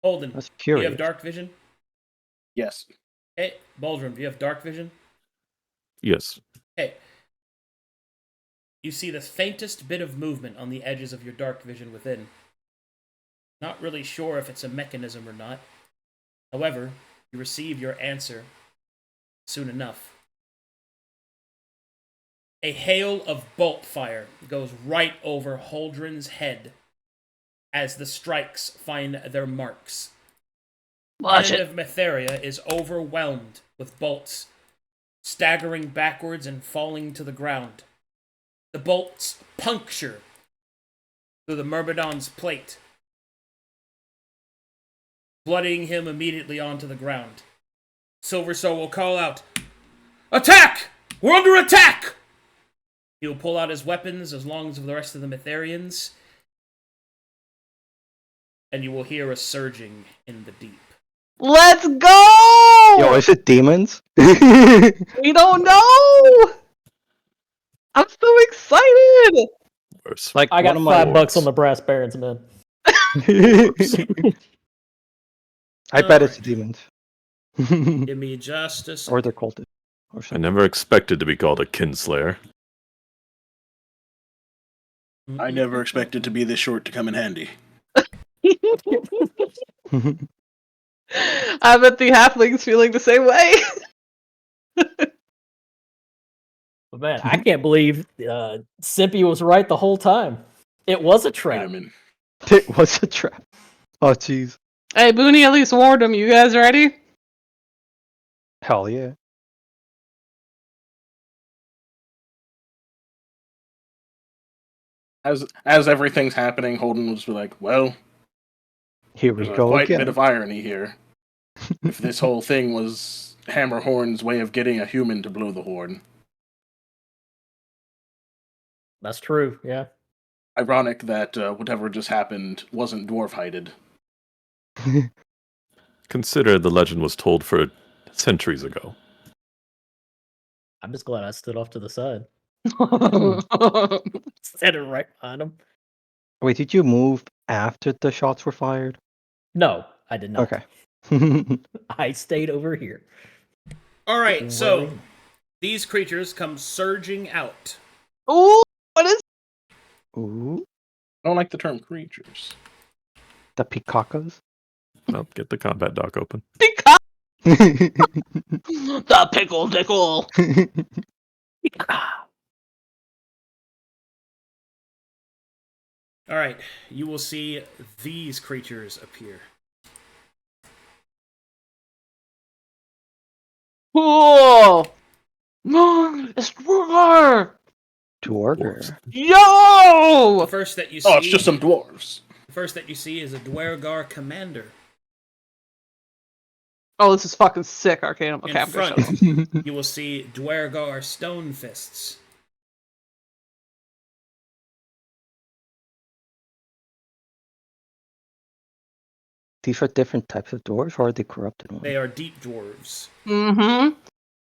Holden, That's do you curious. have dark vision? Yes. Hey, Boldrum, do you have dark vision? Yes. Hey. You see the faintest bit of movement on the edges of your dark vision within. Not really sure if it's a mechanism or not. However, you receive your answer soon enough. A hail of bolt fire goes right over Holdren's head as the strikes find their marks. Watch The it. end of Metheria is overwhelmed with bolts, staggering backwards and falling to the ground. The bolts puncture through the Myrmidon's plate, blooding him immediately onto the ground. Silver Soul will call out, "Attack! We're under attack!" He will pull out his weapons as long as the rest of the Metherians, and you will hear a surging in the deep. Let's go! Yo, is it demons? We don't know! I'm so excited! Worse. Like I got one of my $5 on the brass barons, man. I bet it's demons. Give me just a second. Or they're cultists. Or I something. never expected to be called a kinslayer. I never expected to be this short to come in handy. I bet the halfling's feeling the same way. But man, I can't believe Simpy was right the whole time. It was a Wait trap. a minute. It was a trap. Oh, jeez. Hey, Booney at least warned him. You guys ready? Hell yeah. As everything's happening, Holden was like, "Well, Here we there's go quite a again. bit of irony here. If this whole thing was Hammerhorn's way of getting a human to blow the horn, That's true, yeah. ironic that whatever just happened wasn't dwarf-hided." Consider the legend was told for centuries ago. I'm just glad I stood off to the side. Standing right behind him. Wait, did you move after the shots were fired? No, I did not. Okay. I stayed over here. All right, so Worrying. these creatures come surging out. Ooh, what is Ooh, I don't like the term creatures. the peacockas. Well, get the combat dock open. peacock? The The pickle dickle. All right, you will see these creatures appear. Cool. It's Dwargar. Dwarger. The Yo! first that you see, Oh, it's just some dwarves. the first that you see is a Dwergar commander. Oh, this is fucking sick, Arcadum. Okay, In I'm gonna front, shut up. you will see Dwergar stone fists. These are different types of dwarves, or are they corrupted ones? They are deep dwarves, Mm-hmm.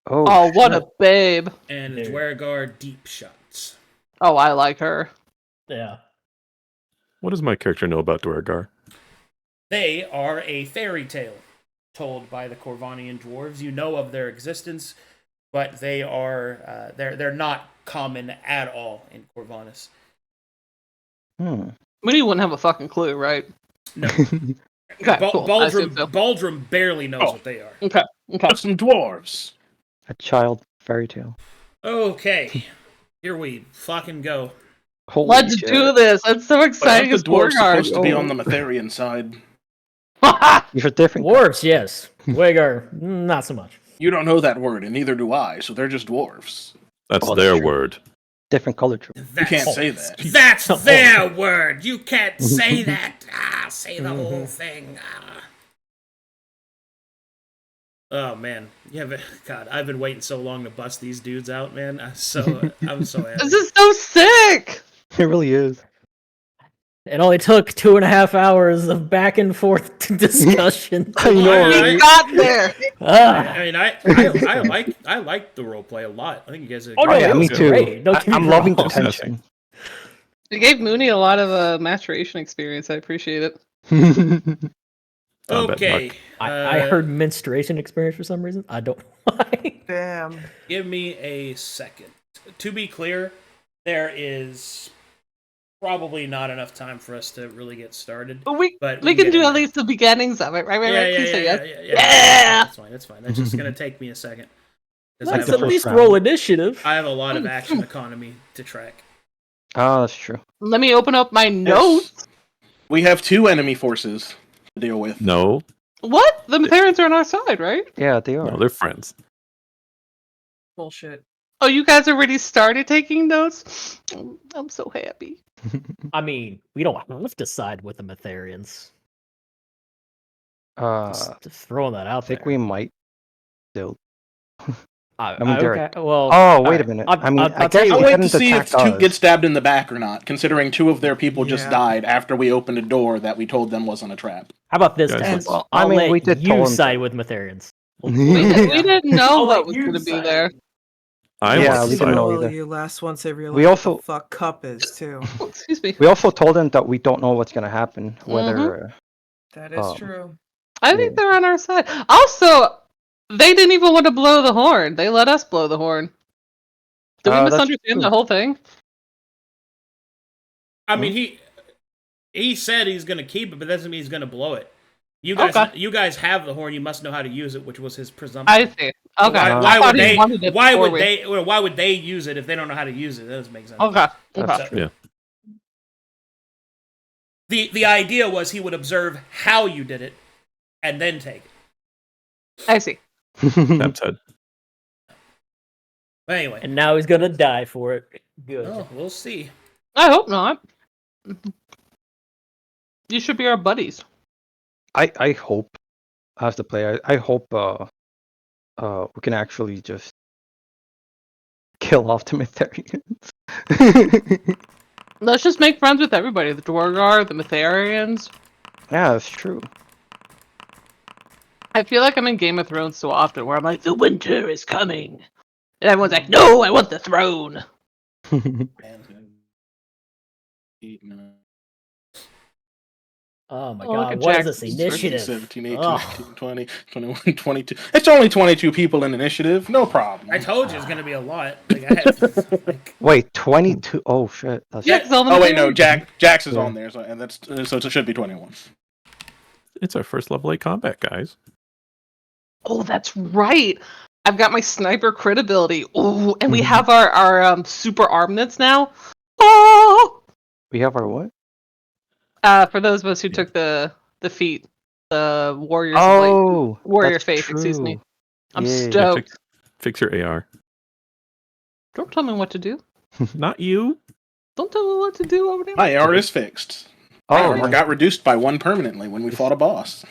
Oh, Oh, what shit. a babe. and Dude. Dwergar deep shots. Oh, I like her. Yeah. What does my character know about Dwergar? They are a fairy tale told by the Corvanian dwarves. You know of their existence, but they are they're not common at all in Corvanus. Mooney wouldn't have a fucking clue, right? No, Okay, cool. I assume so. Baldrum barely knows what they are. Okay, okay. Just some dwarves. A child fairy tale. Okay, here we fucking go. Holy Let's shit. do this. That's so But exciting. aren't It's the dwarves Dwargar. supposed to be on the Metherian side? These are different. Dwarves, yes. Wagar, not so much. You don't know that word, and neither do I, so they're just dwarves. That's Oh, their that's true. word. Different color dwarves. You can't say that. That's their word. You can't say that. Say the whole thing. Oh man, God, I've been waiting so long to bust these dudes out, man. I'm so happy. This is so sick. It really is. It only took 2.5 hours of back and forth discussion. I know, I- We right? got there. Ah. I mean, I like the roleplay a lot. I think you guys did. Oh, no, yeah, it me was too. great. Don't get me I'm loving the wrong. tension. It gave Mooney a lot of maturation experience. I appreciate it. Combat Okay, dock. I heard menstruation experience for some reason. I don't know why. Damn. Give me a second. To be clear, there is probably not enough time for us to really get started. But we But can do get in at there. least the beginnings of it, right? Right? Yeah, Right? yeah, Please yeah, say yeah, yes. yeah. Yeah! That's fine. That's fine. That's just gonna take me a second. 'Cause Let's the at first least round. roll initiative. I have a lot of action economy to track. Ah, that's true. Let me open up my notes. We have 2 enemy forces to deal with. No, What? The Matherians are on our side, right? Yeah, they are. no, they're friends. Bullshit. Oh, you guys already started taking notes? I'm so happy. I mean, we don't have to side with the Matherians. I Just throwing that out think there. we might still. I mean, they're- okay. Well. Oh, wait a alright, minute. I'll- I mean, I'll I tell guess you I'll they what, wait to didn't see if attack 2 get us. stabbed in the back or not, considering 2 of their people just Yeah. died after we opened a door that we told them wasn't a trap. How about this, Guys, Taz? let's- Well, I'll I mean, let we did you tell 'em side to. with Matherians. We didn't know I'll what let was you going to be decide. there. I Yeah, want we to didn't side. know Well, either. you last once they realize We also- what the fuck cup is too. Excuse me. We also told them that we don't know what's gonna happen. Whether That is Um, true. I think Yeah. they're on our side. Also, they didn't even want to blow the horn. They let us blow the horn. Did we that's misunderstand true. the whole thing? I mean, he said he's going to keep it, but that doesn't mean he's going to blow it. You guys have the horn. You must know how to use it, which was his presumption. I see. Okay. Why I would thought he they? wanted it Why before would they? Or why would they use it if they don't know how to use it? That doesn't make sense. Okay. That's Okay. true. Yeah. The idea was he would observe how you did it, and then take it. I see. Cap's head. But anyway, And now he's gonna die for it. Good. oh, we'll see. I hope not. You should be our buddies. I hope, as the player, I hope we can actually just kill off the Matherians. Let's just make friends with everybody. The Dwargar, the Matherians. Yeah, that's true. I feel like I'm in Game of Thrones so often where I'm like, the winter is coming. And everyone's like, no, I want the throne. Oh my Oh, look god, at what is Jack's this initiative? 17, 18, Ugh. 19, 20, 21, 22. It's only 22 people in initiative. No problem. I told you it's going to be a lot. Like, I had, like, Wait, 22? Oh shit. That's Yeah, 'cause all the Oh wait, no, Matherians- Jax is Yeah. on there, so and that's so it should be 21. It's our first level 8 combat, guys. Oh, that's right. I've got my sniper crit ability. Ooh, and we Mhm. have our super armaments now. Oh! We have our what? For those of us who took the feat, the warriors. of Oh, Light, warrior that's faith. Excuse me. true. I'm Yeah. Yeah, stoked. fix your AR. Don't tell me what to do. Not you. Don't tell me what to do over there. My AR is fixed. My Oh, armor got reduced by 1 permanently when we fought a boss.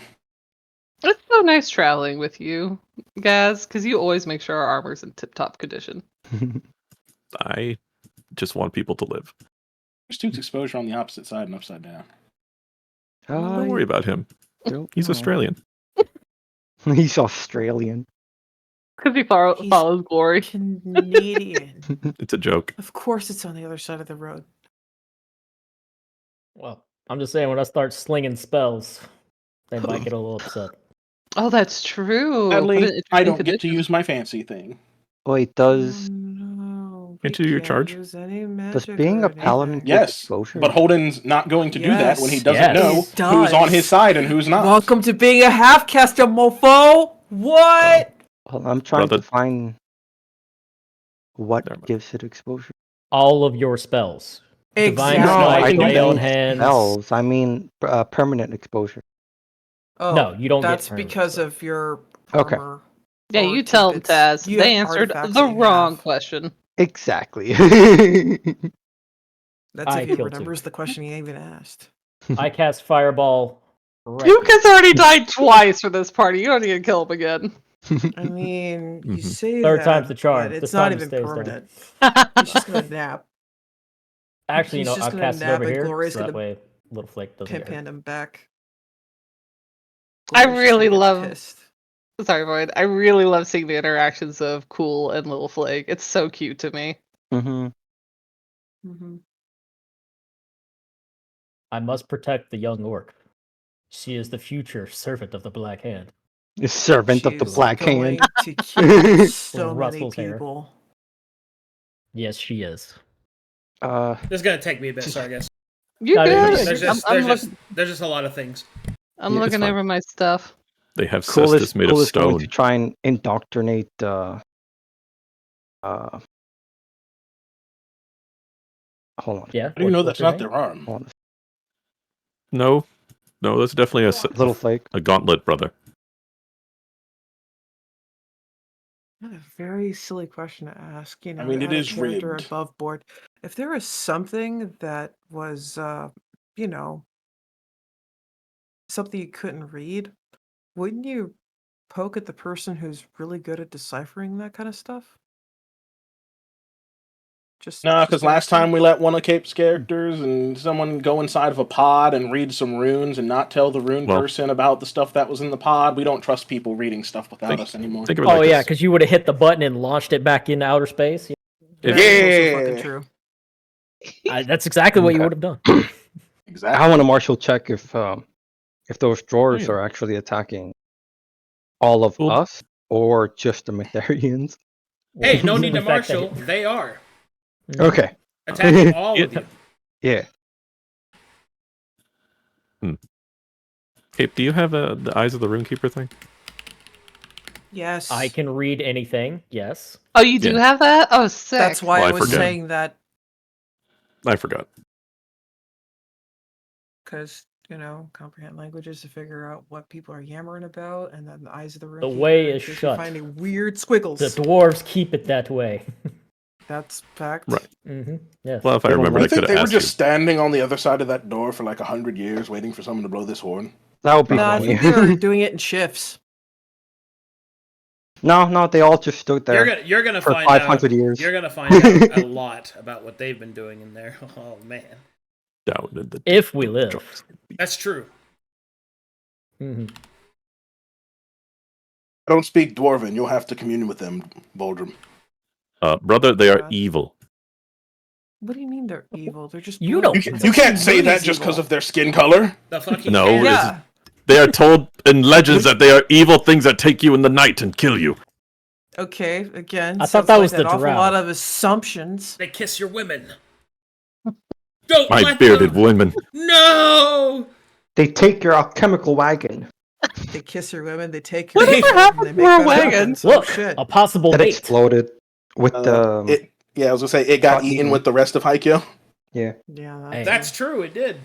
It's so nice traveling with you, Ghaz, because you always make sure our armor's in tip-top condition. I just want people to live. There's Duke's exposure on the opposite side and upside down. Don't worry about him. He's Australian. He's Australian. Because he He's- follows glory. Canadian. It's a joke. Of course, it's on the other side of the road. Well, I'm just saying when I start slinging spells, they might get a little upset. Oh, that's true. What an Sadly, I interesting don't get to condition. use my fancy thing. Wait, does No, Can't we you do your can't charge? use any does magic being or a paladin anything. give Yes, exposure? but Holden's not going to do that when he Yes. doesn't know He who's on does. his side and who's not. Welcome to being a half caster, mofo. What? Hold on, I'm trying Brother. to find what Never mind. gives it exposure. All of your spells. Divine Exactly. No, I Smite, can do Lay that. on Hands. Spells. I mean permanent exposure. Oh, No, you don't get That's permanent because spells. of your Okay. armor. Yeah, or you tell them, tidbits. Taz. You They have answered artifacts the that you wrong have. question. Exactly. That's I if he killed remembers two. the question he even asked. I cast Fireball. Right Duke has already died twice for this party. You don't need to kill him again. I mean, you Mhm. say Third that, time's the charm. but it's This not time he even stays there. permanent. He's just gonna nap. Actually, He's you know, just I'll gonna cast it nap over and here, Gloria's so that gonna way Little Flake doesn't pimp get hurt. hand him back. I Gloria's just really gonna get love- pissed. Sorry, Void. I really love seeing the interactions of Cool and Little Flake. It's so cute to me. hmm Mhm. I must protect the young orc. She is the future servant of the Black Hand. The servant of the She's Black going Hand. to kill so many Russell's hair. people. Yes, she is. this is going to take me a bit, sorry, guys. You No, good? no, There's just, there's just a lot of things. I'm Yeah, it's looking fine. over my stuff. They have Cool cestus made of is going to stone. try and indoctrinate hold on. Yeah. How do you know what's that's her not name? their arm? Hold on. No, that's definitely Little flake. a gauntlet, brother. What a very silly question to ask. You know, I mean, to it add a is character rigged. above board. If there was something that was, you know, something you couldn't read, wouldn't you poke at the person who's really good at deciphering that kind of stuff? No, because last asking. time we let one of Cape's characters and someone go inside of a pod and read some runes and not tell the rune Well- person about the stuff that was in the pod. We don't trust people reading stuff without us anymore. Think of it Oh like yeah, this. because you would have hit the button and launched it back into outer space. That If- is also Yeah. fucking true. That's exactly what you Okay. would have done. Exactly. I want to marshal check if those drawers Yeah. are actually attacking all of Well- us or just the Metharians. Hey, no need The to fact that marshal. They are Okay. attacking all of you. Yeah. Cape, do you have the Eyes of the Runekeeper thing? Yes. I can read anything. Yes. Oh, you do Yeah. have that? Oh, sick. That's why Well, I I was forget. saying that, I forgot. because, you know, comprehend languages to figure out what people are yammering about, and then the eyes of the room. The way is shut. Finding weird squiggles. The dwarves keep it that way. That's fact. Right. Yes. Well, if I They don't remembered, I I could think have they were asked just you. standing on the other side of that door for like 100 years waiting for someone to blow this horn. That would be No, I funny. think they were doing it in shifts. No, they all just stood there. You're gonna for find 500 out. years. You're gonna find out a lot about what they've been doing in there. Oh man, Doubted the If we live. that's true. Mhm. I don't speak Dwarven. You'll have to commune with them, Boldrum. Brother, they are Yeah. evil. What do you mean they're evil? They're just You blue. don't- You, That's you can't actually say really that just because evil. of their skin color. The fuck you No, can. it's- Yeah. They are told in legends that they are evil things that take you in the night and kill you. Okay, again. I thought sounds that like was the an awful drow. lot of assumptions. They kiss your women. Don't My let bearded them. women. No. They take your alchemical wagon. They kiss your women. They take your Whatever women, happened and to they our make better wagons? weapons. Oh, Look, shit. a possible That mate. exploded with the. Yeah, I was gonna say it got Got eaten eaten. with the rest of Haikyo. Yeah. Yeah, Hey. That's true. It did.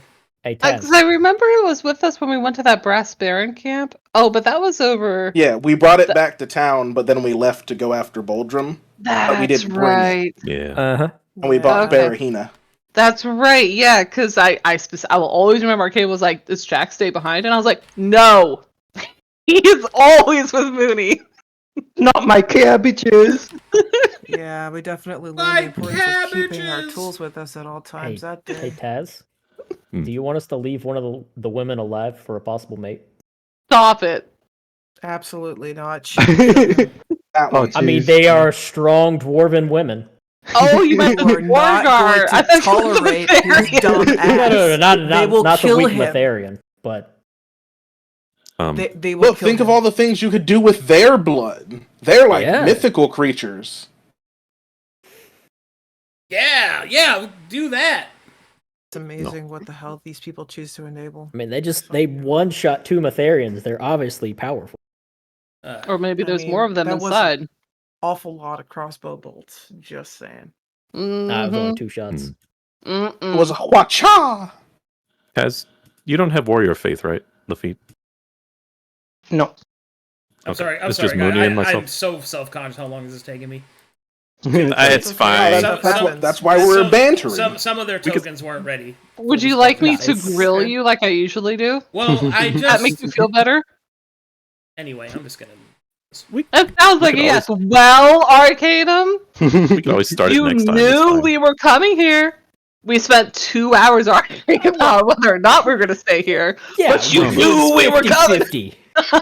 Hey, Taz. Because I remember it was with us when we went to that Brass Baron camp. Oh, but that was over. Yeah, we brought it back to town, but then we left to go after Boldrum, That's we didn't bring it. right. Yeah. Uh-huh. and we bought Okay. Barahina. That's right. Yeah, because I will always remember Arcade was like, "Does Jack stay behind?" And I was like, "No, he is always with Moony." Not my cabbages. Yeah, we definitely learned My the importance of keeping our cabbages! tools with us at all times that day. Hey, Taz. Hmm. Do you want us to leave one of the women alive for a possible mate? Stop it. Absolutely not. She would kill him. That Oh, one. I mean, Jeez. they are strong dwarven women. Oh, you meant the You are not Dwargar. I going to thought you meant tolerate the his dumb Bavarian. ass. No, They will not the kill weak him. Letharian, but They will Look, kill think him. of all the things you could do with their blood. They're like Yeah. mythical creatures. Yeah. Do that. It's amazing what the hell these people choose to enable. I mean, they one-shot two Metharians. They're obviously powerful. Or maybe I there's mean, more of them that was- inside. Awful lot of crossbow bolts. Just saying. Nah, it was only 2 shots. It was a huacha. Taz, you don't have warrior faith, right? Lafitte? No. I'm Okay. sorry. I'm It's sorry. just Moony and myself. I'm so self-conscious. How long is this taking me? It's fine. That's why we're bantering. Some of their tokens weren't ready. Would you like me to Nice. grill you like I usually do? Well, I Does that make just you feel better? anyway. I'm just gonna. That sounds like a could yes. Well, Arcadum, We can always start it you next time. it's knew fine. we were coming here. We spent 2 hours arguing about whether or not we were going to stay here. But you it knew was we were coming. 50-50.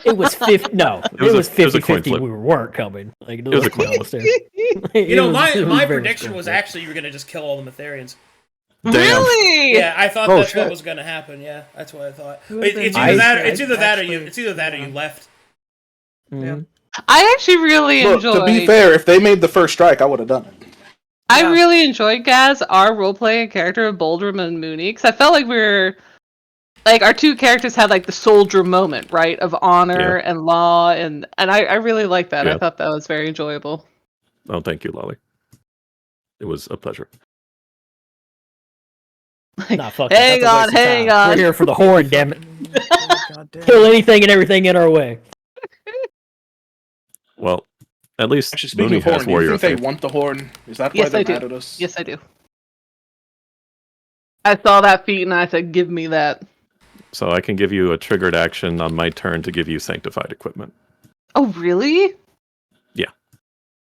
It was 50. No, it was it was a coin 50-50. flip. We weren't coming. Like, was a let's be coin honest here. You know, It my was my very prediction strong. was actually you were gonna just kill all the Metharians. Damn. Really? Yeah, I thought Oh, that's what shit. was gonna happen. Yeah, that's what I thought. Who would've It's been either nice? that. It's either that or you. Actually, It's either that or you left. Mhm. I actually really Look, enjoyed. to be fair, if they made the first strike, I would have done it. I Yeah. really enjoyed Ghaz, our role-playing character of Boldrum and Moony, because I felt like we were like our two characters had like the soldier moment, right, of honor and law, and I really liked that. Yeah. I thought that was very enjoyable. Oh, thank you, Lolly. It was a pleasure. Nah, fuck that. Hang That's a waste on, of hang time. on. We're here for the horn, damn it. Goddamn. Kill anything and everything in our way. Well, at least Actually, speaking Mooney of horn, has do you Warrior think they Faith. want the horn? Is that why Yes, they're I do. mad at us? Yes, I do. I saw that feat and I said, "Give me that." So I can give you a triggered action on my turn to give you Sanctified equipment. Oh, really? Yeah.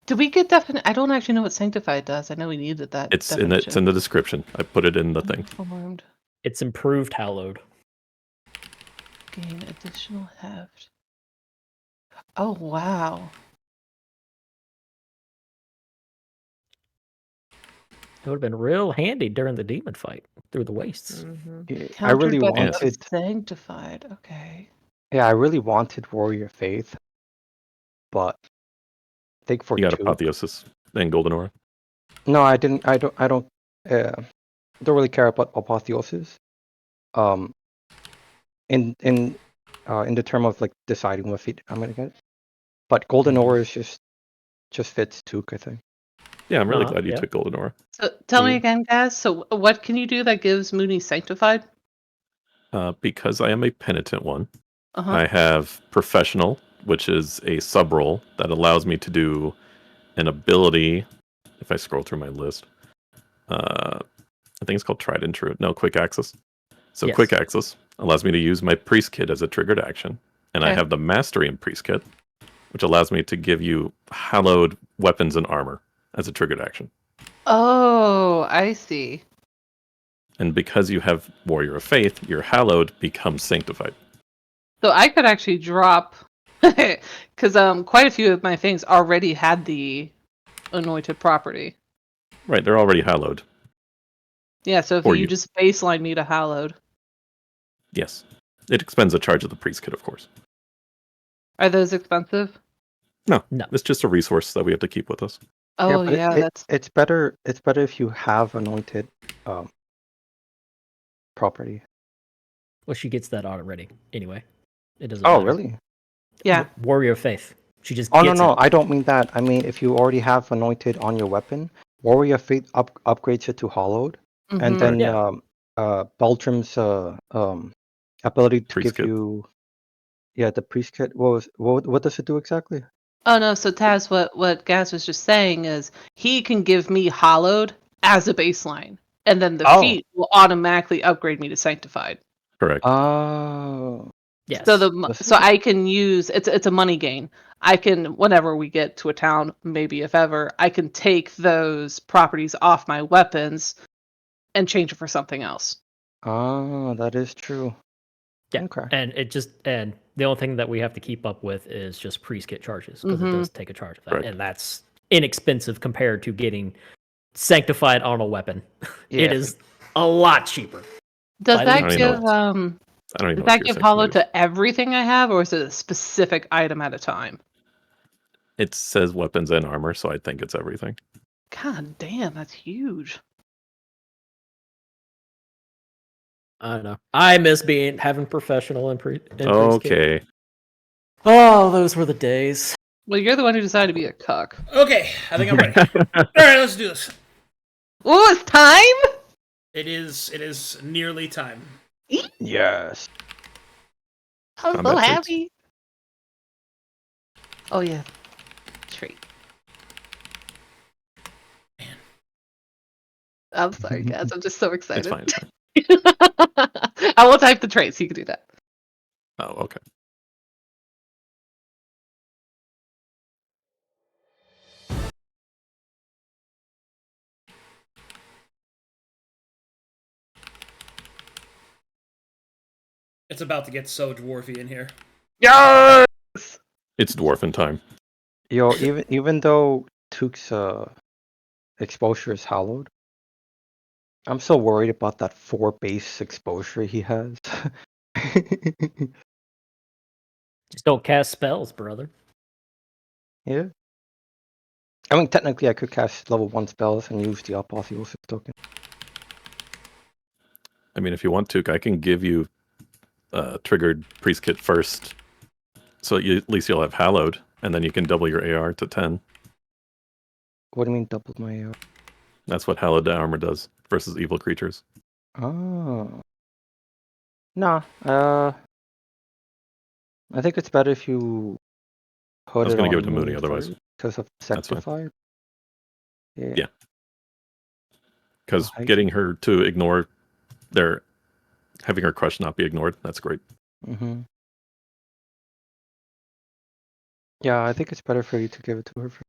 Did we get definite? I don't actually know what sanctified does. I know we needed that. It's in the description. I put it in the thing. Formed. It's improved hallowed. Gain additional heft. Oh wow. It would have been real handy during the demon fight through the wastes. I really Countered by wanted. sanctified. Okay. Yeah, I really wanted Warrior Faith, but I think for You got two. Apotheosis and Golden Aura. No, I didn't. Don't really care about Apotheosis. In the term of like deciding what feat I'm gonna get, but Golden Aura is just fits Took, I think. Yeah, I'm really Uh-huh, glad you yeah. took Golden Aura. So tell me Yeah. again, guys. So what can you do that gives Moony sanctified? Because I am a penitent one, Uh-huh. I have Professional, which is a sub role that allows me to do an ability. If I scroll through my list, I think it's called Tried and True. No, Quick Access. So Yes. Quick Access allows me to use my Priest Kit as a triggered action, and I Okay. have the Mastery in Priest Kit, which allows me to give you hallowed weapons and armor as a triggered action. Oh, I see. And because you have Warrior of Faith, your hallowed becomes sanctified. So I could actually drop because quite a few of my things already had the anointed property. Right, they're already hallowed. Yeah, so if For you you. just baseline me to hallowed, Yes. It expends a charge of the Priest Kit, of course. are those expensive? No, No. it's just a resource that we have to keep with us. Oh but yeah, that's it's better. It's better if you have anointed property. Well, she gets that already anyway. It doesn't Oh, matter. really? yeah. Warrior of Faith. She just Oh gets no, it. I don't mean that. I mean if you already have anointed on your weapon, Warrior Faith upgrades it to hollowed, and Mhm. then Yeah. Boldrum's ability to Priest give Kit. you the priest kit. What does it do exactly? Oh no, so Taz, what Ghaz was just saying is he can give me hollowed as a baseline, and then the Oh. feat will automatically upgrade me to sanctified. Correct. Oh, Yes. So I can use it's a money gain. I can whenever we get to a town, maybe if ever, I can take those properties off my weapons and change it for something else. that is true. Yeah. Okay. And the only thing that we have to keep up with is just priest kit charges because it does take a charge of that, Correct. and that's inexpensive compared to getting sanctified on a weapon. Yeah. It is a lot cheaper. Does I that don't even give know. I don't even does know that what your give second hollow is. to everything I have, or is it a specific item at a time? It says weapons and armor, so I think it's everything. God damn, that's huge. I don't know. I miss having professional and priest kit. Okay. Oh, those were the days. Well, you're the one who decided to be a cuck. Okay, I think I'm ready. All right, let's do this. Oh, it's time! It is nearly time. Yes. I'm so Combat traits. happy. Oh yeah, trait. Man. I'm sorry, guys. I'm just so excited. It's fine. It's fine. I will type the trait so you can do that. Oh, okay. It's about to get so dwarfy in here. Yes. It's dwarf in time. Yo, even though Took's exposure is hallowed, I'm so worried about that 4 base exposure he has. Just don't cast spells, brother. Yeah. I mean, technically, I could cast level 1 spells and use the Apotheosis token. I mean, if you want to, I can give you triggered priest kit first, so at least you'll have hallowed, and then you can double your AR to 10. What do you mean, double my AR? That's what hallowed armor does versus evil creatures. Oh. Nah. I think it's better if you put was it gonna on give it to Moony, Moony otherwise. first because of That's fine. Sectified. Yeah. Yeah. Because I- getting her to ignore having her crush not be ignored, that's great. Mm-hmm. Yeah, I think it's better for you to give it to her first.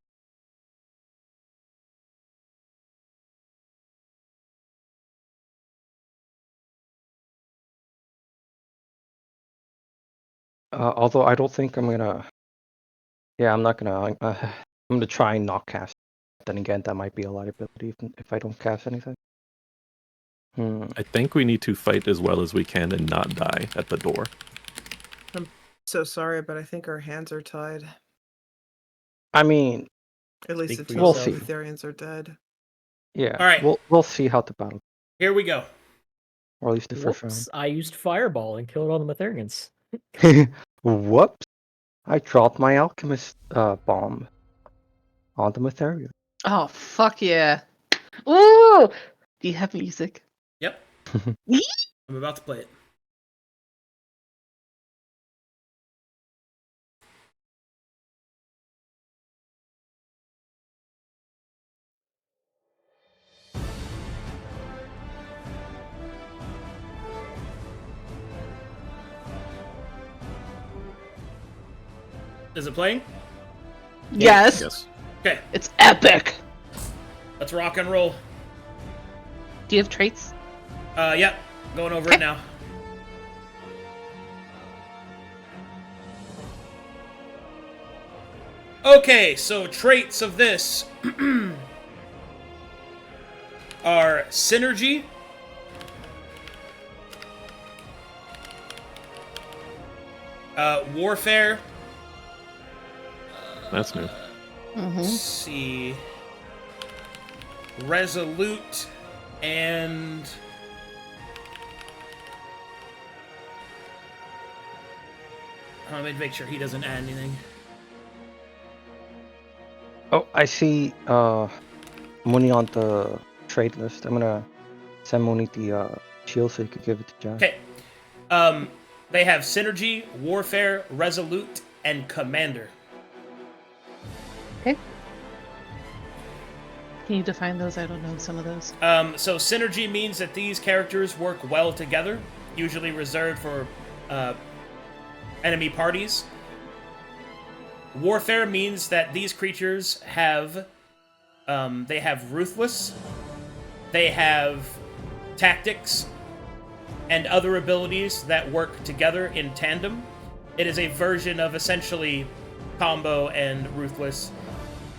Although I don't think I'm gonna. Yeah, I'm not gonna. I'm gonna try and not cast. Then again, that might be a liability if I don't cast anything. I think we need to fight as well as we can and not die at the door. I'm so sorry, but I think our hands are tied. I mean, At least Speak for until yourself. the Etherians are dead. yeah. All right. We'll see how the battle, Here we go. or at least the first Whoops, I used Fireball and killed all the Metherians. round. Whoops! I dropped my alchemist bomb on the Matherium. Oh, fuck yeah. Ooh! Do you have music? Yep. I'm about to play it. Is it playing? Yes. Yes. Okay, It's epic. let's rock and roll. Do you have traits? Yep. Going over it now. Okay, so traits of this are synergy, warfare. That's new. Let's see, resolute, and let me make sure he doesn't add anything. Oh, I see Mooney on the trade list. I'm gonna send Mooney the shield so you could give it to Jack. Okay. They have synergy, warfare, resolute, and commander. Okay. Can you define those? I don't know some of those. So synergy means that these characters work well together, usually reserved for enemy parties. Warfare means that these creatures have they have ruthless, they have tactics, and other abilities that work together in tandem. It is a version of essentially combo and ruthless,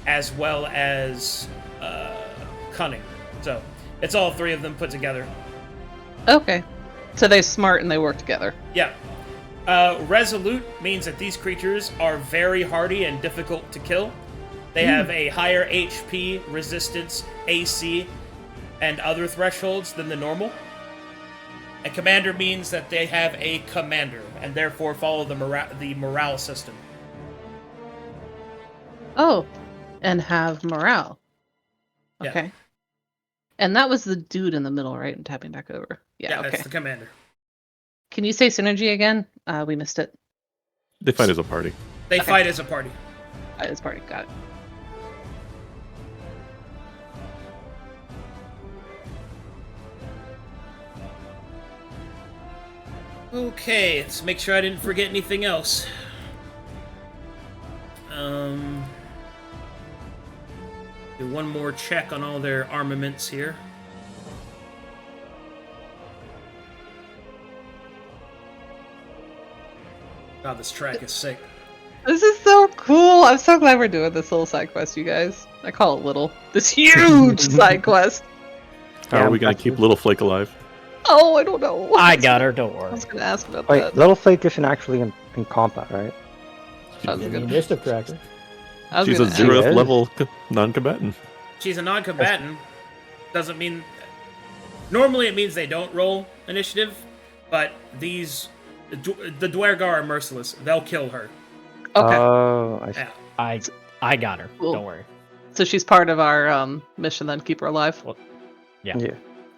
as well as cunning. So it's all three of them put together. Okay. So they're smart and they work together. Yeah. Resolute means that these creatures are very hardy and difficult to kill. They have a higher HP, resistance, AC, and other thresholds than the normal. And commander means that they have a commander, and therefore follow the morale system. Oh. And have morale. Yeah. Okay. And that was the dude in the middle, right? I'm tapping back over. Yeah, okay. That's the commander. Can you say synergy again? We missed it. They fight as a party. They fight as a party. This party. Got it. Okay, let's make sure I didn't forget anything else. Do one more check on all their armaments here. God, this track is sick. This is so cool. I'm so glad we're doing this little side quest, you guys. I call it little. This huge side quest. How are we going to keep Little Flake alive? Oh, I don't know. I got her, don't I worry. was going to ask about Wait, that. Little Flake isn't actually in combat, right? I was Give me gonna- initiative tracker. I was She's a gonna ask. 0th is. level non-combatant. She's a non-combatant. Doesn't mean... Normally it means they don't roll initiative, but these... The Dwergar are merciless. They'll kill her. Okay. Oh, I see. Yeah. I got her. Cool. Don't worry. So she's part of our mission then, keep her alive. Yeah. Yeah.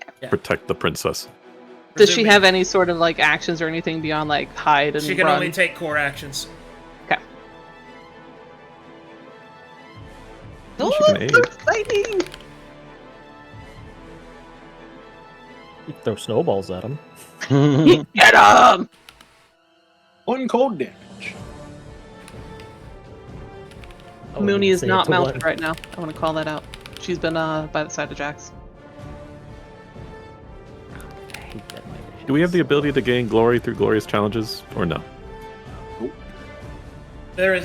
Okay. Protect the princess. Does she Presuming- have any sort of like actions or anything beyond like hide and She can run? only take core actions. Okay. Oh, she can Oh, so aid. exciting! You throw snowballs at him. Get him! 1 cold damage. Oh, Moony is say not it's a mounted one. right now. I want to call that out. She's been by the side of Jax. I hate that my vision Do we have the is so ability to gain glory through glorious challenges, or no? There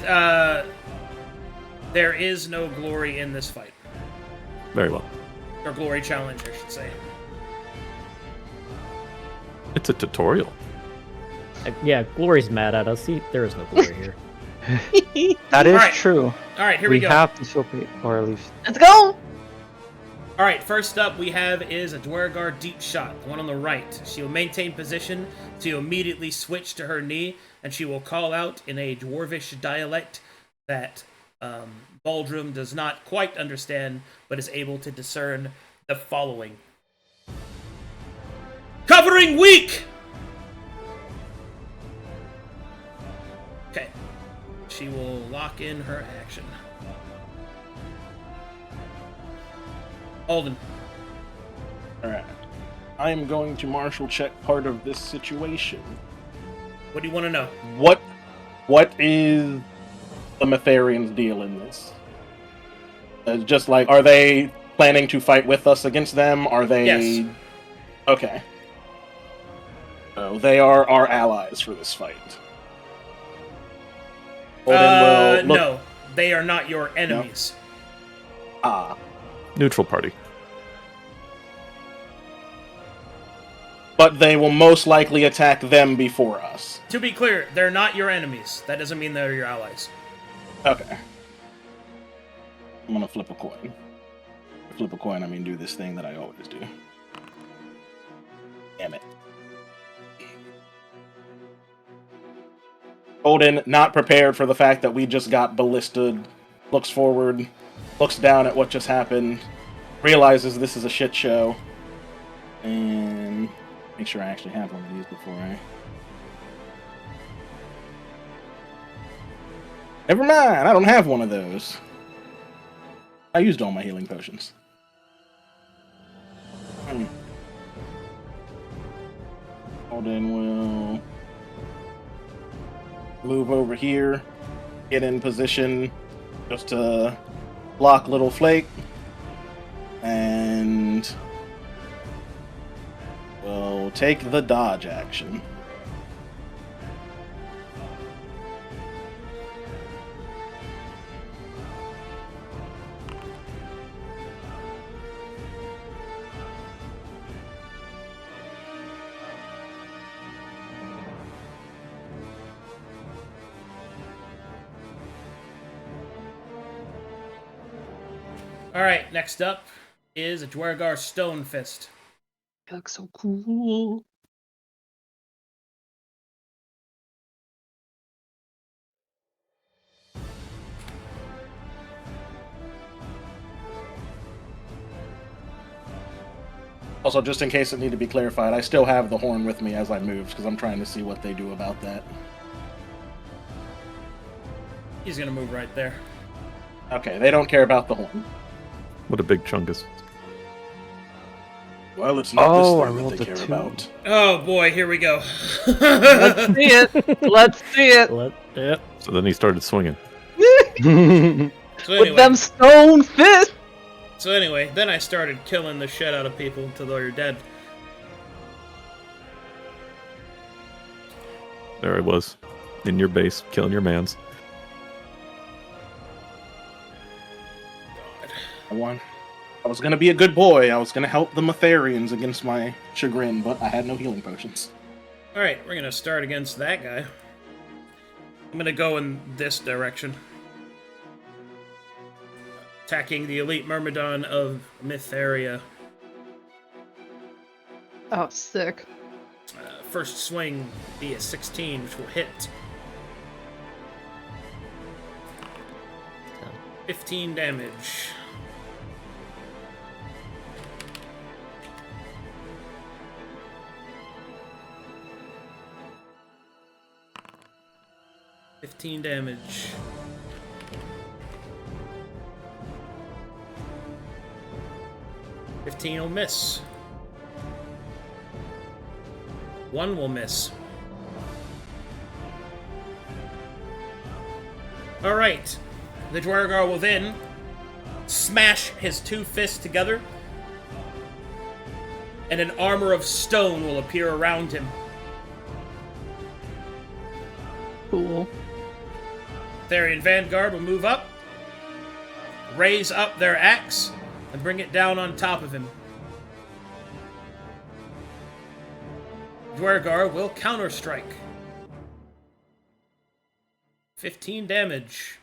is no glory in this fight. Very well. Or glory challenge, I should say. It's a tutorial. Yeah, Glory's mad at us. There is no glory here. That is Alright. true. All right, here we go. have to show or at least Let's go! All right, first up we have is a Dwergar Deep Shot, the one on the right. She will maintain position to immediately switch to her knee, and she will call out in a Dwarvish dialect that Boldrum does not quite understand, but is able to discern the following. Covering weak! Okay. She will lock in her action. Holdan. Alright. I am going to martial check part of this situation. What do you want to know? What is the Metharians' deal in this? Just like, are they planning to fight with us against them? Are they... Yes. Okay. So they are our allies for this fight. Holden will look... No, they are not your enemies. Ah. Neutral party. But they will most likely attack them before us. To be clear, they're not your enemies. That doesn't mean they're your allies. Okay. I'm gonna flip a coin. Flip a coin, I mean do this thing that I always do. Damn it. Holden, not prepared for the fact that we just got ballisted, looks forward, looks down at what just happened, realizes this is a shit show, and make sure I actually have one of these before I... Never mind, I don't have one of those. I used all my healing potions. Holden will move over here, get in position just to block Little Flake, and we'll take the dodge action. Alright, next up is a Dwergar Stone Fist. You look so cool. Also, just in case it need to be clarified, I still have the horn with me as I moved, because I'm trying to see what they do about that. He's gonna move right there. Okay, they don't care about the horn. What a big chungus. Well, it's not Oh, I this thing rolled that they a care 2. about. Oh boy, here we go. Let's see it. Let's see it. Yep. So then he started swinging. So With anyway, them stone fists. then I started killing the shit out of people until they're dead. There I was. In your base, killing your mans. I won. I was gonna be a good boy. I was gonna help the Metharians against my chagrin, but I had no healing potions. Alright, we're gonna start against that guy. I'm gonna go in this direction. Attacking the Elite Myrmidon of Mytheria. Oh, sick. First swing be a 16, which will hit. 15 damage. 15 damage. $15 will miss. 1 will miss. Alright. The Dwargar will then smash his 2 fists together, and an armor of stone will appear around him. Cool. Therian Vanguard will move up, raise up their axe, and bring it down on top of him. Dwargar will counterstrike. 15 damage.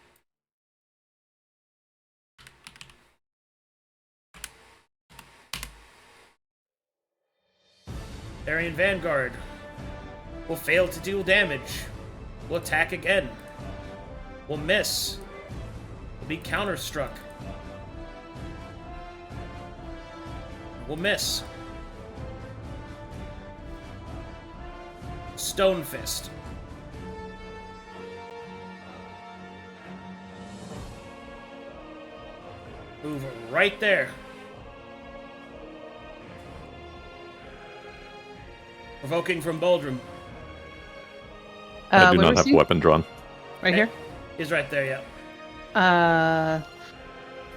Therian Vanguard will fail to deal damage. Will attack again. Will miss. Will be counterstruck. Will miss. Stone Fist. Move right there. Provoking from Boldrum. I do where not was have he? weapon drawn. Right here? He's right there, yeah.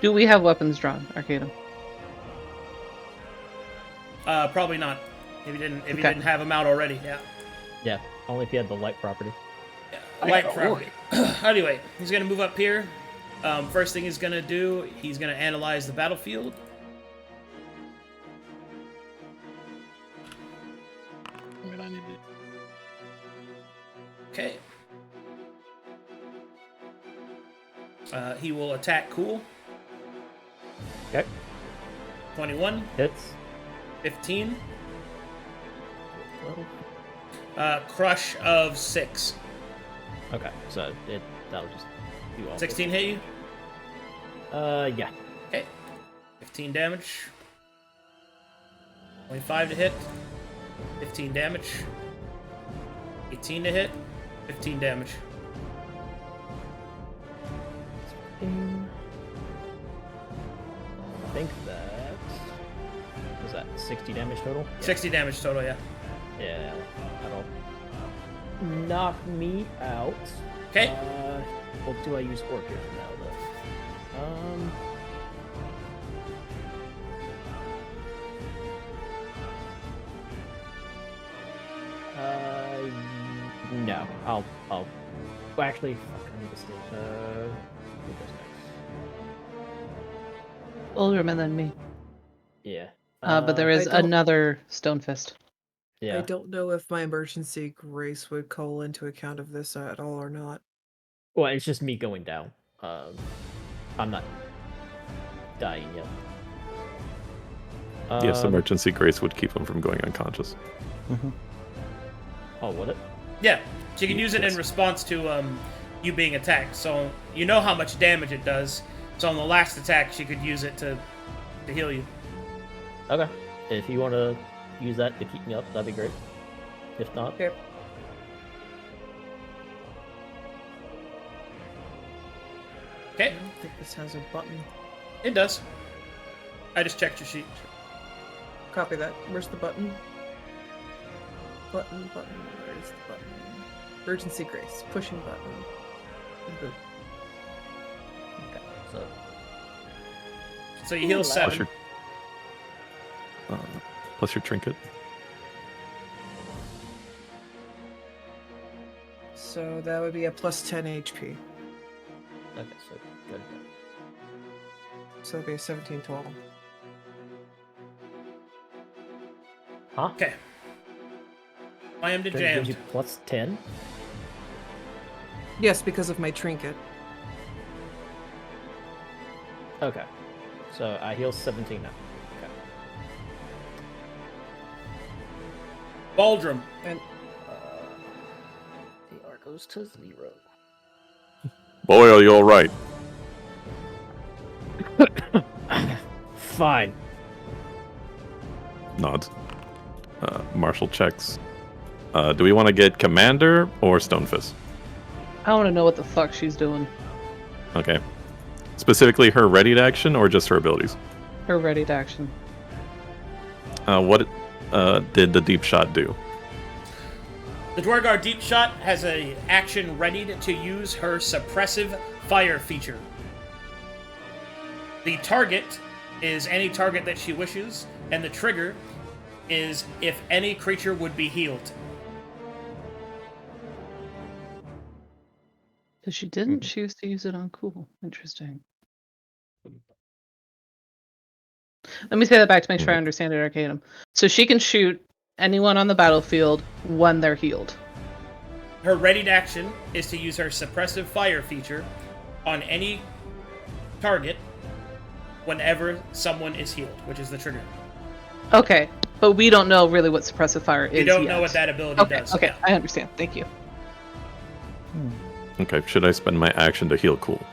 Do we have weapons drawn, Arcadum? Probably not. If you didn't, Okay. didn't have him out already, yeah. Yeah, only if you had the light property. Light property. Anyway, he's gonna move up here. First thing he's gonna do, he's gonna analyze the battlefield. Okay. He will attack cool. Okay. 21, Hits. 15. 12. Crush of 6. Okay, so that'll just do all. 16 hit you? Yeah. Okay. 15 damage. 25 to hit. 15 damage. 18 to hit. 15 damage. 15. I think that was that 60 damage total. 60 damage total, yeah. Yeah, that'll knock me out. Okay. Well, do I use Orc here for now, though? No. I'll. Well, actually, fuck, I need to stay. Who goes next? Boldrum and then me. Yeah. But there is I don't- another Stone Fist. Yeah. I don't know if my emergency grace would call into account of this at all or not. Well, it's just me going down. I'm not dying yet. Yes, emergency grace would keep him from going unconscious. Oh, would it? Yeah. She can use it in Yes. response to you being attacked. So you know how much damage it does. So on the last attack, she could use it to heal you. Okay. If you want to use that to keep me up, that'd be great. If not, Okay. I Okay. don't think this has a button. It does. I just checked your sheet. Copy that. Where's the button? Button. Where's the button? Emergency grace. Pushing button. Boop. okay. So So you heal Ooh, Plus 7. your, plus your trinket. So that would be a plus 10 HP. okay, so good. So that'd be a 17 total. Huh? Okay. I am That gives you jammed. plus 10. Yes, because of my trinket. Okay. So I heal 17 now. Okay. Boldrum. And The R goes to 0. Boy, are you alright? Fine. Nods. Marshall checks. Do we want to get Commander or Stonefist? I want to know what the fuck she's doing. Okay. Specifically her ready to action or just her abilities? Her ready to action. What did the deep shot do? The Dwargar Deep Shot has an action readied to use her suppressive fire feature. The target is any target that she wishes, and the trigger is if any creature would be healed. So she didn't choose to use it on cool. Interesting. Let me say that back to make sure I understand it, Arcadum. So she can shoot anyone on the battlefield when they're healed. Her readied action is to use her suppressive fire feature on any target whenever someone is healed, which is the trigger. Okay, but we don't know really what suppressive fire is. You don't yet. know what that ability does. Okay, Yeah. I understand. Thank you. Okay, should I spend my action to heal cool?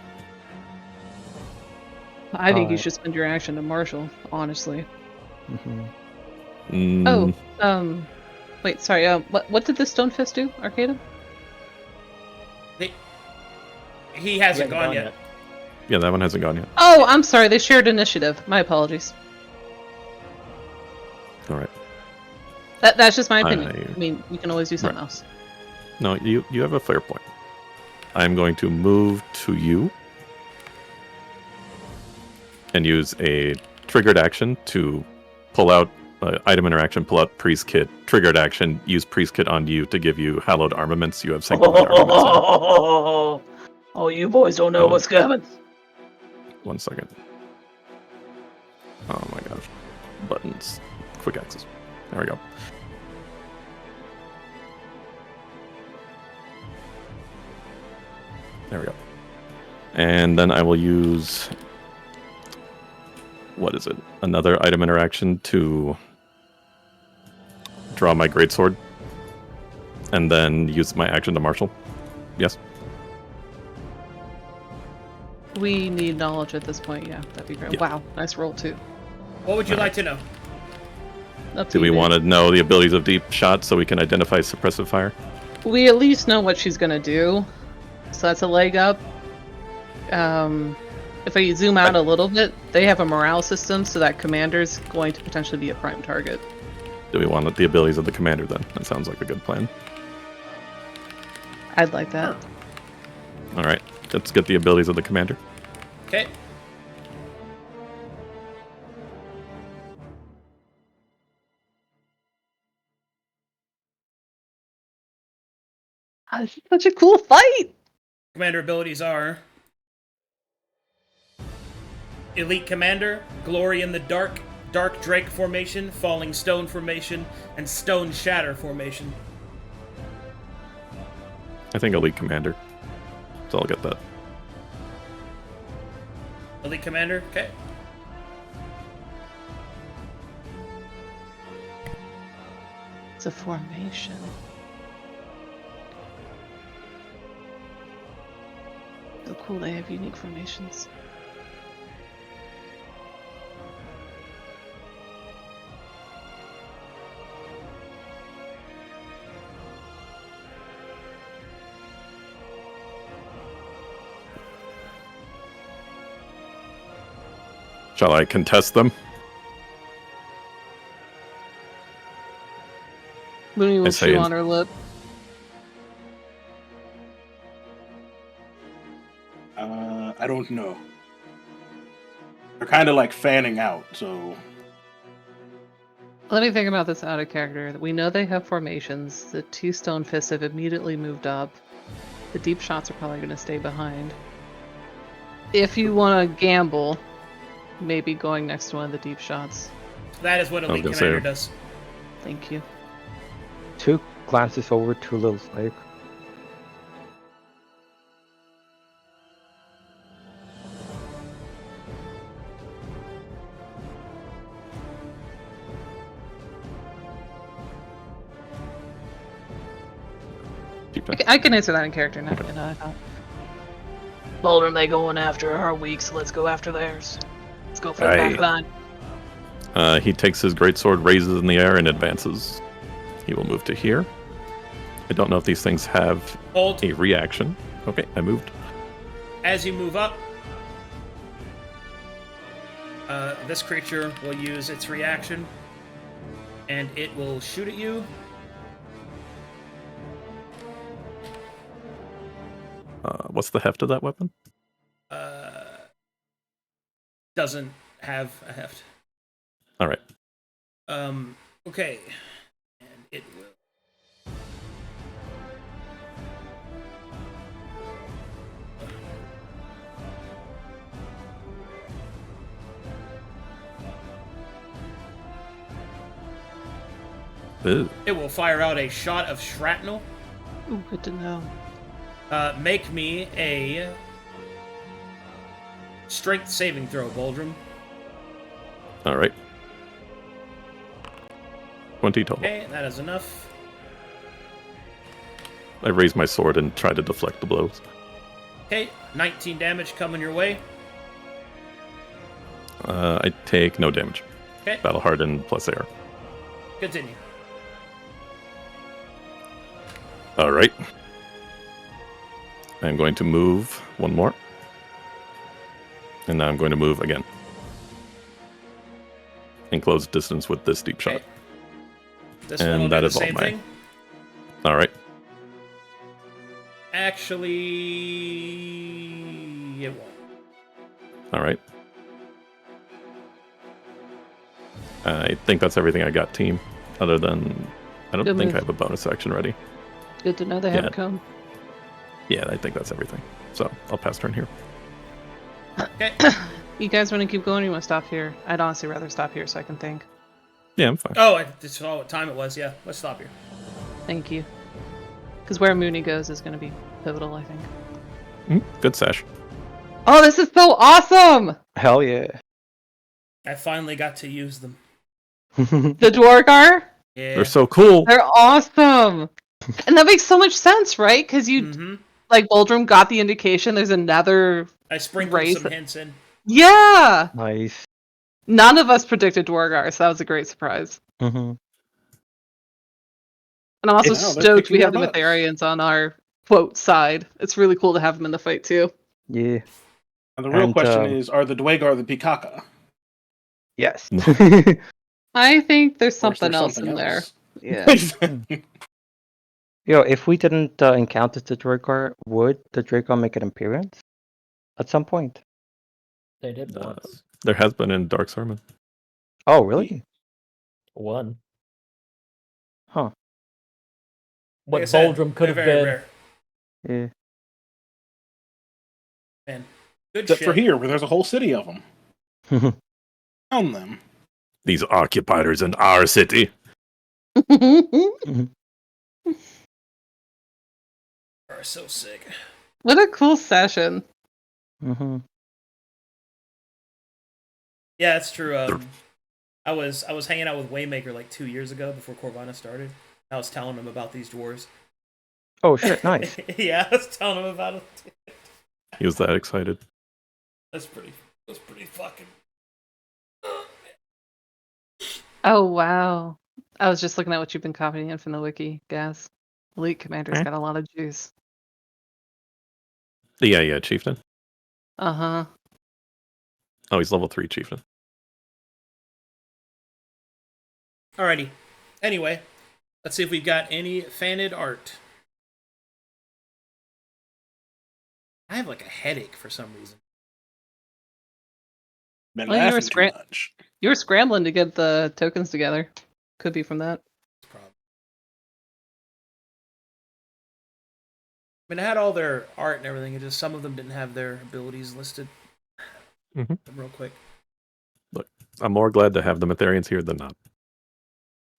I think you should spend your action to Marshall, honestly. Mm, Oh, wait, sorry. What did the Stone Fist do, Arcadum? He hasn't gone yet. yeah, that one hasn't gone yet. Oh, I'm sorry. They shared initiative. My apologies. All right. That's just my opinion. I mean, you can always do something else. No, you have a fair point. I'm going to move to you and use a triggered action to pull out item interaction, pull out priest kit, triggered action, use priest kit on you to give you hallowed armaments. You have sanctified armaments. Oh, you boys don't know what's coming. 1 second. Oh my gosh. Buttons. Quick access. There we go. There we go. And then I will use... What is it? Another item interaction to draw my greatsword. And then use my action to marshal. Yes? We need knowledge at this point, yeah. That'd be great. Yeah. Wow, nice roll, too. What would you like to know? Do we want to know the abilities of deep shot so we can identify suppressive fire? We at least know what she's gonna do. So that's a leg up. If I zoom out a little bit, they have a morale system, so that commander's going to potentially be a prime target. Do we want the abilities of the commander then? That sounds like a good plan. I'd like that. Alright, let's get the abilities of the commander. Okay. This is such a cool fight! Commander abilities are Elite Commander, Glory in the Dark, Dark Drake Formation, Falling Stone Formation, and Stone Shatter Formation. I think Elite Commander. So I'll get that. Elite Commander, okay. It's a formation. So cool, they have unique formations. Shall I contest them? Moony will I say chew in- on her lip. I don't know. They're kind of like fanning out, so... Let me think about this out of character. We know they have formations. The two Stone Fists have immediately moved up. The deep shots are probably going to stay behind. If you want to gamble, maybe going next to one of the deep shots. That is what Elite gonna Commander say- does. Thank you. 2 glances over to Lil Slave. I can answer that in character now. Boldrum, they going after our weak, so let's go after theirs. Let's go for the back line. He takes his greatsword, raises in the air, and advances. He will move to here. I don't know if these things have Hold. a reaction. Okay, I moved. As you move up, this creature will use its reaction, and it will shoot at you. What's the heft of that weapon? Doesn't have a heft. All right. Okay. And it will. Ew. It will fire out a shot of shrapnel. Ooh, good to know. Make me a strength saving throw, Boldrum. All right. 20 total. Okay, that is enough. I raise my sword and try to deflect the blows. Okay, 19 damage coming your way. I take no damage. Okay, Battle hardened plus air. continue. All right. I'm going to move one more. And now I'm going to move again. In close distance with this deep shot. Okay. This And one will that do is the all same mine. thing. All right. Actually, it won't. All right. I think that's everything I got, team. Other than, I don't Good think move. I have a bonus action ready. Good to know they haven't come. Yeah, I think that's everything. So I'll pass turn here. Okay. You guys want to keep going or you want to stop here? I'd honestly rather stop here so I can think. Yeah, I'm fine. Oh, I just saw what time it was. Yeah, let's stop here. Thank you. Because where Moony goes is going to be pivotal, I think. Good sash. Oh, this is so awesome! Hell yeah. I finally got to use them. The Dwargar? Yeah. They're so cool. They're awesome! And that makes so much sense, right? Because you, Mm-hmm. like, Boldrum got the indication there's another... I sprinkled Race. some hints in. Yeah! Nice. None of us predicted Dwargar, so that was a great surprise. Mm-hmm. And I'm also Yeah, they're stoked kicking we have the your butts. Mytharians on our quote side. It's really cool to have them in the fight too. Yeah. And the real And, question is, are the Dwagar the Pikaka? Yes. I think there's Or is something there else something in there. else? Yeah. Yo, if we didn't encounter the Dracar, would the Dracar make an appearance at some point? They did once. There has been in Dark Sermon. Oh, really? One. Huh. What Like I said, Boldrum could they're have very been. rare. Yeah. Man, good Except shit. for here, where there's a whole city of them. Found them. These occupiers in our city. Are so sick. What a cool session. Mm-hmm. Yeah, it's true. I was hanging out with Waymaker like 2 years ago before Corvana started. I was telling him about these dwarves. Oh shit! Nice. Yeah, I was telling him about it. He was that excited. That's pretty fucking. Oh wow. I was just looking at what you've been copying in from the wiki, Ghaz. Elite Commander's got a lot of juice. Yeah, Chieftain. Uh-huh. Oh, he's level 3 Chieftain. Alrighty. Anyway, let's see if we've got any faned art. I have like a headache for some reason. Been Well, you were laughing too much. You were scrambling to get the tokens together. Could be from that. Problem. I mean, I had all their art and everything. It just some of them didn't have their abilities listed. Mhm. Real quick. I'm more glad to have the Mytharians here than not.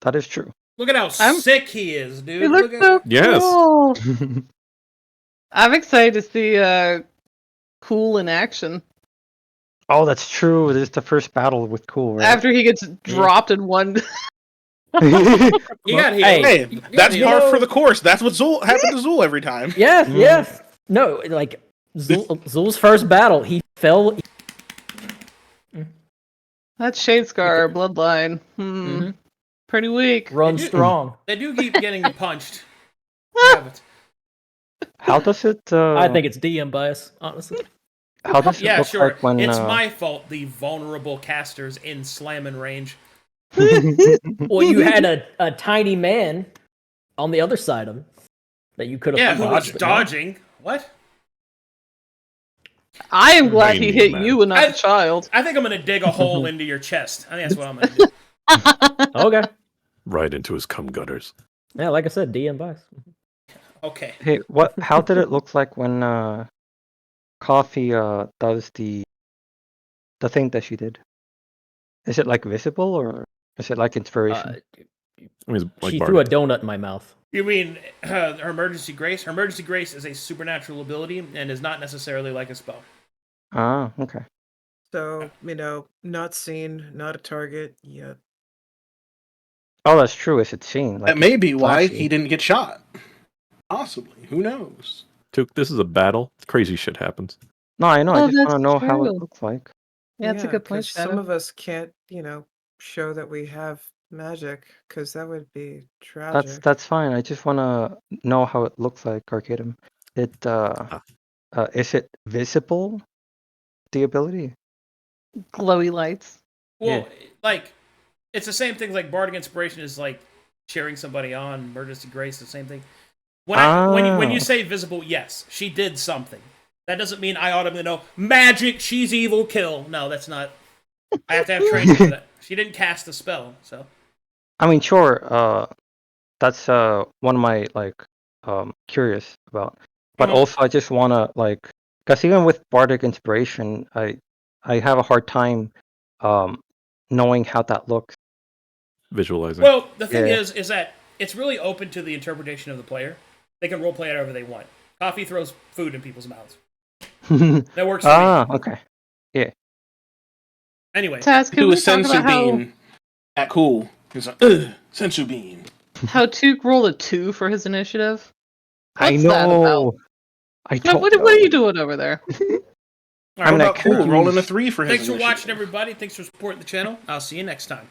That is true. Look at how sick he is, dude. He looks Look so at Yes. cool. I'm excited to see Cool in action. Oh, that's true. This is the first battle with Cool, right? After he gets dropped in one. you got here. Hey, Hey, that's you par know- for the course. That's what Zul happened to Zul every time. Yeah, Mm. yeah. No, like Zul's first battle, he fell. That's Shadescar, bloodline. Mhm. Pretty weak. Run Dude. strong. They do keep getting punched. Have it. How does it? I think it's DM bias, honestly. How does it Yeah, look sure. like when? It's my fault. The vulnerable casters in slamming range. Well, you had a tiny man on the other side of him that you could have. Yeah, who was punched, but no. dodging? What? I am glad he Tiny hit man. you and not the child. I think I'm gonna dig a hole into your chest. I think that's what I'm gonna do. Okay. Right into his cum gutters. Yeah, like I said, DM bias. Okay. Hey, what? How did it look like when Coffee does the thing that she did? Is it like visible or is it like inspiration? I mean, it's like She Bardic. threw a donut in my mouth. You mean her emergency grace? Her emergency grace is a supernatural ability and is not necessarily like a spell. Ah, okay. So, not seen, not a target yet. Oh, that's true. Is it seen? Like That may be why flashy? he didn't get shot. Possibly. Who knows? Took, this is a battle. Crazy shit happens. No, I know. Oh, I just want that's to know how it true. looks like. Yeah, that's a good point, 'cause some Shadow. of us can't, show that we have magic, because that would be That's tragic. that's fine. I just want to know how it looks like, Arcadum. It is it visible? The ability? Glowy lights. Well, like, it's the same thing. Like Bardic Inspiration is like cheering somebody on. Emergency Grace, the same thing. When you say visible, yes, she did something. That doesn't mean I automatically know magic. She's evil. Kill. No, that's not. I have to have training for that. She didn't cast a spell, so. I mean, sure. That's one of my curious about. But also, I just wanna because even with Bardic Inspiration, I have a hard time knowing how that looks. Visualizing. Well, the thing Yeah. is that it's really open to the interpretation of the player. They can roleplay it however they want. Coffee throws food in people's mouths. That works for me. Okay. Anyway, Taz, can Do we a talk sensu about how, beam at cool. He's like, sensu beam. how Took rolled a 2 for his initiative? I What's that about? know. I don't What know. are you doing over there? all How right, mean, I about cool? could Rolling a use- 3 for his thanks for initiative. watching, everybody. Thanks for supporting the channel. I'll see you next time.